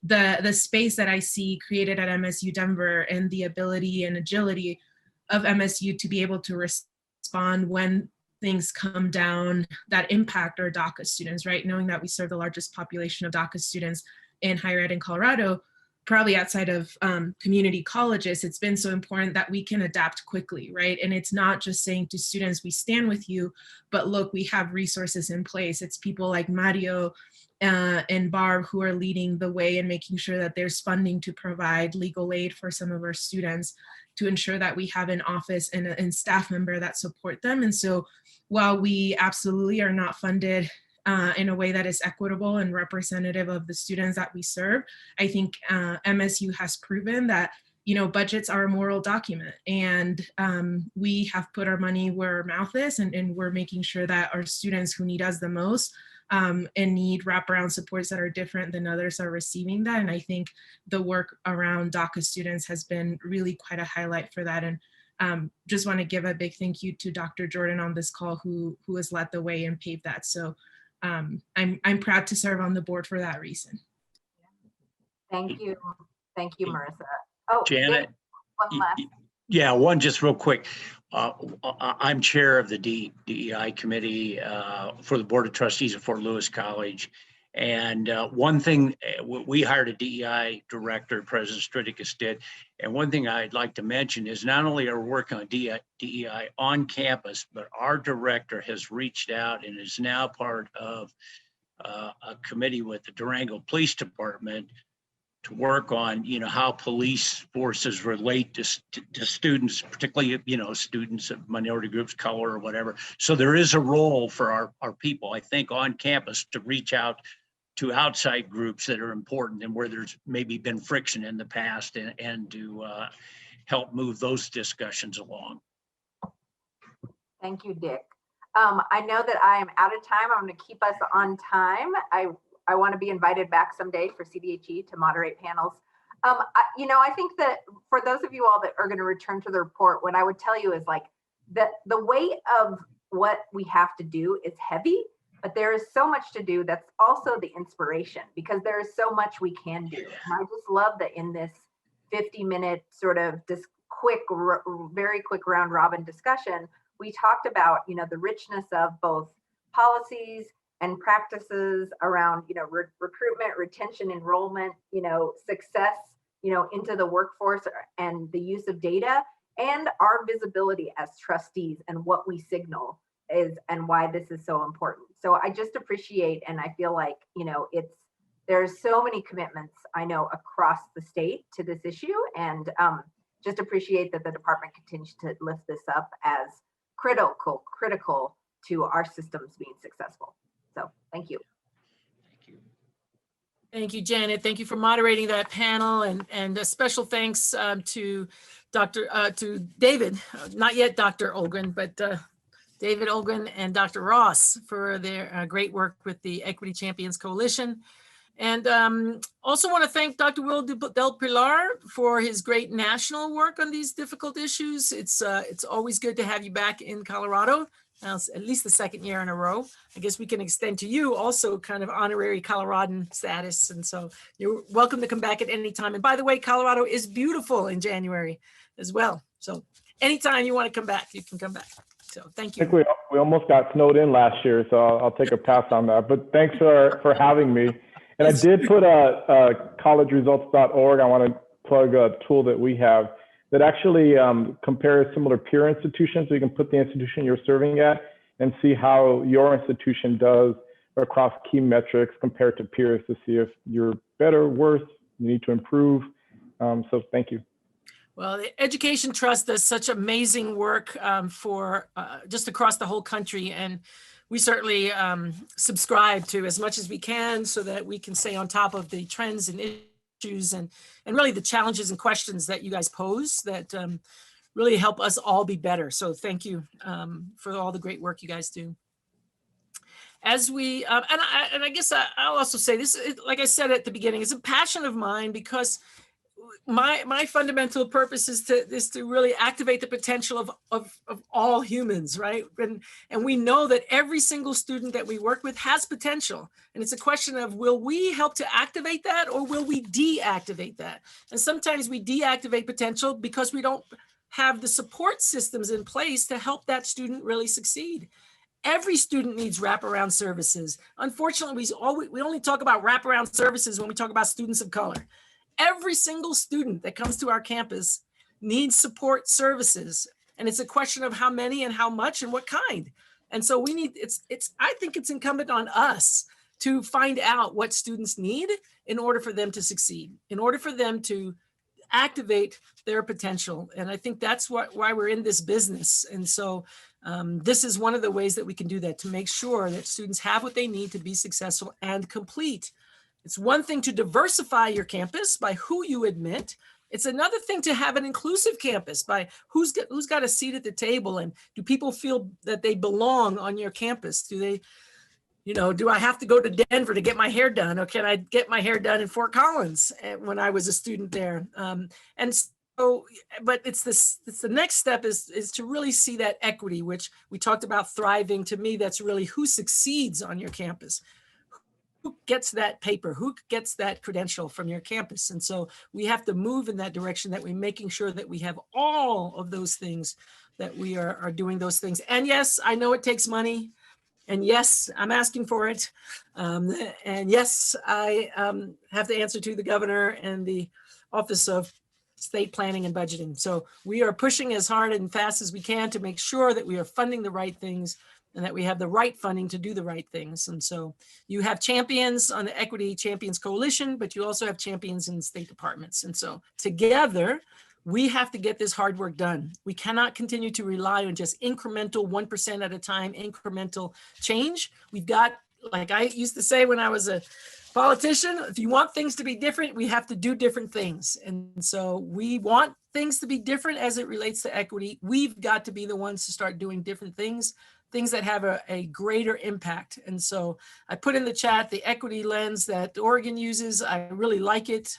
the space that I see created at MSU Denver and the ability and agility of MSU to be able to respond when things come down that impact our DACA students, right? Knowing that we serve the largest population of DACA students in higher ed in Colorado, probably outside of community colleges, it's been so important that we can adapt quickly, right? And it's not just saying to students, we stand with you, but look, we have resources in place. It's people like Mario and Barb who are leading the way and making sure that there's funding to provide legal aid for some of our students, to ensure that we have an office and staff member that support them. And so while we absolutely are not funded in a way that is equitable and representative of the students that we serve, I think MSU has proven that, you know, budgets are a moral document, and we have put our money where our mouth is, and we're making sure that our students who need us the most and need wraparound supports that are different than others are receiving that. And I think the work around DACA students has been really quite a highlight for that. And just want to give a big thank you to Dr. Jordan on this call, who has led the way and paved that. So I'm proud to serve on the board for that reason. Thank you. Thank you, Marissa. Oh, Janet, one last. yeah, one just real quick. I'm chair of the DEI committee for the Board of Trustees of Fort Lewis College. And one thing, we hired a DEI director, President Striticus did. And one thing I'd like to mention is not only are we working on DEI on campus, but our director has reached out and is now part of a committee with the Durango Police Department to work on, you know, how police forces relate to students, particularly, you know, students of minority groups, color or whatever. So there is a role for our people, I think, on campus to reach out to outside groups that are important and where there's maybe been friction in the past, and to help move those discussions along. Thank you, Dick. I know that I am out of time. I'm going to keep us on time. I want to be invited back someday for CDHE to moderate panels. You know, I think that for those of you all that are going to return to the report, what I would tell you is like the weight of what we have to do is heavy, but there is so much to do. That's also the inspiration, because there is so much we can do. And I just love that in this 50-minute sort of this very quick round robin discussion, we talked about, you know, the richness of both policies and practices around, you know, recruitment, retention, enrollment, you know, success, you know, into the workforce, and the use of data, and our visibility as trustees and what we signal is, and why this is so important. So I just appreciate, and I feel like, you know, there's so many commitments I know across the state to this issue, and just appreciate that the department continues to lift this up as critical to our systems being successful. So thank you. Thank you, Janet. Thank you for moderating that panel, and a special thanks to David, not yet Dr. Olguin, but David Olguin and Dr. Ross for their great work with the Equity Champions Coalition. And also want to thank Dr. Will Del Pilar for his great national work on these difficult issues. It's always good to have you back in Colorado. Now it's at least the second year in a row. I guess we can extend to you also kind of honorary Coloradan status. And so you're welcome to come back at any time. And by the way, Colorado is beautiful in January as well. So anytime you want to come back, you can come back. So thank you. I think we almost got snowed in last year, so I'll take a pass on that. But thanks for having me. And I did put collegeresults.org. I want to plug a tool that we have that actually compares similar peer institutions. So you can put the institution you're serving at and see how your institution does across key metrics compared to peers to see if you're better, worse, you need to improve. So thank you. Well, the Education Trust does such amazing work for just across the whole country. And we certainly subscribe to as much as we can so that we can stay on top of the trends and issues and really the challenges and questions that you guys pose that really help us all be better. So thank you for all the great work you guys do. As we, and I guess I'll also say this, like I said at the beginning, it's a passion of mine because my fundamental purpose is to really activate the potential of all humans, right? And we know that every single student that we work with has potential. And it's a question of, will we help to activate that or will we deactivate that? And sometimes we deactivate potential because we don't have the support systems in place to help that student really succeed. Every student needs wraparound services. Unfortunately, we only talk about wraparound services when we talk about students of color. Every single student that comes to our campus needs support services. And it's a question of how many and how much and what kind. And so we need, I think it's incumbent on us to find out what students need in order for them to succeed, in order for them to activate their potential. And I think that's why we're in this business. And so this is one of the ways that we can do that, to make sure that students have what they need to be successful and complete. It's one thing to diversify your campus by who you admit. It's another thing to have an inclusive campus by who's got a seat at the table, and do people feel that they belong on your campus? Do they, do I have to go to Denver to get my hair done, or can I get my hair done in Fort Collins when I was a student there? And so, but it's the next step is to really see that equity, which we talked about thriving. To me, that's really who succeeds on your campus. Who gets that paper, who gets that credential from your campus. And so we have to move in that direction, that we're making sure that we have all of those things, that we are doing those things. And yes, I know it takes money. And yes, I'm asking for it. And yes, I have to answer to the governor and the Office of State Planning and Budgeting. So we are pushing as hard and fast as we can to make sure that we are funding the right things and that we have the right funding to do the right things. And so you have champions on the Equity Champions Coalition, but you also have champions in state departments. And so together, we have to get this hard work done. We cannot continue to rely on just incremental 1% at a time, incremental change. We've got, like I used to say when I was a politician, if you want things to be different, we have to do different things. And so we want things to be different as it relates to equity. We've got to be the ones to start doing different things that have a greater impact. And so I put in the chat the equity lens that Oregon uses. I really like it.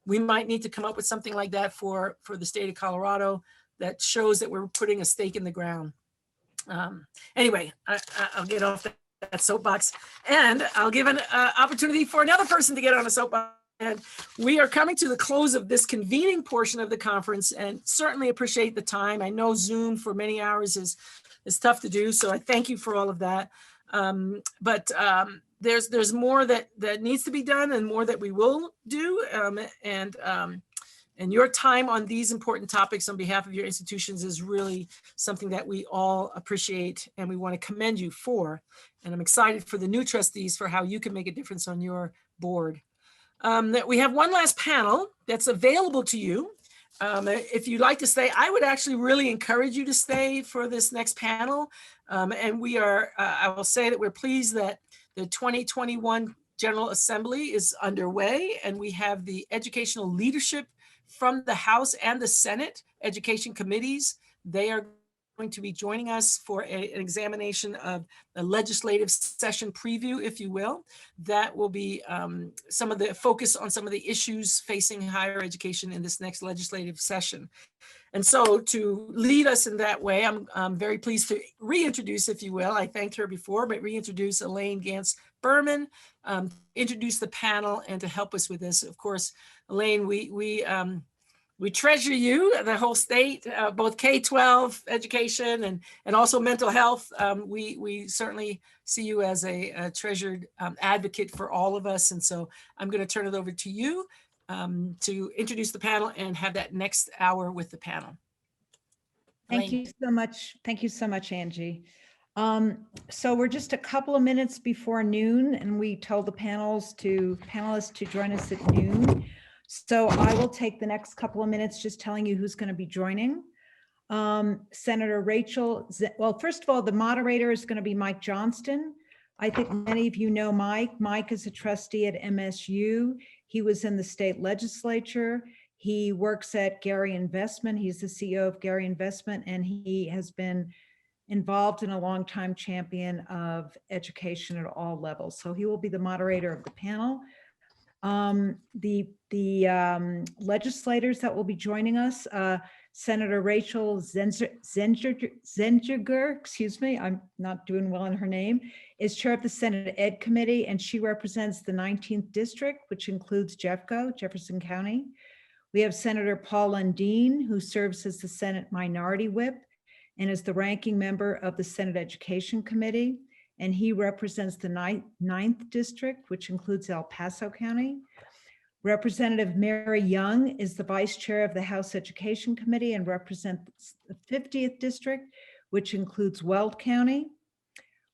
We might need to come up with something like that for the state of Colorado that shows that we're putting a stake in the ground. Anyway, I'll get off that soapbox, and I'll give an opportunity for another person to get on a soapbox. And we are coming to the close of this convening portion of the conference, and certainly appreciate the time. I know Zoom for many hours is tough to do, so I thank you for all of that. But there's more that needs to be done, and more that we will do. And your time on these important topics on behalf of your institutions is really something that we all appreciate, and we want to commend you for. And I'm excited for the new trustees for how you can make a difference on your board. That we have one last panel that's available to you. If you'd like to stay, I would actually really encourage you to stay for this next panel. And we are, I will say that we're pleased that the 2021 General Assembly is underway, and we have the educational leadership from the House and the Senate education committees. They are going to be joining us for an examination of a legislative session preview, if you will. That will be some of the focus on some of the issues facing higher education in this next legislative session. And so to lead us in that way, I'm very pleased to reintroduce, if you will, I thanked her before, but reintroduce Elaine Gantz-Berman, introduce the panel, and to help us with this. Of course, Elaine, we treasure you, the whole state, both K-12 education and also mental health. We certainly see you as a treasured advocate for all of us. And so I'm going to turn it over to you to introduce the panel and have that next hour with the panel. Thank you so much. Thank you so much, Angie. So we're just a couple of minutes before noon, and we told the panelists to join us at noon. So I will take the next couple of minutes just telling you who's going to be joining. Senator Rachel, well, first of all, the moderator is going to be Mike Johnston. I think many of you know Mike. Mike is a trustee at MSU. He was in the state legislature. He works at Gary Investment. He's the CEO of Gary Investment, and he has been involved in a longtime champion of education at all levels. So he will be the moderator of the panel. The legislators that will be joining us, Senator Rachel Zenziger, excuse me, I'm not doing well in her name, is chair of the Senate Ed Committee, and she represents the 19th District, which includes Jefferson County. We have Senator Paul Lundeen, who serves as the Senate Minority Whip and is the ranking member of the Senate Education Committee, and he represents the 9th District, which includes El Paso County. Representative Mary Young is the vice chair of the House Education Committee and represents the 50th District, which includes Weld County.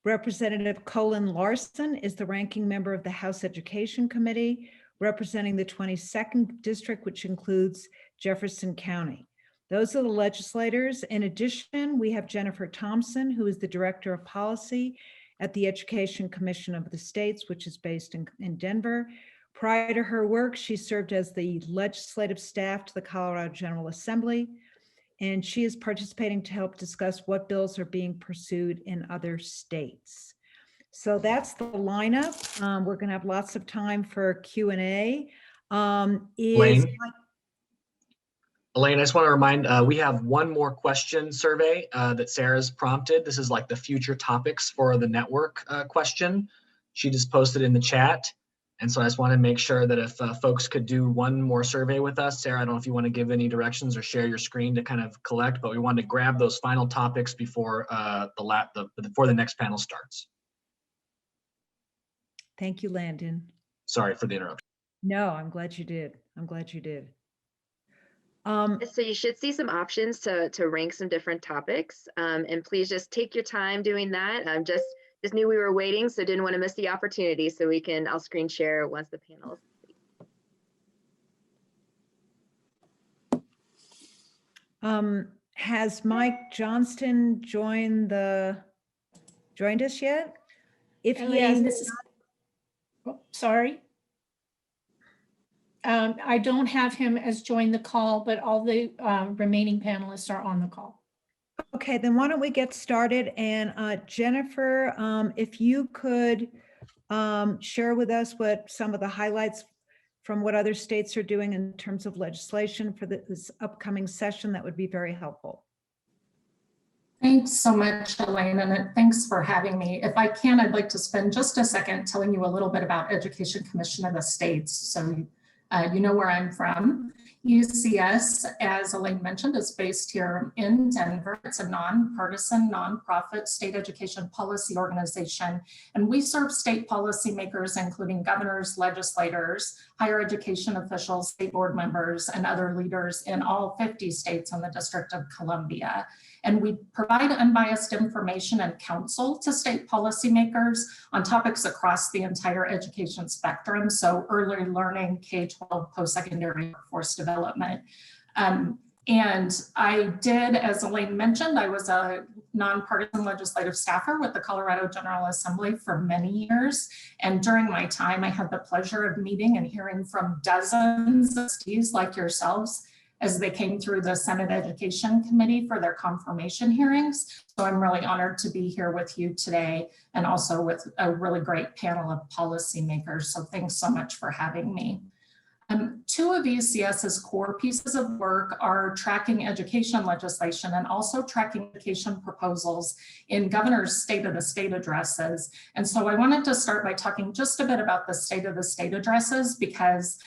Representative Colin Larson is the ranking member of the House Education Committee, representing the 22nd District, which includes Jefferson County. Those are the legislators. In addition, we have Jennifer Thompson, who is the Director of Policy at the Education Commission of the States, which is based in Denver. Prior to her work, she served as the legislative staff to the Colorado General Assembly, and she is participating to help discuss what bills are being pursued in other states. So that's the lineup. We're going to have lots of time for Q&A. Elaine, I just want to remind, we have one more question survey that Sarah's prompted. This is like the future topics for the network question. She just posted in the chat. And so I just want to make sure that if folks could do one more survey with us. Sarah, I don't know if you want to give any directions or share your screen to kind of collect, but we wanted to grab those final topics before before the next panel starts. Thank you, Landon. Sorry for the interruption. No, I'm glad you did. I'm glad you did. So you should see some options to rank some different topics, and please just take your time doing that. Just knew we were waiting, so didn't want to miss the opportunity. So I'll screen share once the panel is complete. Has Mike Johnston joined us yet? If he has, sorry. I don't have him as joined the call, but all the remaining panelists are on the call. Okay, then why don't we get started? And Jennifer, if you could share with us what some of the highlights from what other states are doing in terms of legislation for this upcoming session, that would be very helpful. Thanks so much, Elaine, and thanks for having me. If I can, I'd like to spend just a second telling you a little bit about Education Commission of the States. So you know where I'm from. UCS, as Elaine mentioned, is based here in Denver. It's a nonpartisan, nonprofit state education policy organization, and we serve state policymakers, including governors, legislators, higher education officials, state board members, and other leaders in all 50 states in the District of Columbia. And we provide unbiased information and counsel to state policymakers on topics across the entire education spectrum. So early learning, K-12, post-secondary workforce development. And I did, as Elaine mentioned, I was a nonpartisan legislative staffer with the Colorado General Assembly for many years. And during my time, I had the pleasure of meeting and hearing from dozens of trustees like yourselves as they came through the Senate Education Committee for their confirmation hearings. So I'm really honored to be here with you today and also with a really great panel of policymakers. So thanks so much for having me. Two of ECS's core pieces of work are tracking education legislation and also tracking education proposals in governor's state of the state addresses. And so I wanted to start by talking just a bit about the state of the state addresses, because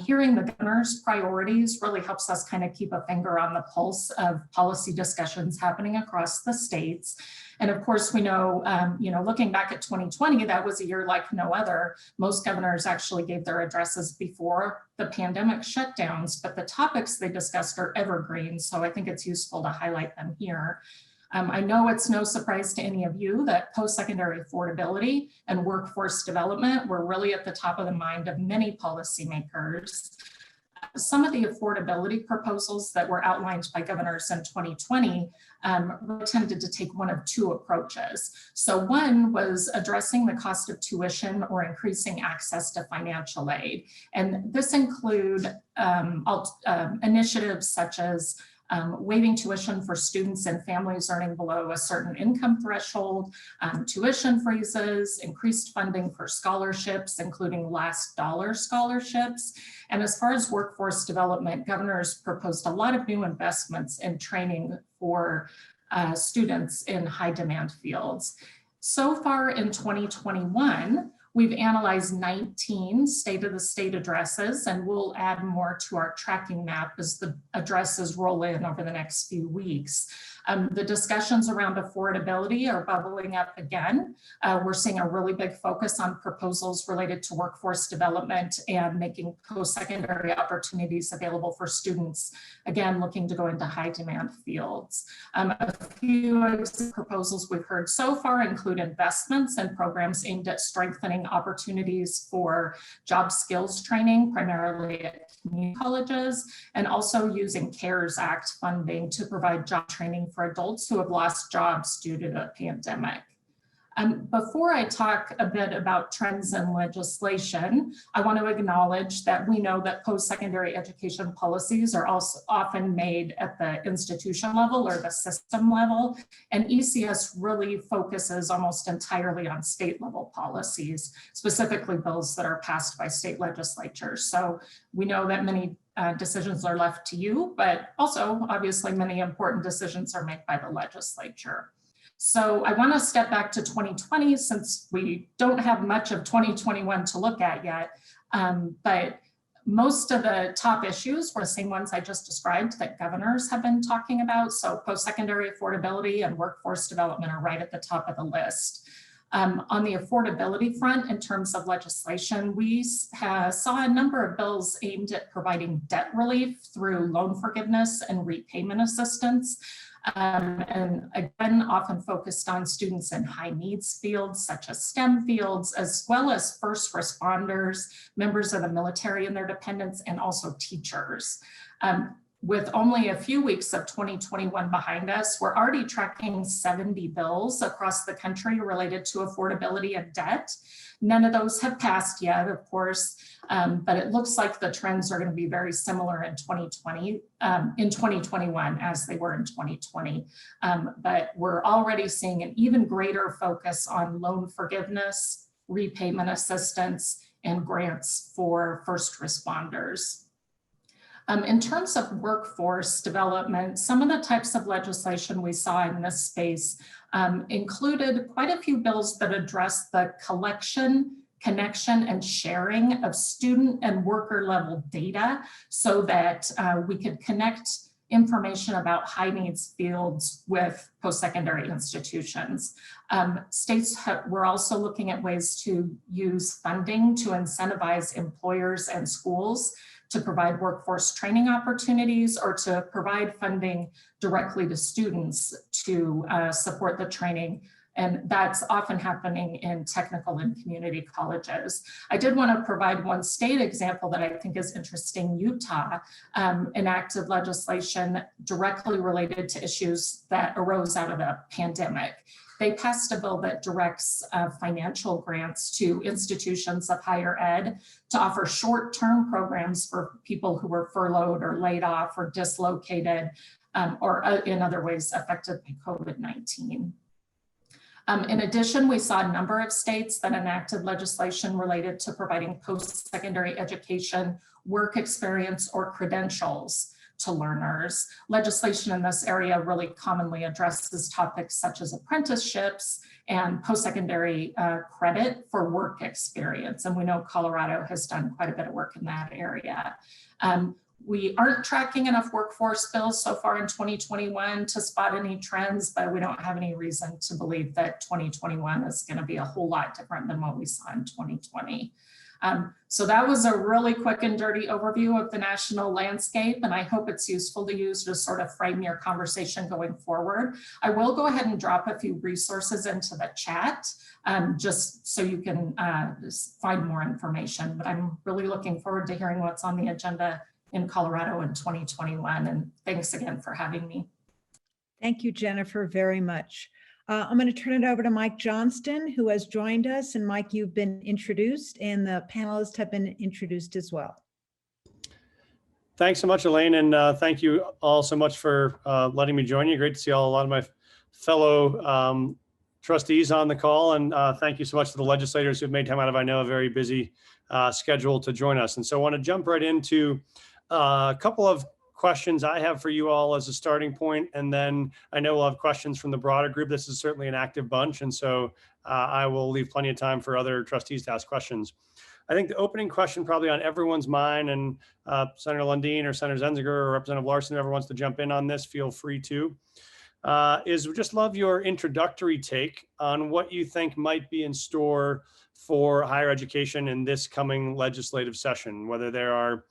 hearing the governor's priorities really helps us kind of keep a finger on the pulse of policy discussions happening across the states. And of course, we know, looking back at 2020, that was a year like no other. Most governors actually gave their addresses before the pandemic shutdowns, but the topics they discussed are evergreen. So I think it's useful to highlight them here. I know it's no surprise to any of you that post-secondary affordability and workforce development were really at the top of the mind of many policymakers. some of the affordability proposals that were outlined by governors in 2020 really tended to take one of two approaches. So one was addressing the cost of tuition or increasing access to financial aid. And this include initiatives such as waiving tuition for students and families earning below a certain income threshold, tuition freezes, increased funding for scholarships, including last dollar scholarships. And as far as workforce development, governors proposed a lot of new investments in training for students in high demand fields. So far in 2021, we've analyzed 19 state of the state addresses, and we'll add more to our tracking map as the addresses roll in over the next few weeks. The discussions around affordability are bubbling up again. We're seeing a really big focus on proposals related to workforce development and making post-secondary opportunities available for students, again, looking to go into high demand fields. A few proposals we've heard so far include investments and programs aimed at strengthening opportunities for job skills training, primarily at community colleges, and also using CARES Act funding to provide job training for adults who have lost jobs due to the pandemic. Before I talk a bit about trends in legislation, I want to acknowledge that we know that post-secondary education policies are also often made at the institution level or the system level, and ECS really focuses almost entirely on state level policies, specifically bills that are passed by state legislatures. So we know that many decisions are left to you, but also obviously many important decisions are made by the legislature. So I want to step back to 2020 since we don't have much of 2021 to look at yet, but most of the top issues were the same ones I just described that governors have been talking about. So post-secondary affordability and workforce development are right at the top of the list. On the affordability front, in terms of legislation, we saw a number of bills aimed at providing debt relief through loan forgiveness and repayment assistance. And again, often focused on students in high needs fields, such as STEM fields, as well as first responders, members of the military and their dependents, and also teachers. With only a few weeks of 2021 behind us, we're already tracking 70 bills across the country related to affordability and debt. None of those have passed yet, of course, but it looks like the trends are going to be very similar in 2021 as they were in 2020. But we're already seeing an even greater focus on loan forgiveness, repayment assistance, and grants for first responders. In terms of workforce development, some of the types of legislation we saw in this space included quite a few bills that address the collection, connection, and sharing of student and worker level data so that we could connect information about high needs fields with post-secondary institutions. States were also looking at ways to use funding to incentivize employers and schools to provide workforce training opportunities or to provide funding directly to students to support the training. And that's often happening in technical and community colleges. I did want to provide one state example that I think is interesting. Utah enacted legislation directly related to issues that arose out of the pandemic. They passed a bill that directs financial grants to institutions of higher ed to offer short-term programs for people who were furloughed or laid off or dislocated or in other ways affected by COVID-19. In addition, we saw a number of states that enacted legislation related to providing post-secondary education, work experience, or credentials to learners. Legislation in this area really commonly addresses topics such as apprenticeships and post-secondary credit for work experience. And we know Colorado has done quite a bit of work in that area. We aren't tracking enough workforce bills so far in 2021 to spot any trends, but we don't have any reason to believe that 2021 is going to be a whole lot different than what we saw in 2020. So that was a really quick and dirty overview of the national landscape, and I hope it's useful to use to sort of frame your conversation going forward. I will go ahead and drop a few resources into the chat just so you can find more information, but I'm really looking forward to hearing what's on the agenda in Colorado in 2021. And thanks again for having me. Thank you, Jennifer, very much. I'm going to turn it over to Mike Johnston, who has joined us. And Mike, you've been introduced and the panelists have been introduced as well. Thanks so much, Elaine, and thank you all so much for letting me join you. Great to see a lot of my fellow trustees on the call, and thank you so much to the legislators who've made time out of, I know, a very busy schedule to join us. And so I want to jump right into a couple of questions I have for you all as a starting point, and then I know we'll have questions from the broader group. This is certainly an active bunch, and so I will leave plenty of time for other trustees to ask questions. I think the opening question probably on everyone's mind, and Senator Lundin or Senator Zenziger or Representative Larson, whoever wants to jump in on this, feel free to, is we just love your introductory take on what you think might be in store for higher education in this coming legislative session, whether there are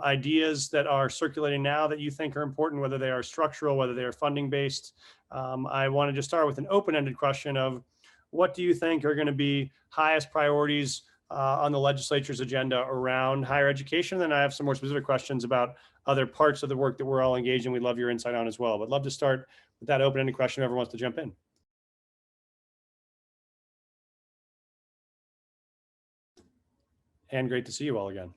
ideas that are circulating now that you think are important, whether they are structural, whether they are funding based. I want to just start with an open-ended question of what do you think are going to be highest priorities on the legislature's agenda around higher education? Then I have some more specific questions about other parts of the work that we're all engaged in. We'd love your insight on as well, but love to start with that open-ended question. Whoever wants to jump in. And great to see you all again.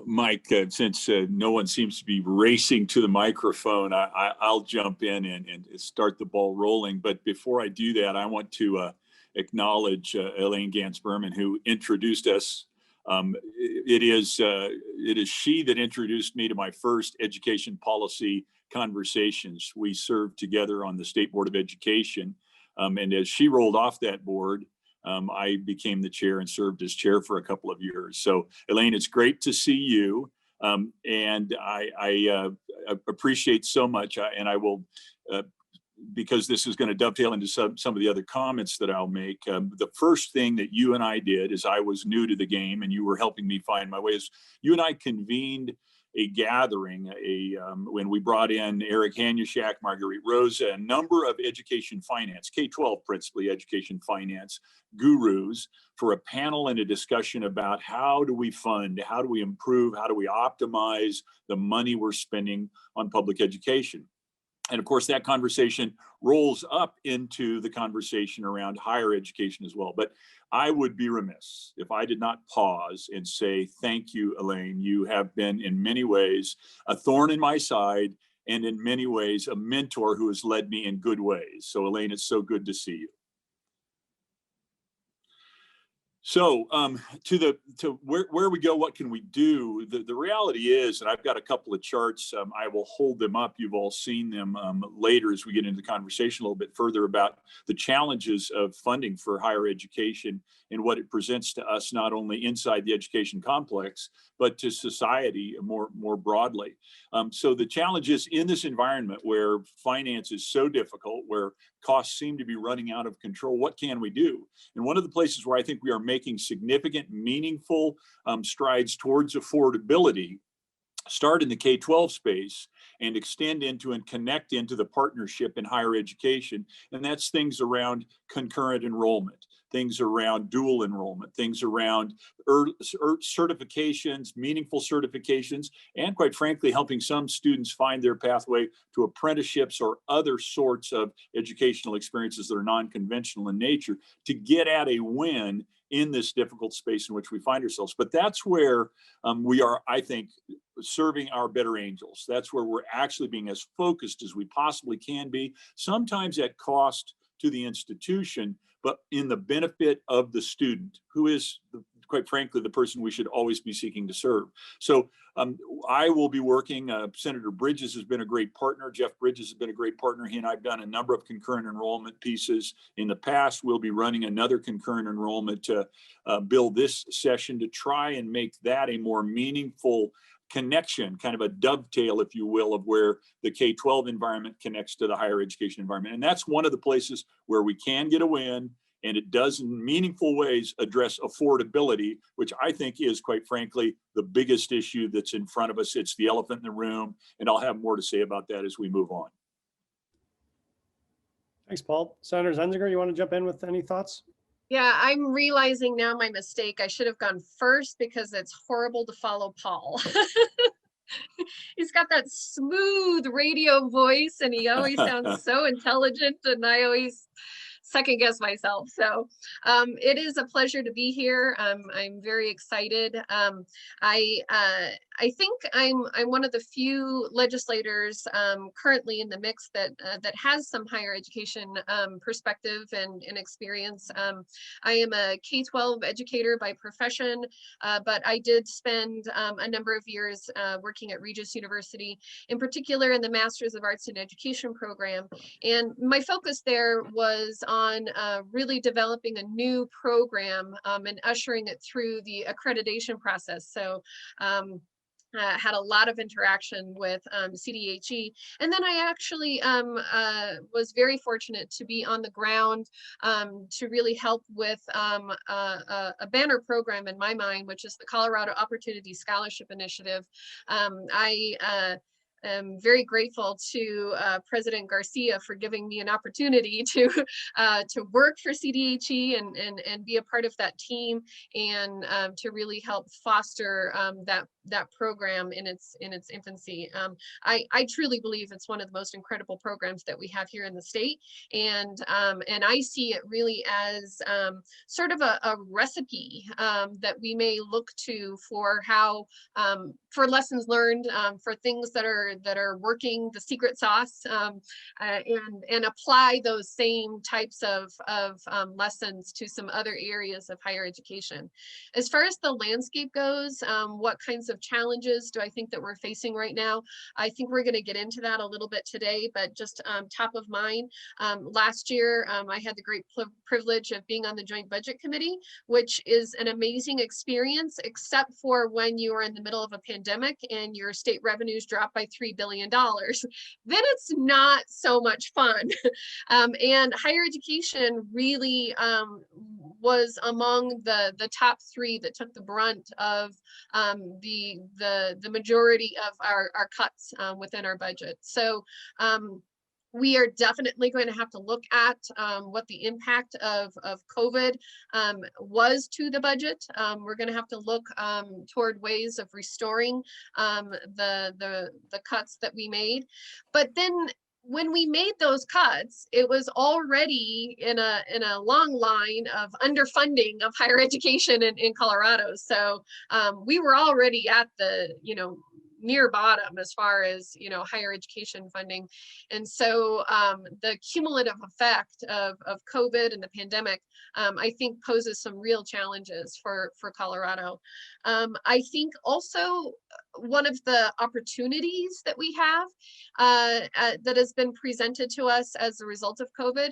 Mike, since no one seems to be racing to the microphone, I'll jump in and start the ball rolling. But before I do that, I want to acknowledge Elaine Gantz-Berman, who introduced us. It is she that introduced me to my first education policy conversations. We served together on the State Board of Education. And as she rolled off that board, I became the chair and served as chair for a couple of years. So Elaine, it's great to see you. And I appreciate so much, and I will, because this is going to dovetail into some of the other comments that I'll make. The first thing that you and I did, as I was new to the game and you were helping me find my way, is you and I convened a gathering when we brought in Eric Hanushak, Marguerite Rosa, a number of education finance, K-12 principally education finance gurus, for a panel and a discussion about how do we fund, how do we improve, how do we optimize the money we're spending on public education. And of course, that conversation rolls up into the conversation around higher education as well. But I would be remiss if I did not pause and say, thank you, Elaine. You have been in many ways a thorn in my side, and in many ways a mentor who has led me in good ways. So Elaine, it's so good to see you. So to where we go, what can we do? The reality is, and I've got a couple of charts, I will hold them up. You've all seen them later as we get into the conversation a little bit further about the challenges of funding for higher education and what it presents to us, not only inside the education complex, but to society more broadly. So the challenges in this environment where finance is so difficult, where costs seem to be running out of control, what can we do? And one of the places where I think we are making significant, meaningful strides towards affordability start in the K-12 space and extend into and connect into the partnership in higher education. And that's things around concurrent enrollment, things around dual enrollment, things around certifications, meaningful certifications, and quite frankly, helping some students find their pathway to apprenticeships or other sorts of educational experiences that are non-conventional in nature to get at a win in this difficult space in which we find ourselves. But that's where we are, I think, serving our better angels. That's where we're actually being as focused as we possibly can be, sometimes at cost to the institution, but in the benefit of the student, who is, quite frankly, the person we should always be seeking to serve. So I will be working, Senator Bridges has been a great partner, Jeff Bridges has been a great partner. He and I have done a number of concurrent enrollment pieces in the past. We'll be running another concurrent enrollment bill this session to try and make that a more meaningful connection, kind of a dovetail, if you will, of where the K-12 environment connects to the higher education environment. And that's one of the places where we can get a win, and it does in meaningful ways address affordability, which I think is, quite frankly, the biggest issue that's in front of us. It's the elephant in the room, and I'll have more to say about that as we move on. Thanks, Paul. Senator Zenziger, you want to jump in with any thoughts? Yeah, I'm realizing now my mistake. I should have gone first because it's horrible to follow Paul. He's got that smooth radio voice and he always sounds so intelligent, and I always second guess myself. So it is a pleasure to be here. I'm very excited. I think I'm one of the few legislators currently in the mix that has some higher education perspective and experience. I am a K-12 educator by profession, but I did spend a number of years working at Regis University, in particular in the Masters of Arts in Education program. And my focus there was on really developing a new program and ushering it through the accreditation process. So had a lot of interaction with CDHE. And then I actually was very fortunate to be on the ground to really help with a banner program in my mind, which is the Colorado Opportunity Scholarship Initiative. I'm very grateful to President Garcia for giving me an opportunity to work for CDHE and be a part of that team, and to really help foster that program in its infancy. I truly believe it's one of the most incredible programs that we have here in the state, and I see it really as sort of a recipe that we may look to for how for lessons learned, for things that are working, the secret sauce, and apply those same types of lessons to some other areas of higher education. As far as the landscape goes, what kinds of challenges do I think that we're facing right now? I think we're going to get into that a little bit today, but just top of mind, last year I had the great privilege of being on the Joint Budget Committee, which is an amazing experience, except for when you are in the middle of a pandemic and your state revenues drop by $3 billion. Then it's not so much fun. And higher education really was among the top three that took the brunt of the majority of our cuts within our budget. So we are definitely going to have to look at what the impact of COVID was to the budget. We're going to have to look toward ways of restoring the cuts that we made. But then when we made those cuts, it was already in a long line of underfunding of higher education in Colorado. So we were already at the, near bottom as far as higher education funding. And so the cumulative effect of COVID and the pandemic I think poses some real challenges for Colorado. I think also one of the opportunities that we have that has been presented to us as a result of COVID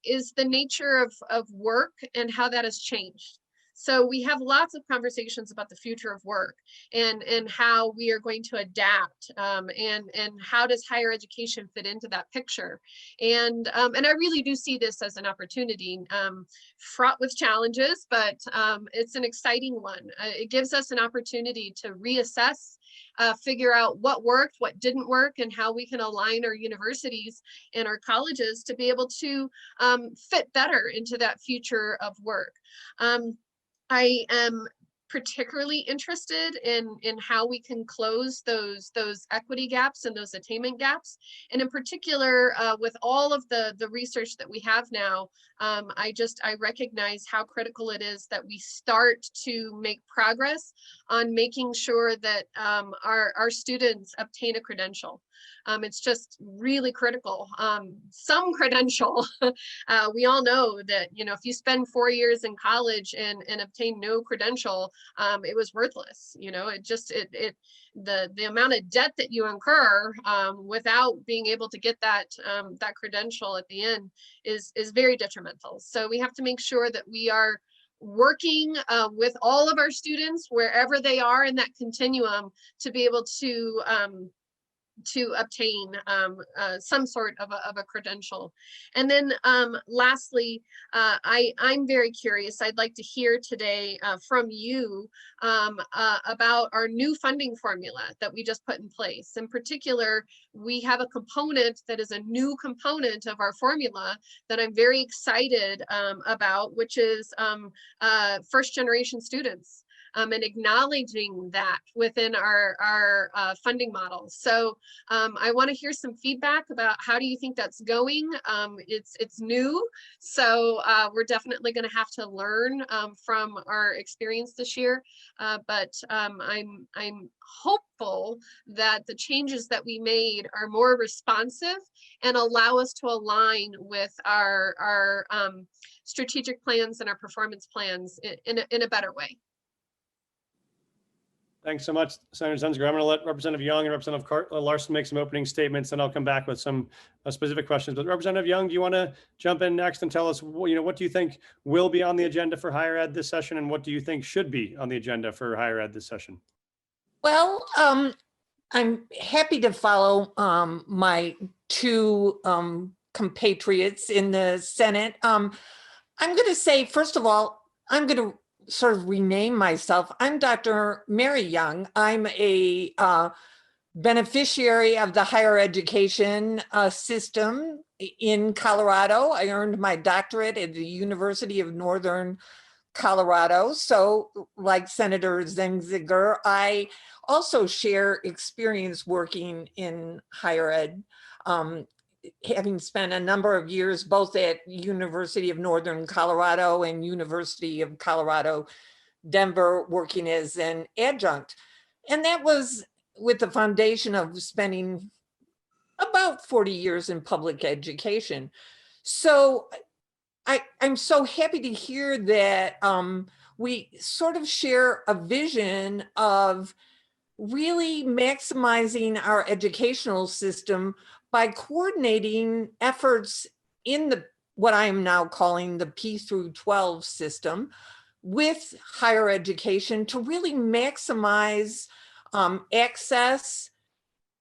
is the nature of work and how that has changed. So we have lots of conversations about the future of work and how we are going to adapt and how does higher education fit into that picture. And I really do see this as an opportunity fraught with challenges, but it's an exciting one. It gives us an opportunity to reassess, figure out what worked, what didn't work, and how we can align our universities and our colleges to be able to fit better into that future of work. I am particularly interested in how we can close those equity gaps and those attainment gaps. And in particular, with all of the research that we have now, I recognize how critical it is that we start to make progress on making sure that our students obtain a credential. It's just really critical. Some credential, we all know that, if you spend 4 years in college and obtain no credential, it was worthless. The amount of debt that you incur without being able to get that credential at the end is very detrimental. So we have to make sure that we are working with all of our students wherever they are in that continuum to be able to to obtain some sort of a credential. And then lastly, I'm very curious. I'd like to hear today from you about our new funding formula that we just put in place. In particular, we have a component that is a new component of our formula that I'm very excited about, which is first generation students. And acknowledging that within our funding model. So I want to hear some feedback about how do you think that's going. It's new, so we're definitely going to have to learn from our experience this year. But I'm hopeful that the changes that we made are more responsive and allow us to align with our strategic plans and our performance plans in a better way. Thanks so much, Senator Zunziger. I'm going to let Representative Young and Representative Larson make some opening statements, and I'll come back with some specific questions. But Representative Young, do you want to jump in next and tell us, what do you think will be on the agenda for higher ed this session, and what do you think should be on the agenda for higher ed this session? Well, I'm happy to follow my two compatriots in the Senate. I'm going to say, first of all, I'm going to sort of rename myself. I'm Dr. Mary Young. I'm a beneficiary of the higher education system in Colorado. I earned my doctorate at the University of Northern Colorado. So like Senator Zunziger, I also share experience working in higher ed, having spent a number of years both at University of Northern Colorado and University of Colorado, Denver, working as an adjunct. And that was with the foundation of spending about 40 years in public education. So I'm so happy to hear that we sort of share a vision of really maximizing our educational system by coordinating efforts in what I am now calling the P through 12 system with higher education to really maximize access,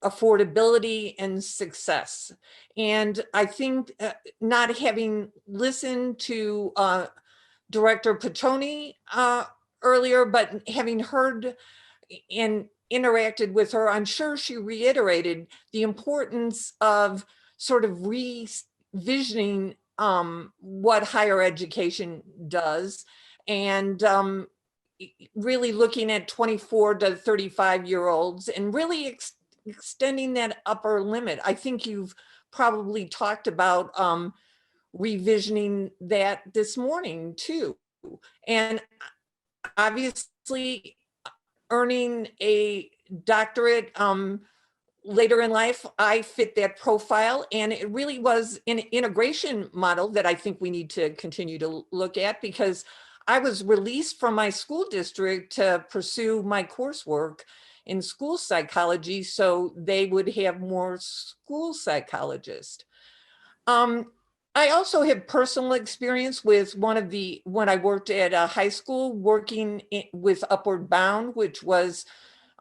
affordability, and success. And I think not having listened to Director Petroni earlier, but having heard and interacted with her, I'm sure she reiterated the importance of sort of revisioning what higher education does, and really looking at 24 to 35-year-olds and really extending that upper limit. I think you've probably talked about revisioning that this morning too. And obviously earning a doctorate later in life, I fit that profile, and it really was an integration model that I think we need to continue to look at, because I was released from my school district to pursue my coursework in school psychology, so they would have more school psychologists. I also have personal experience with when I worked at a high school, working with Upward Bound, which was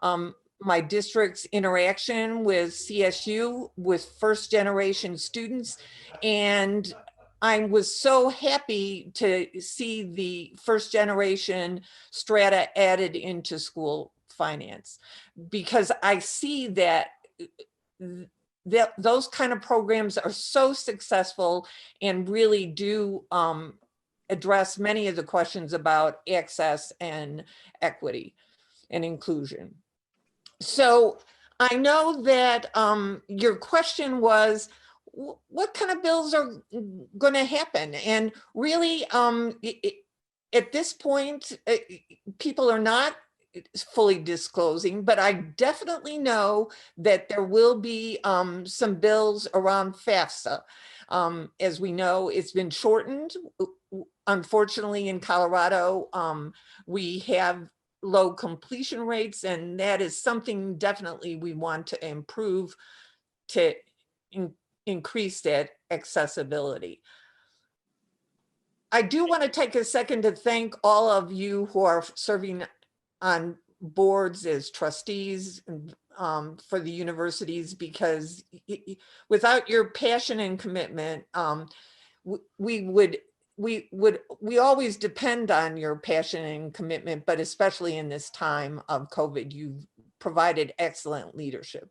my district's interaction with CSU, with first generation students. And I was so happy to see the first generation strata added into school finance, because I see that those kind of programs are so successful and really do address many of the questions about access and equity and inclusion. So I know that your question was, what kind of bills are going to happen? And really, at this point, people are not fully disclosing, but I definitely know that there will be some bills around FAFSA. As we know, it's been shortened. Unfortunately, in Colorado, we have low completion rates, and that is something definitely we want to improve to increase that accessibility. I do want to take a second to thank all of you who are serving on boards, as trustees for the universities, because without your passion and commitment, we always depend on your passion and commitment, but especially in this time of COVID, you've provided excellent leadership.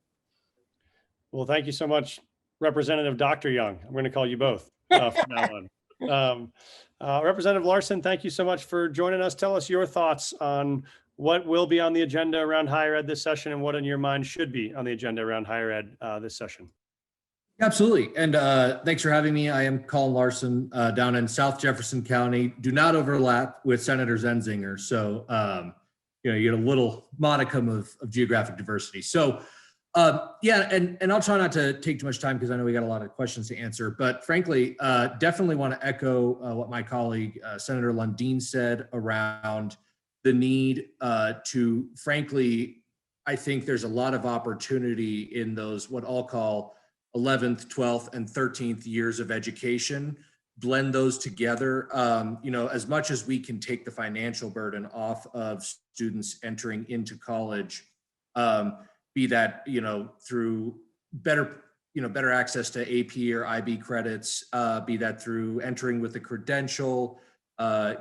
Well, thank you so much, Representative Dr. Young. I'm going to call you both from now on. Representative Larson, thank you so much for joining us. Tell us your thoughts on what will be on the agenda around higher ed this session and what in your mind should be on the agenda around higher ed this session. Absolutely. And thanks for having me. I am Colin Larson down in South Jefferson County. Do not overlap with Senator Zenzinger. So, you get a little modicum of geographic diversity. So, yeah, and I'll try not to take too much time because I know we got a lot of questions to answer. But frankly, definitely want to echo what my colleague, Senator Lundeen, said around the need to, frankly, I think there's a lot of opportunity in those, what I'll call 11th, 12th, and 13th years of education, blend those together. As much as we can take the financial burden off of students entering into college, be that, through better access to AP or IB credits, be that through entering with a credential,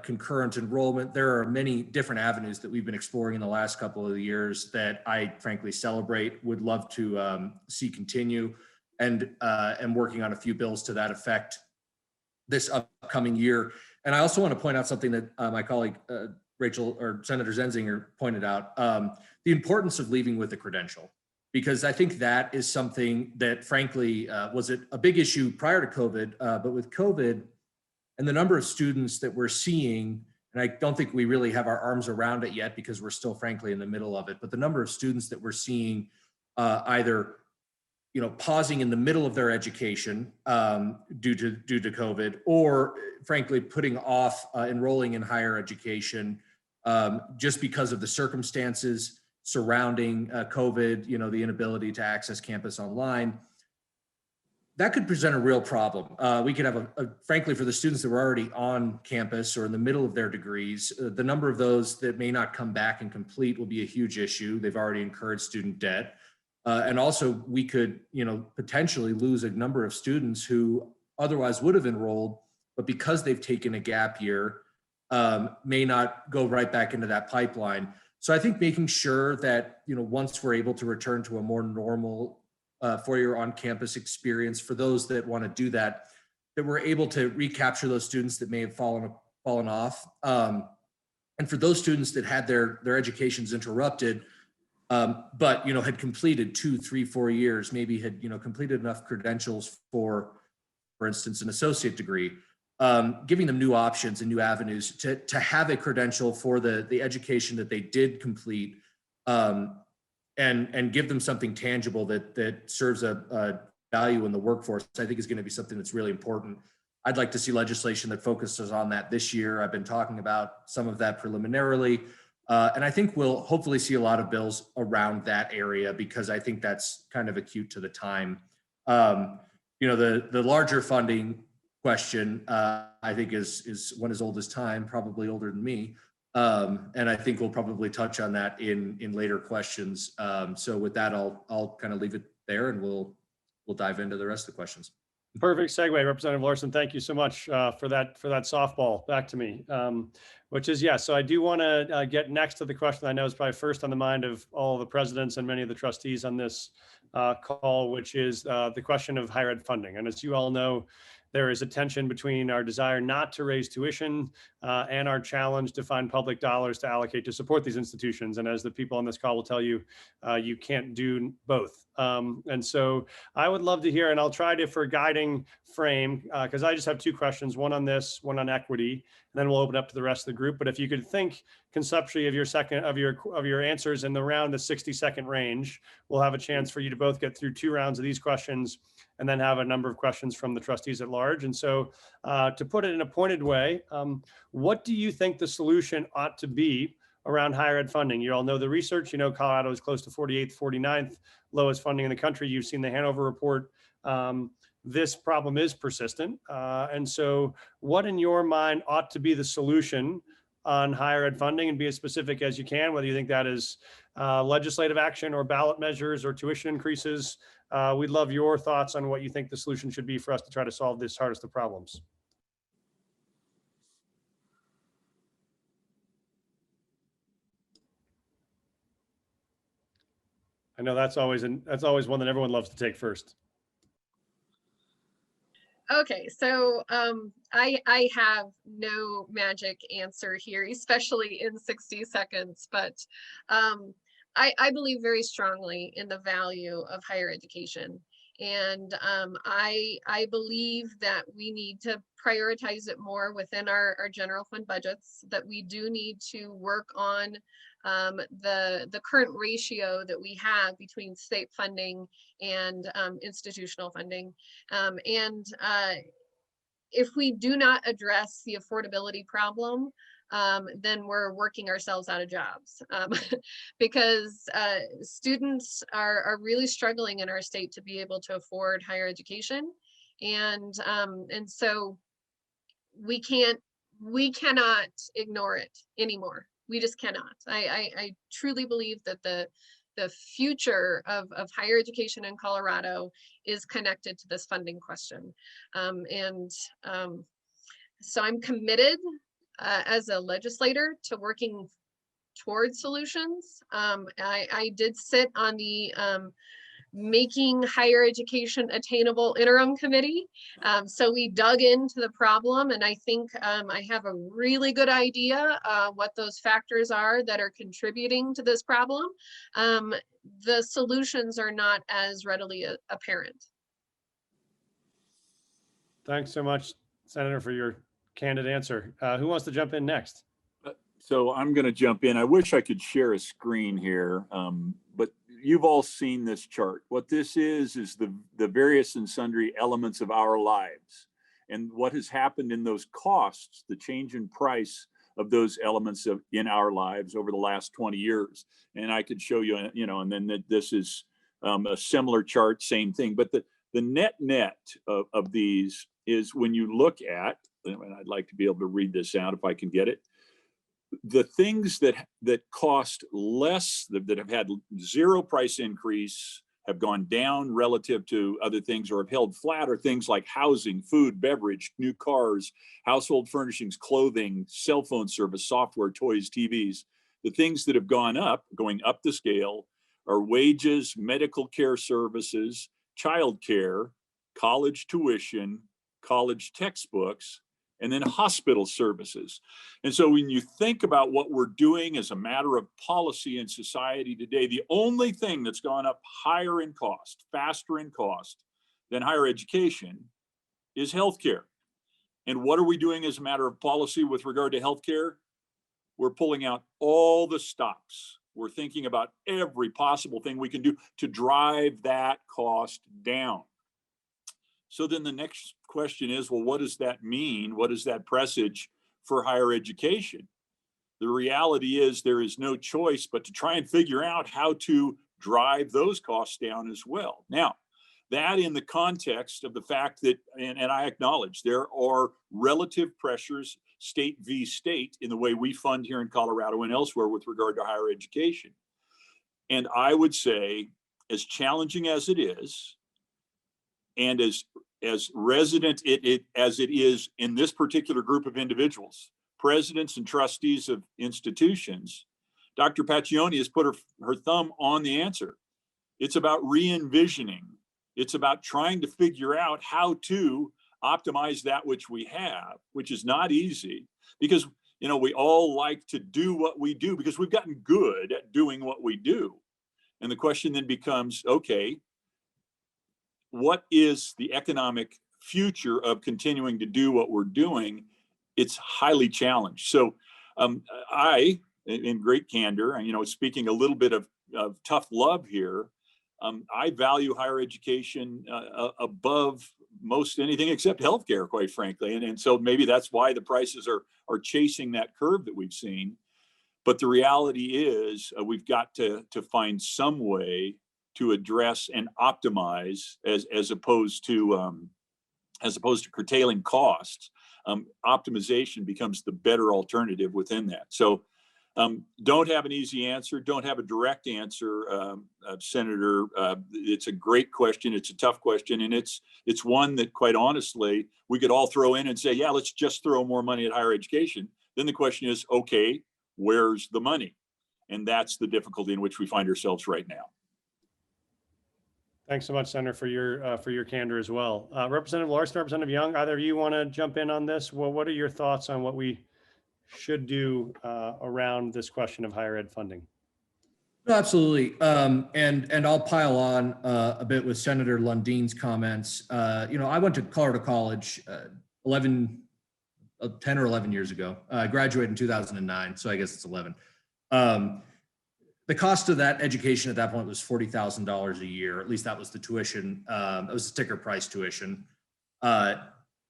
concurrent enrollment. There are many different avenues that we've been exploring in the last couple of years that I frankly celebrate, would love to see continue. And working on a few bills to that effect this upcoming year. And I also want to point out something that my colleague Senator Zenzinger pointed out, the importance of leaving with a credential, because I think that is something that frankly was a big issue prior to COVID, but with COVID and the number of students that we're seeing, and I don't think we really have our arms around it yet because we're still frankly in the middle of it, but the number of students that we're seeing either pausing in the middle of their education due to COVID, or frankly putting off enrolling in higher education just because of the circumstances surrounding COVID, the inability to access campus online. That could present a real problem. We could have frankly, for the students that were already on campus or in the middle of their degrees, the number of those that may not come back and complete will be a huge issue. They've already incurred student debt. And also we could, potentially lose a number of students who otherwise would have enrolled, but because they've taken a gap year, may not go right back into that pipeline. So I think making sure that, once we're able to return to a more normal four-year on-campus experience for those that want to do that, that we're able to recapture those students that may have fallen off. And for those students that had their educations interrupted, but had completed 2, 3, 4 years, maybe had completed enough credentials for instance, an associate degree, giving them new options and new avenues to have a credential for the education that they did complete, and give them something tangible that serves a value in the workforce, I think is going to be something that's really important. I'd like to see legislation that focuses on that this year. I've been talking about some of that preliminarily. And I think we'll hopefully see a lot of bills around that area because I think that's kind of acute to the time. The larger funding question, I think is one as old as time, probably older than me. And I think we'll probably touch on that in later questions. So with that, I'll kind of leave it there and we'll dive into the rest of the questions. Perfect segue, Representative Larson. Thank you so much for that softball back to me, which is, yeah, so I do want to get next to the question I know is probably first on the mind of all the presidents and many of the trustees on this call, which is the question of higher ed funding. And as you all know, there is a tension between our desire not to raise tuition and our challenge to find public dollars to allocate to support these institutions. And as the people on this call will tell you, you can't do both. And so I would love to hear, and I'll try to, for guiding frame, because I just have two questions, one on this, one on equity, and then we'll open up to the rest of the group. But if you could think conceptually of your answers in around the 60-second range, we'll have a chance for you to both get through 2 rounds of these questions and then have a number of questions from the trustees at large. And so to put it in a pointed way, what do you think the solution ought to be around higher ed funding? You all know the research, Colorado is close to 48th, 49th lowest funding in the country. You've seen the Hanover report. This problem is persistent. And so what in your mind ought to be the solution on higher ed funding and be as specific as you can, whether you think that is legislative action or ballot measures or tuition increases. We'd love your thoughts on what you think the solution should be for us to try to solve this hardest of problems. I know that's always one that everyone loves to take first. Okay, so I have no magic answer here, especially in 60 seconds, but I believe very strongly in the value of higher education. And I believe that we need to prioritize it more within our general fund budgets, that we do need to work on the current ratio that we have between state funding and institutional funding. If we do not address the affordability problem, then we're working ourselves out of jobs because students are really struggling in our state to be able to afford higher education. And so we cannot ignore it anymore. We just cannot. I truly believe that the future of higher education in Colorado is connected to this funding question. So I'm committed as a legislator to working towards solutions. I did sit on the Making Higher Education Attainable Interim Committee. So we dug into the problem, and I think I have a really good idea what those factors are that are contributing to this problem. The solutions are not as readily apparent. Thanks so much, Senator, for your candid answer. Who wants to jump in next? So I'm going to jump in. I wish I could share a screen here, but you've all seen this chart. What this is the various and sundry elements of our lives and what has happened in those costs, the change in price of those elements in our lives over the last 20 years. And I could show you, and then this is a similar chart, same thing. But the net of these is when you look at, and I'd like to be able to read this out if I can get it, the things that cost less, that have had zero price increase, have gone down relative to other things or have held flat, are things like housing, food, beverage, new cars, household furnishings, clothing, cell phone service, software, toys, TVs. The things that have gone up, going up the scale, are wages, medical care services, childcare, college tuition, college textbooks, and then hospital services. And so when you think about what we're doing as a matter of policy in society today, the only thing that's gone up higher in cost, faster in cost than higher education is healthcare. And what are we doing as a matter of policy with regard to healthcare? We're pulling out all the stops. We're thinking about every possible thing we can do to drive that cost down. So then the next question is, well, what does that mean? What does that presage for higher education? The reality is there is no choice but to try and figure out how to drive those costs down as well. Now, that in the context of the fact that, and I acknowledge there are relative pressures, state v. state, in the way we fund here in Colorado and elsewhere with regard to higher education. And I would say, as challenging as it is, and as resident as it is in this particular group of individuals, presidents and trustees of institutions, Dr. Paccioni has put her thumb on the answer. It's about re-envisioning. It's about trying to figure out how to optimize that which we have, which is not easy, because we all like to do what we do because we've gotten good at doing what we do. And the question then becomes, okay, what is the economic future of continuing to do what we're doing? It's highly challenged. So I, in great candor, and speaking a little bit of tough love here, I value higher education above most anything except healthcare, quite frankly. And so maybe that's why the prices are chasing that curve that we've seen. But the reality is we've got to find some way to address and optimize as opposed to curtailing costs optimization becomes the better alternative within that. So don't have an easy answer, don't have a direct answer, Senator. It's a great question, it's a tough question, and it's one that, quite honestly, we could all throw in and say, yeah, let's just throw more money at higher education. Then the question is, okay, where's the money? And that's the difficulty in which we find ourselves right now. Thanks so much, Senator, for your candor as well. Representative Larson, Representative Young, either of you want to jump in on this? Well, what are your thoughts on what we should do around this question of higher ed funding? No, absolutely. And I'll pile on a bit with Senator Lundeen's comments. I went to Colorado College 10 or 11 years ago. I graduated in 2009, so I guess it's 11. The cost of that education at that point was $40,000 a year. At least that was the tuition. That was the sticker price tuition.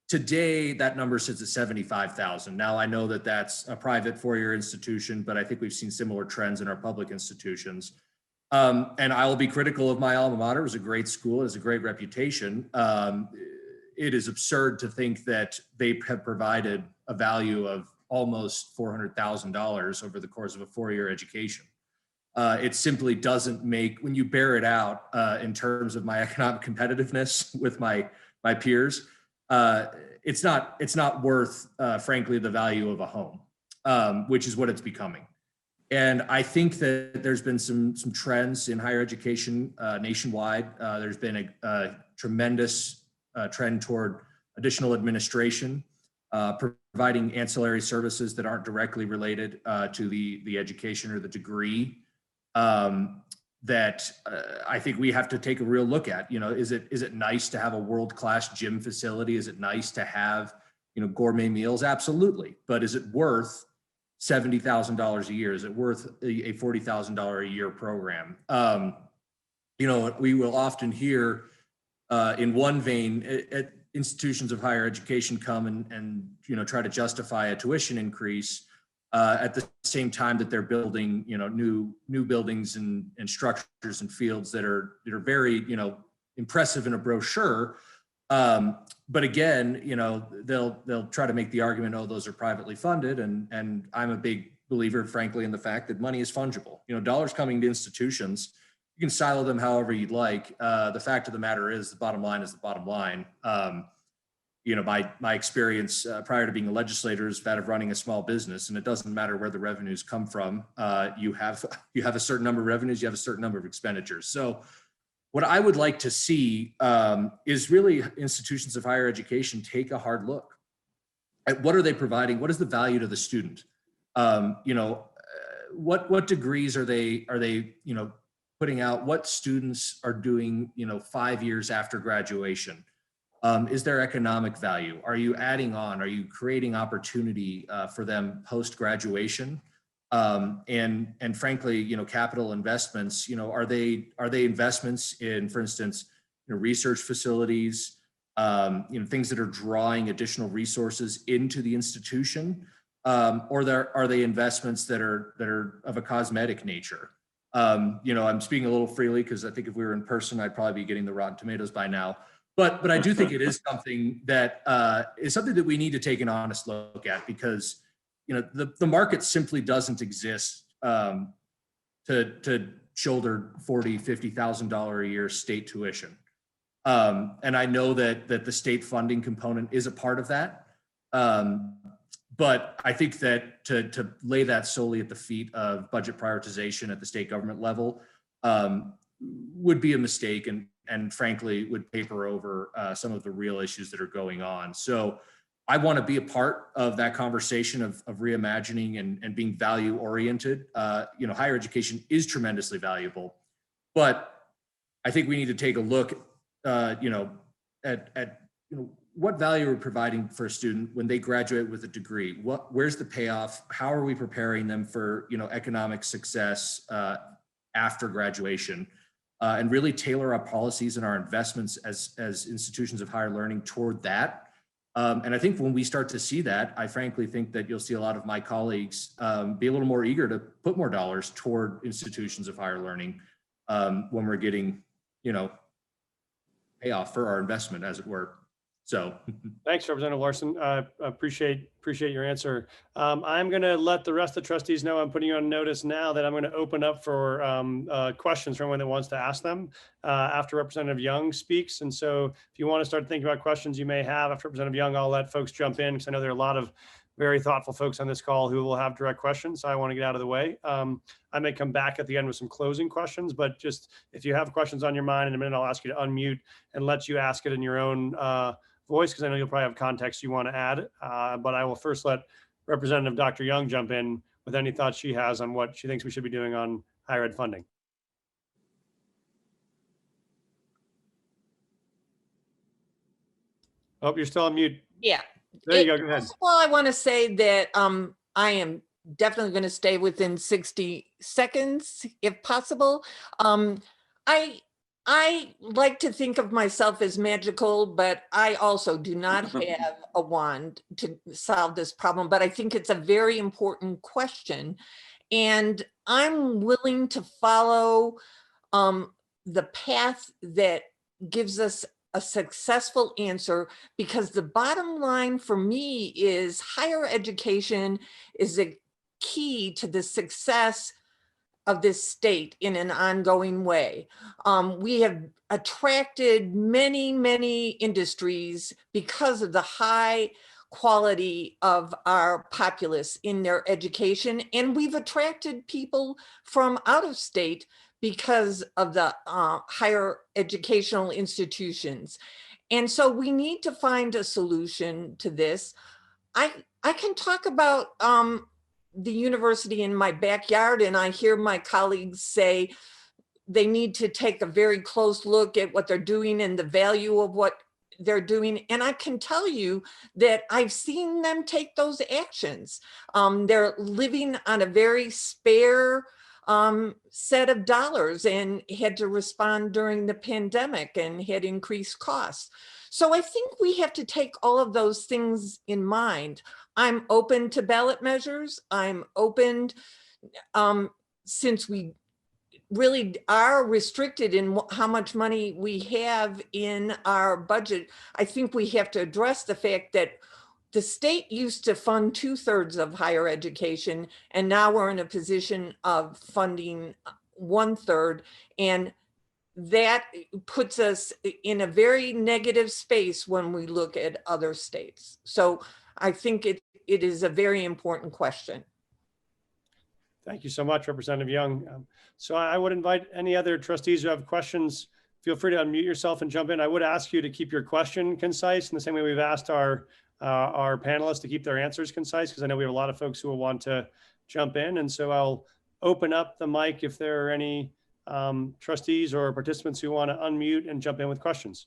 Today, that number sits at $75,000. Now, I know that that's a private four-year institution, but I think we've seen similar trends in our public institutions. And I will be critical of my alma mater. It was a great school. It has a great reputation. It is absurd to think that they have provided a value of almost $400,000 over the course of a four-year education. It simply doesn't make, when you bear it out in terms of my economic competitiveness with my peers, it's not worth, frankly, the value of a home, which is what it's becoming. And I think that there's been some trends in higher education nationwide. There's been a tremendous trend toward additional administration, providing ancillary services that aren't directly related to the education or the degree. That I think we have to take a real look at. Is it nice to have a world-class gym facility? Is it nice to have, gourmet meals? Absolutely. But is it worth $70,000 a year? Is it worth a $40,000 a year program? We will often hear in one vein at institutions of higher education come and try to justify a tuition increase at the same time that they're building, new buildings and structures and fields that are very, impressive in a brochure. But again, they'll try to make the argument, oh, those are privately funded. And I'm a big believer, frankly, in the fact that money is fungible. Dollars coming to institutions, you can silo them however you'd like. The fact of the matter is the bottom line is the bottom line. My experience prior to being a legislator is that of running a small business, and it doesn't matter where the revenues come from. You have a certain number of revenues, you have a certain number of expenditures. So what I would like to see is really institutions of higher education take a hard look at what are they providing, what is the value to the student, what degrees are they putting out, what students are doing 5 years after graduation. Is there economic value? Are you adding on? Are you creating opportunity for them post-graduation? And frankly, capital investments, are they investments in, for instance, research facilities, things that are drawing additional resources into the institution, or are they investments that are of a cosmetic nature? I'm speaking a little freely because I think if we were in person, I'd probably be getting the Rotten Tomatoes by now. But I do think it is something that we need to take an honest look at, because the market simply doesn't exist to shoulder $40,000, $50,000 a year state tuition. And I know that the state funding component is a part of that. But I think that to lay that solely at the feet of budget prioritization at the state government level would be a mistake, and frankly would paper over some of the real issues that are going on. So I want to be a part of that conversation of reimagining and being value oriented. Higher education is tremendously valuable, but I think we need to take a look at what value we're providing for a student when they graduate with a degree. Where's the payoff? How are we preparing them for economic success after graduation? And really tailor our policies and our investments as institutions of higher learning toward that. And I think when we start to see that, I frankly think that you'll see a lot of my colleagues be a little more eager to put more dollars toward institutions of higher learning when we're getting, payoff for our investment, as it were. So thanks, Representative Larson. I appreciate your answer. I'm going to let the rest of the trustees know I'm putting you on notice now that I'm going to open up for questions from anyone that wants to ask them after Representative Young speaks. And so if you want to start thinking about questions you may have after Representative Young, I'll let folks jump in because I know there are a lot of very thoughtful folks on this call who will have direct questions. So I want to get out of the way. I may come back at the end with some closing questions, but just if you have questions on your mind in a minute, I'll ask you to unmute and let you ask it in your own voice, because I know you'll probably have context you want to add. But I will first let Representative Dr. Young jump in with any thoughts she has on what she thinks we should be doing on higher ed funding. Oh, you're still on mute. Yeah. There you go. Go ahead. First of all, I want to say that I am definitely going to stay within 60 seconds if possible. I like to think of myself as magical, but I also do not have a wand to solve this problem. But I think it's a very important question. And I'm willing to follow the path that gives us a successful answer, because the bottom line for me is higher education is a key to the success of this state in an ongoing way. We have attracted many, many industries because of the high quality of our populace in their education. And we've attracted people from out of state because of the higher educational institutions. And so we need to find a solution to this. I can talk about the university in my backyard, and I hear my colleagues say they need to take a very close look at what they're doing and the value of what they're doing. And I can tell you that I've seen them take those actions. They're living on a very spare set of dollars and had to respond during the pandemic and had increased costs. So I think we have to take all of those things in mind. I'm open to ballot measures. I'm open, since we really are restricted in how much money we have in our budget. I think we have to address the fact that the state used to fund 2/3 of higher education, and now we're in a position of funding 1/3. And that puts us in a very negative space when we look at other states. So I think it is a very important question. Thank you so much, Representative Young. So I would invite any other trustees who have questions, feel free to unmute yourself and jump in. I would ask you to keep your question concise in the same way we've asked our panelists to keep their answers concise, because I know we have a lot of folks who will want to jump in. And so I'll open up the mic if there are any trustees or participants who want to unmute and jump in with questions.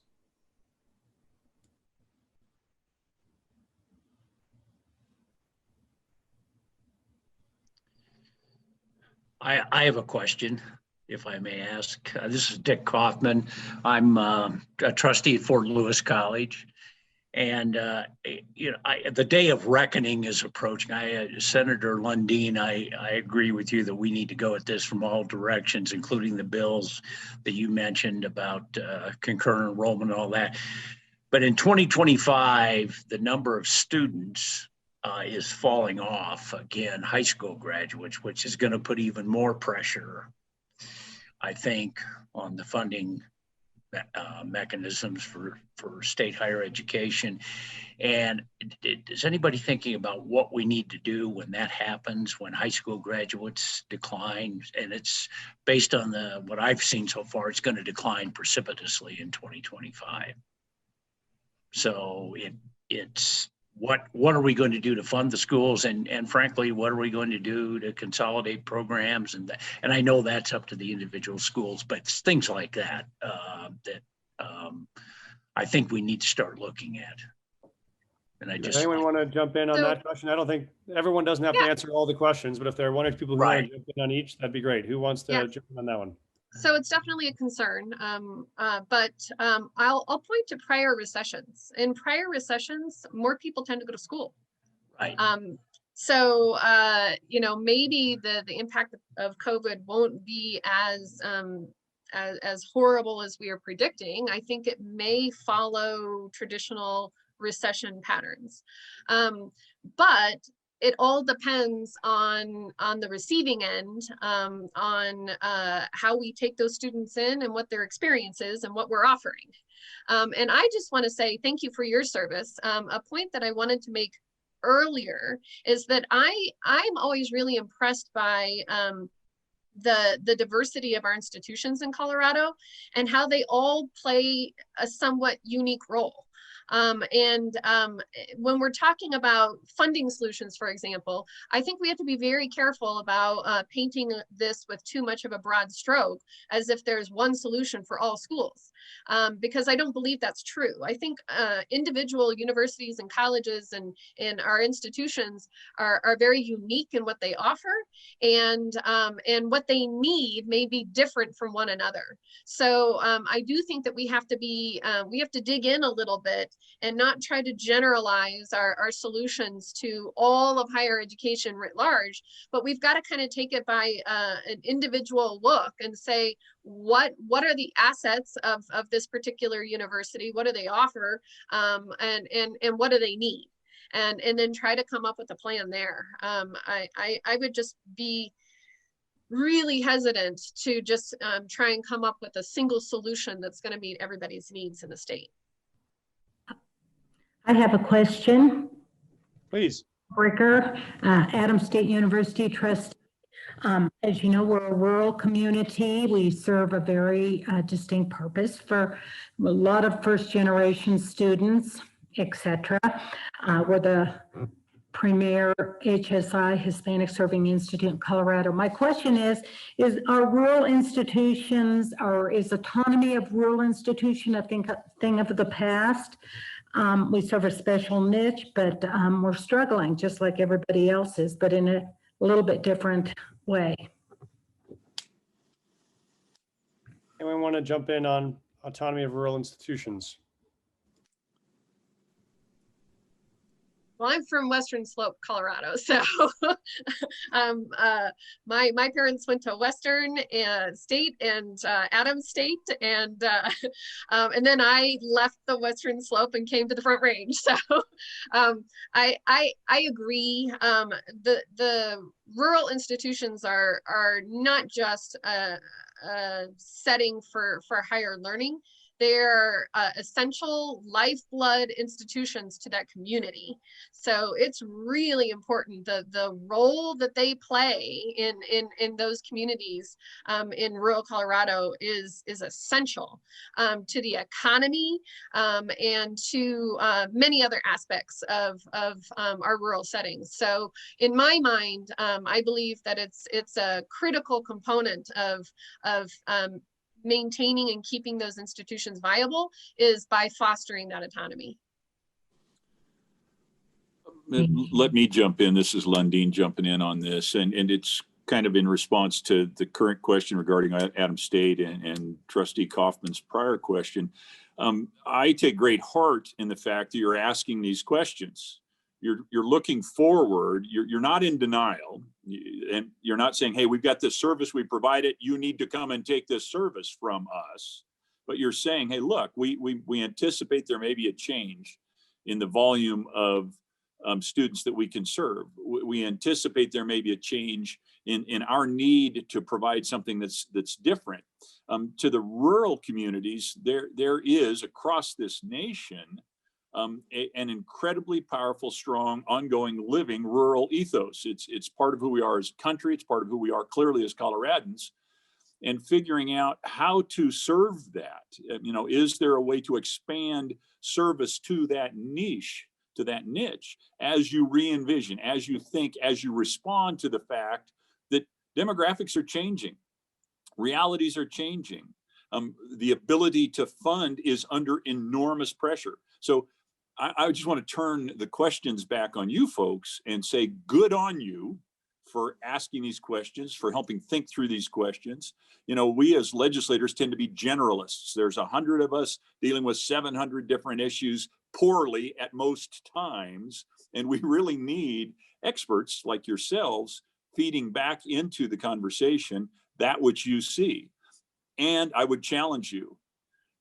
I have a question, if I may ask. This is Dick Kaufman. I'm a trustee at Fort Lewis College. And, the day of reckoning is approaching. Senator Lundeen, I agree with you that we need to go at this from all directions, including the bills that you mentioned about concurrent enrollment and all that. But in 2025, the number of students is falling off again, high school graduates, which is going to put even more pressure, I think, on the funding mechanisms for state higher education. And is anybody thinking about what we need to do when that happens, when high school graduates decline? And it's based on what I've seen so far, it's going to decline precipitously in 2025. So it's what are we going to do to fund the schools, and frankly, what are we going to do to consolidate programs? And I know that's up to the individual schools, but it's things like that that I think we need to start looking at. And Does anyone want to jump in on that question? I don't think everyone doesn't have to answer all the questions, but if there are one or two people who want to jump in on each, that'd be great. Who wants to jump in on that one? So it's definitely a concern, but I'll point to prior recessions. In prior recessions, more people tend to go to school. Right. So maybe the impact of COVID won't be as as horrible as we are predicting, I think it may follow traditional recession patterns. But it all depends on the receiving end, on how we take those students in and what their experience is and what we're offering. And I just want to say thank you for your service. A point that I wanted to make earlier is that I'm always really impressed by the diversity of our institutions in Colorado and how they all play a somewhat unique role. When we're talking about funding solutions, for example, I think we have to be very careful about painting this with too much of a broad stroke as if there's one solution for all schools, because I don't believe that's true. I think individual universities and colleges and our institutions are very unique in what they offer, and what they need may be different from one another. So I do think that we have to dig in a little bit and not try to generalize our solutions to all of higher education writ large, but we've got to kind of take it by an individual look and say, what are the assets of this particular university? What do they offer? And what do they need? And then try to come up with a plan there. I would just be really hesitant to just try and come up with a single solution that's going to meet everybody's needs in the state. I have a question. Please. Bricker, Adams State University Trustee. As you know, we're a rural community. We serve a very distinct purpose for a lot of first-generation students, etc. We're the premier HSI, Hispanic Serving Institute in Colorado. My question is are rural institutions, or is autonomy of rural institution a thing of the past? We serve a special niche, but we're struggling just like everybody else is, but in a little bit different way. Anyone want to jump in on autonomy of rural institutions? Well, I'm from Western Slope, Colorado, so my parents went to Western State and Adams State, and then I left the Western Slope and came to the Front Range. So I agree. The rural institutions are not just a setting for higher learning. They're essential lifeblood institutions to that community. So it's really important, the role that they play in those communities in rural Colorado is essential to the economy and to many other aspects of our rural settings. So in my mind, I believe that it's a critical component of maintaining and keeping those institutions viable is by fostering that autonomy. Let me jump in. This is Lundeen jumping in on this, and it's kind of in response to the current question regarding Adams State and Trustee Kaufman's prior question. I take great heart in the fact that you're asking these questions. You're looking forward. You're not in denial, and you're not saying, hey, we've got this service, we provide it, you need to come and take this service from us. But you're saying, hey, look, we anticipate there may be a change in the volume of students that we can serve. We anticipate there may be a change in our need to provide something that's different. To the rural communities, there is across this nation an incredibly powerful, strong, ongoing, living rural ethos. It's part of who we are as a country. It's part of who we are clearly as Coloradans. And figuring out how to serve that, is there a way to expand service to that niche, to that niche, as you re-envision, as you think, as you respond to the fact that demographics are changing, realities are changing. The ability to fund is under enormous pressure. So I just want to turn the questions back on you folks and say, good on you for asking these questions, for helping think through these questions. We as legislators tend to be generalists. There's 100 of us dealing with 700 different issues poorly at most times. And we really need experts like yourselves feeding back into the conversation that which you see. And I would challenge you,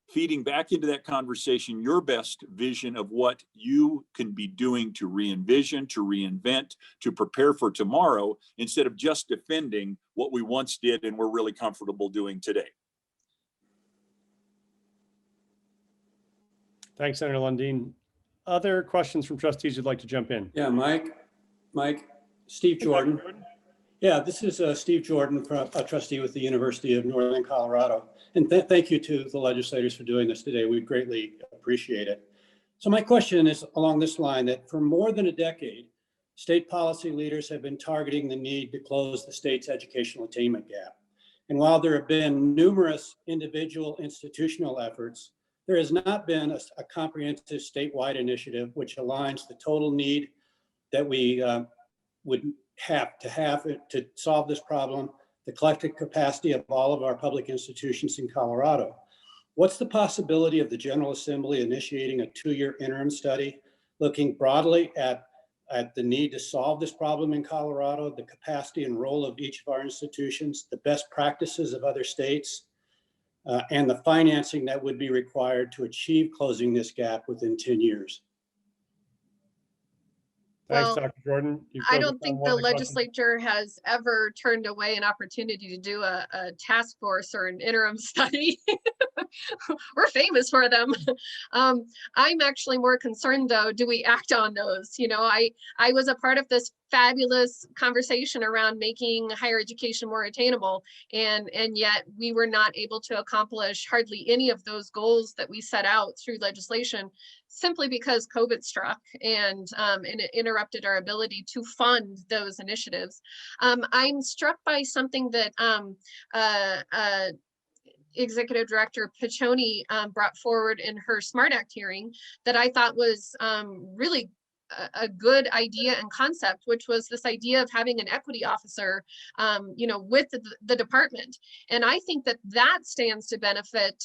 feeding back into that conversation your best vision of what you can be doing to re-envision, to reinvent, to prepare for tomorrow, instead of just defending what we once did and we're really comfortable doing today. Thanks, Senator Lundin. Other questions from trustees who'd like to jump in? Yeah, Mike, Steve Jordan. Yeah, this is Steve Jordan, a trustee with the University of Northern Colorado. And thank you to the legislators for doing this today. We greatly appreciate it. So my question is along this line, that for more than a decade, state policy leaders have been targeting the need to close the state's educational attainment gap. And while there have been numerous individual institutional efforts, there has not been a comprehensive statewide initiative which aligns the total need that we would have to solve this problem, the collective capacity of all of our public institutions in Colorado. What's the possibility of the General Assembly initiating a 2-year interim study, looking broadly at the need to solve this problem in Colorado, the capacity and role of each of our institutions, the best practices of other states, and the financing that would be required to achieve closing this gap within 10 years? Thanks, Well, Dr. Jordan. I don't think the legislature has ever turned away an opportunity to do a task force or an interim study. We're famous for them. I'm actually more concerned though, do we act on those? You know, I was a part of this fabulous conversation around making higher education more attainable, and yet we were not able to accomplish hardly any of those goals that we set out through legislation, simply because COVID struck and it interrupted our ability to fund those initiatives. I'm struck by something that Executive Director Piccioni brought forward in her SMART Act hearing that I thought was really a good idea and concept, which was this idea of having an equity officer, you know, with the department. And I think that that stands to benefit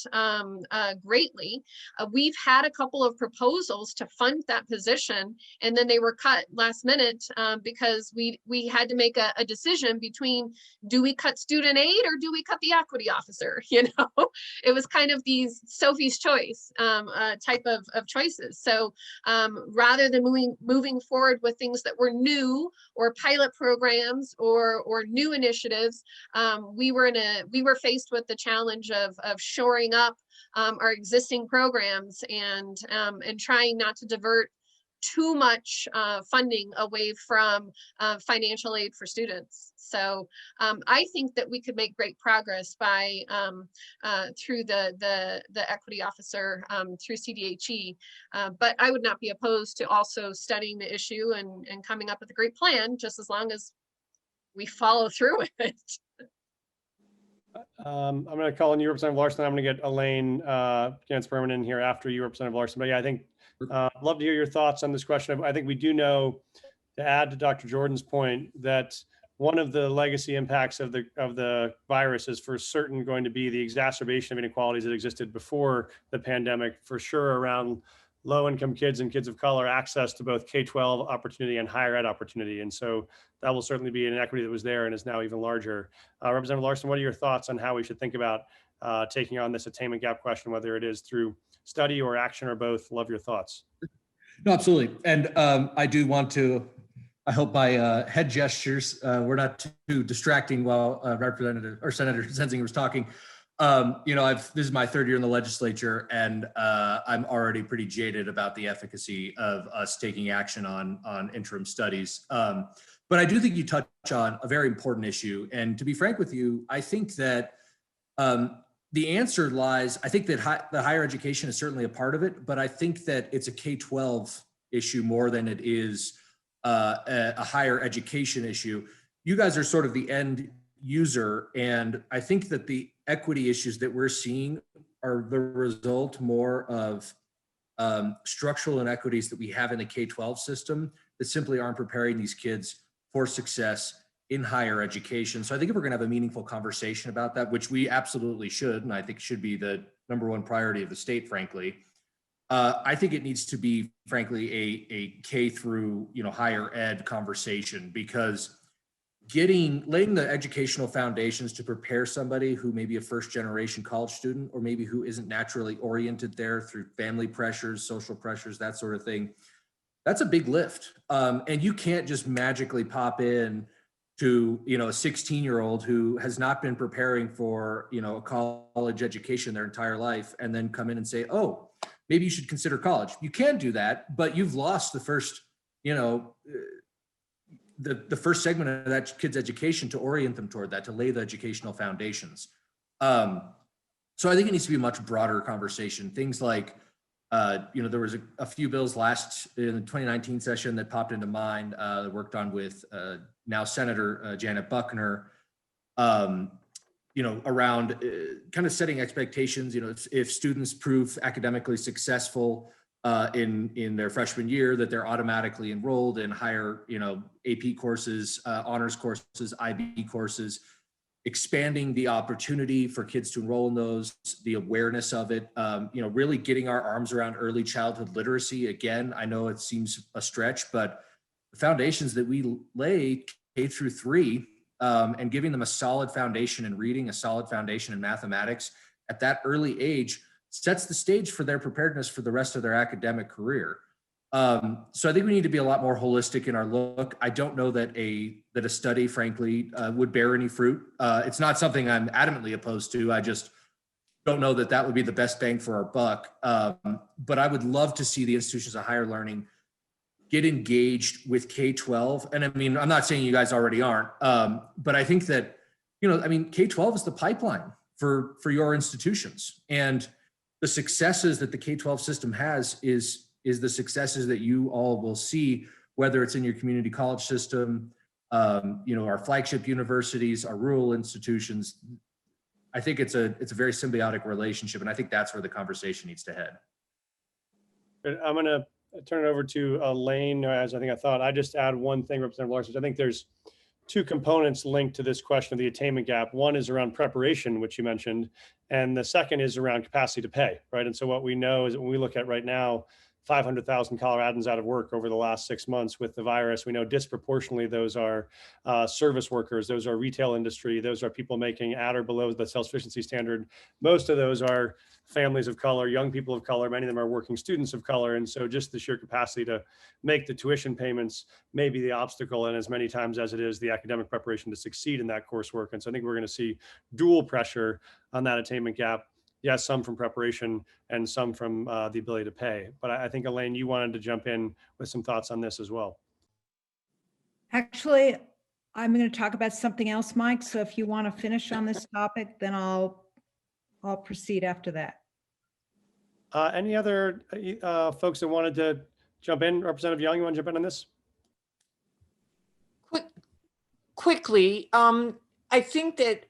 greatly. We've had a couple of proposals to fund that position, and then they were cut last minute because we had to make a decision between, do we cut student aid or do we cut the equity officer? You know, it was kind of these Sophie's choice type of choices. So rather than moving forward with things that were new or pilot programs or new initiatives, we were faced with the challenge of shoring up our existing programs and trying not to divert too much funding away from financial aid for students. So I think that we could make great progress by through the equity officer through CDHE, but I would not be opposed to also studying the issue and coming up with a great plan, just as long as we follow through with it. I'm going to call on you, Representative Larson. I'm going to get Elaine Gans-Berman in here after you, Representative Larson. But yeah, I think I'd love to hear your thoughts on this question. I think we do know, to add to Dr. Jordan's point, that one of the legacy impacts of the virus is for certain going to be the exacerbation of inequalities that existed before the pandemic, for sure, around low-income kids and kids of color access to both K-12 opportunity and higher ed opportunity. And so that will certainly be an equity that was there and is now even larger. Representative Larson, what are your thoughts on how we should think about taking on this attainment gap question, whether it is through study or action or both? Love your thoughts. No, absolutely. And I do want to, I hope my head gestures were not too distracting while Representative or Senator Zenzinger was talking. You know, this is my 3rd year in the legislature, and I'm already pretty jaded about the efficacy of us taking action on interim studies. But I do think you touch on a very important issue. And to be frank with you, I think that the answer lies, I think that the higher education is certainly a part of it, but I think that it's a K-12 issue more than it is a higher education issue. You guys are sort of the end user, and I think that the equity issues that we're seeing are the result more of structural inequities that we have in the K-12 system that simply aren't preparing these kids for success in higher education. So I think if we're gonna have a meaningful conversation about that, which we absolutely should, and I think should be the #1 priority of the state, frankly, I think it needs to be, frankly, a K through, higher ed conversation, because laying the educational foundations to prepare somebody who may be a first generation college student, or maybe who isn't naturally oriented there through family pressures, social pressures, that sort of thing. That's a big lift. And you can't just magically pop in to, a 16-year-old who has not been preparing for, a college education their entire life, and then come in and say, oh, maybe you should consider college. You can do that, but you've lost the first, the first segment of that kid's education to orient them toward that, to lay the educational foundations. So I think it needs to be a much broader conversation. Things like, there was a few bills in the 2019 session that popped into mind, that worked on with now Senator Janet Buckner, around kind of setting expectations. If students prove academically successful in their freshman year, that they're automatically enrolled in higher, AP courses, honors courses, IB courses, expanding the opportunity for kids to enroll in those, the awareness of it, really getting our arms around early childhood literacy. Again, I know it seems a stretch, but the foundations that we lay K through 3, and giving them a solid foundation in reading, a solid foundation in mathematics at that early age sets the stage for their preparedness for the rest of their academic career. So I think we need to be a lot more holistic in our look. I don't know that a study, frankly, would bear any fruit. It's not something I'm adamantly opposed to. I just don't know that would be the best bang for our buck. But I would love to see the institutions of higher learning get engaged with K-12. And I mean, I'm not saying you guys already aren't, but I think that, K-12 is the pipeline for your institutions. And the successes that the K-12 system has is the successes that you all will see, whether it's in your community college system, our flagship universities, our rural institutions. I think it's a very symbiotic relationship, and I think that's where the conversation needs to head. I'm going to turn it over to Elaine, as I thought. I just add one thing, Representative Larson. I think there's two components linked to this question of the attainment gap. One is around preparation, which you mentioned, and the second is around capacity to pay, right? And so what we know is that when we look at right now, 500,000 Coloradans out of work over the last 6 months with the virus. We know disproportionately those are service workers, those are retail industry, those are people making at or below the self-sufficiency standard. Most of those are families of color, young people of color, many of them are working students of color. And so just the sheer capacity to make the tuition payments may be the obstacle, and as many times as it is the academic preparation to succeed in that coursework. And so I think we're going to see dual pressure on that attainment gap. Yes, some from preparation and some from the ability to pay. But I think, Elaine, you wanted to jump in with some thoughts on this as well. Actually, I'm going to talk about something else, Mike. So if you want to finish on this topic, then I'll proceed after that. Any other folks that wanted to jump in? Representative Young, you want to jump in on this? Quickly, I think that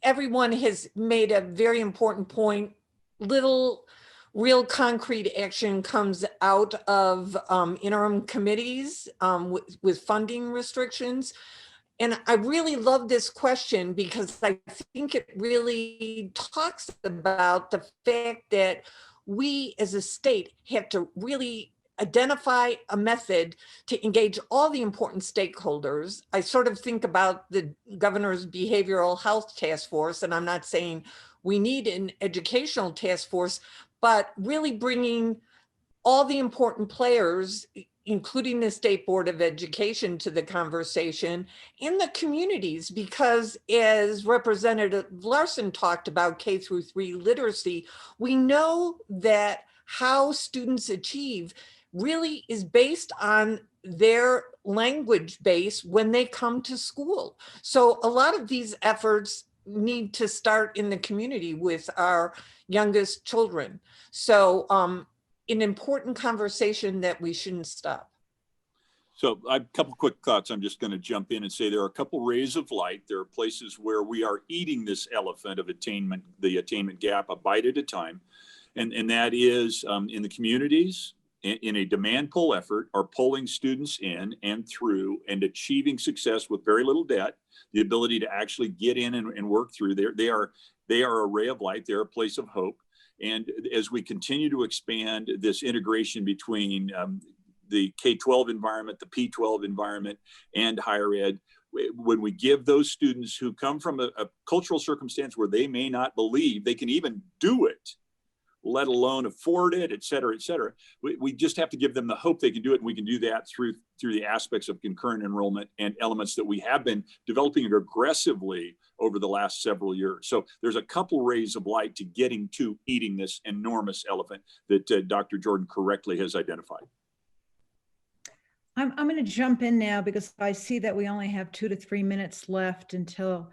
everyone has made a very important point. Little real concrete action comes out of interim committees with funding restrictions. And I really love this question because I think it really talks about the fact that we as a state have to really identify a method to engage all the important stakeholders. I sort of think about the governor's behavioral health task force, and I'm not saying we need an educational task force, but really bringing all the important players, including the State Board of Education, to the conversation in the communities, because as Representative Larson talked about K through 3 literacy, we know that how students achieve really is based on their language base when they come to school. So a lot of these efforts need to start in the community with our youngest children. So an important conversation that we shouldn't stop. So I have a couple quick thoughts. I'm just going to jump in and say there are a couple rays of light. There are places where we are eating this elephant of attainment, the attainment gap, a bite at a time. And that is in the communities, in a demand pull effort, are pulling students in and through and achieving success with very little debt, the ability to actually get in and work through. They are a ray of light. They're a place of hope. And as we continue to expand this integration between the K-12 environment, the P-12 environment, and higher ed, when we give those students who come from a cultural circumstance where they may not believe they can even do it, let alone afford it, et cetera, we just have to give them the hope they can do it. And we can do that through the aspects of concurrent enrollment and elements that we have been developing aggressively over the last several years. So there's a couple rays of light to getting to eating this enormous elephant that Dr. Jordan correctly has identified. I'm going to jump in now because I see that we only have 2 to 3 minutes left until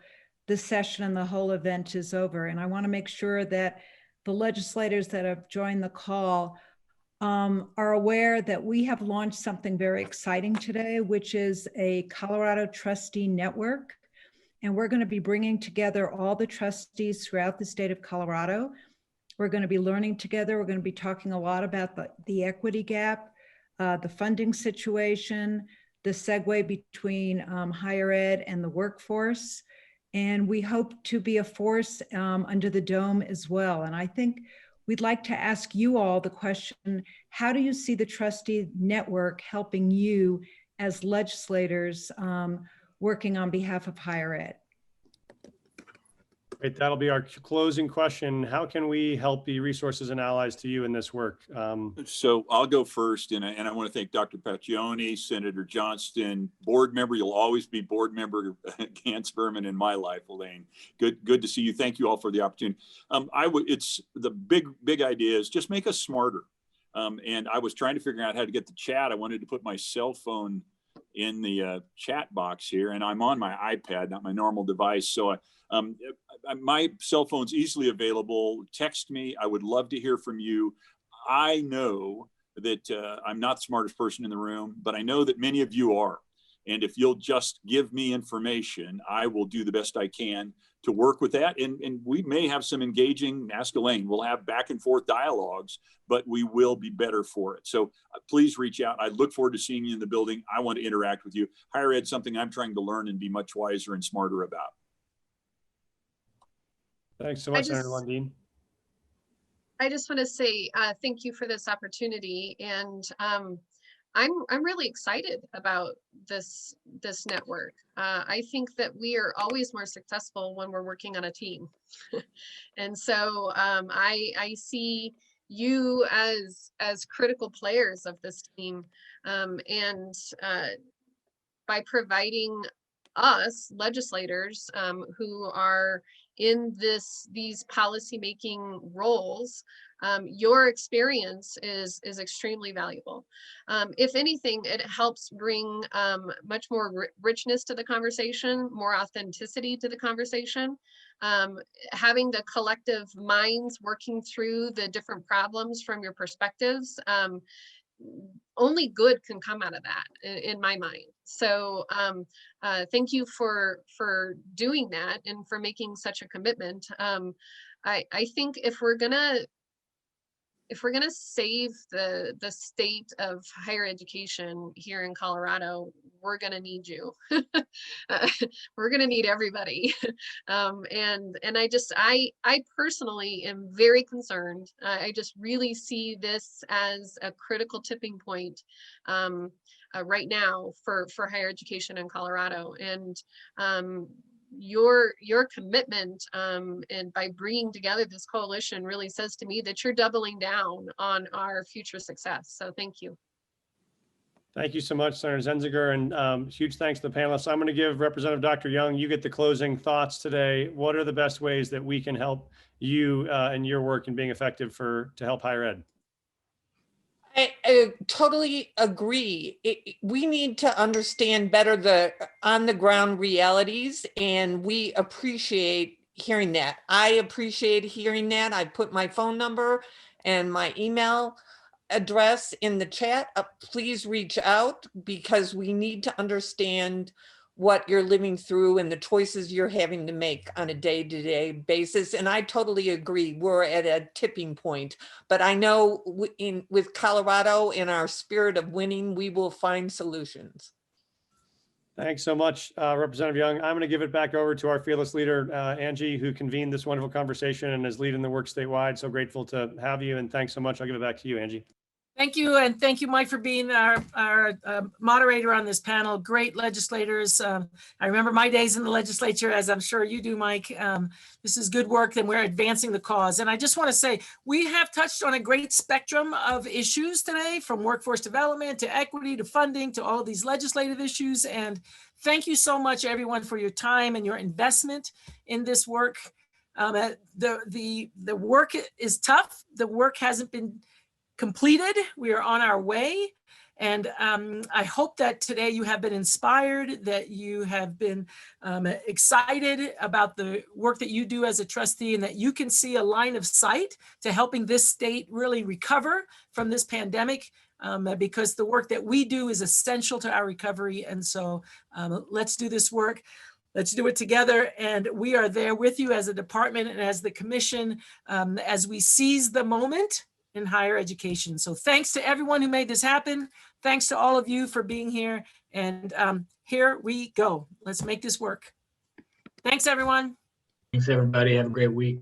the session and the whole event is over. And I want to make sure that the legislators that have joined the call are aware that we have launched something very exciting today, which is a Colorado Trustee Network. And we're going to be bringing together all the trustees throughout the state of Colorado. We're going to be learning together. We're going to be talking a lot about the equity gap, the funding situation, the segue between higher ed and the workforce. And we hope to be a force under the dome as well. And I think we'd like to ask you all the question, how do you see the trustee network helping you as legislators working on behalf of higher ed? Great, that'll be our closing question. How can we help be resources and allies to you in this work? So I'll go first, and I want to thank Dr. Pacchioni, Senator Johnston, board member. You'll always be board member Gans Berman in my life, Elaine. Good to see you. Thank you all for the opportunity. It's the big idea is just make us smarter. And I was trying to figure out how to get the chat. I wanted to put my cell phone in the chat box here, and I'm on my iPad, not my normal device. So my cell phone's easily available. Text me. I would love to hear from you. I know that I'm not the smartest person in the room, but I know that many of you are. And if you'll just give me information, I will do the best I can to work with that. And we may have some engaging, ask Elaine, we'll have back and forth dialogues, but we will be better for it. So please reach out. I look forward to seeing you in the building. I want to interact with you. Higher ed is something I'm trying to learn and be much wiser and smarter about. Thanks so much, Senator Lundeen. I just want to say thank you for this opportunity, and I'm really excited about this network. I think that we are always more successful when we're working on a team, and so I see you as critical players of this team, and by providing us legislators who are in these policymaking roles, your experience is extremely valuable. If anything, it helps bring much more richness to the conversation, more authenticity to the conversation. Having the collective minds working through the different problems from your perspectives, only good can come out of that in my mind. So thank you for doing that and for making such a commitment. I think if we're gonna save the state of higher education here in Colorado, we're gonna need you. We're gonna need everybody. And I personally am very concerned. I just really see this as a critical tipping point right now for higher education in Colorado. And your commitment and by bringing together this coalition really says to me that you're doubling down on our future success. So thank you. Thank you so much, Senator Zenziger, and huge thanks to the panelists. I'm going to give Representative Dr. Young, you get the closing thoughts today. What are the best ways that we can help you in your work in being effective to help higher ed? I totally agree. We need to understand better the on-the-ground realities, and we appreciate hearing that. I appreciate hearing that. I put my phone number and my email address in the chat. Please reach out because we need to understand what you're living through and the choices you're having to make on a day-to-day basis. And I totally agree, we're at a tipping point, but I know with Colorado, in our spirit of winning, we will find solutions. Thanks so much, Representative Young. I'm going to give it back over to our fearless leader, Angie, who convened this wonderful conversation and is leading the work statewide. So grateful to have you, and thanks so much. I'll give it back to you, Angie. Thank you, and thank you, Mike, for being our moderator on this panel. Great legislators. I remember my days in the legislature, as I'm sure you do, Mike. This is good work, and we're advancing the cause. And I just want to say, we have touched on a great spectrum of issues today, from workforce development to equity to funding to all of these legislative issues. And thank you so much, everyone, for your time and your investment in this work. The work is tough. The work hasn't been completed. We are on our way. And I hope that today you have been inspired, that you have been excited about the work that you do as a trustee, and that you can see a line of sight to helping this state really recover from this pandemic, because the work that we do is essential to our recovery. And so let's do this work. Let's do it together. And we are there with you as a department and as the commission, as we seize the moment in higher education. So thanks to everyone who made this happen. Thanks to all of you for being here. And here we go. Let's make this work. Thanks, everyone. Thanks, everybody. Have a great week.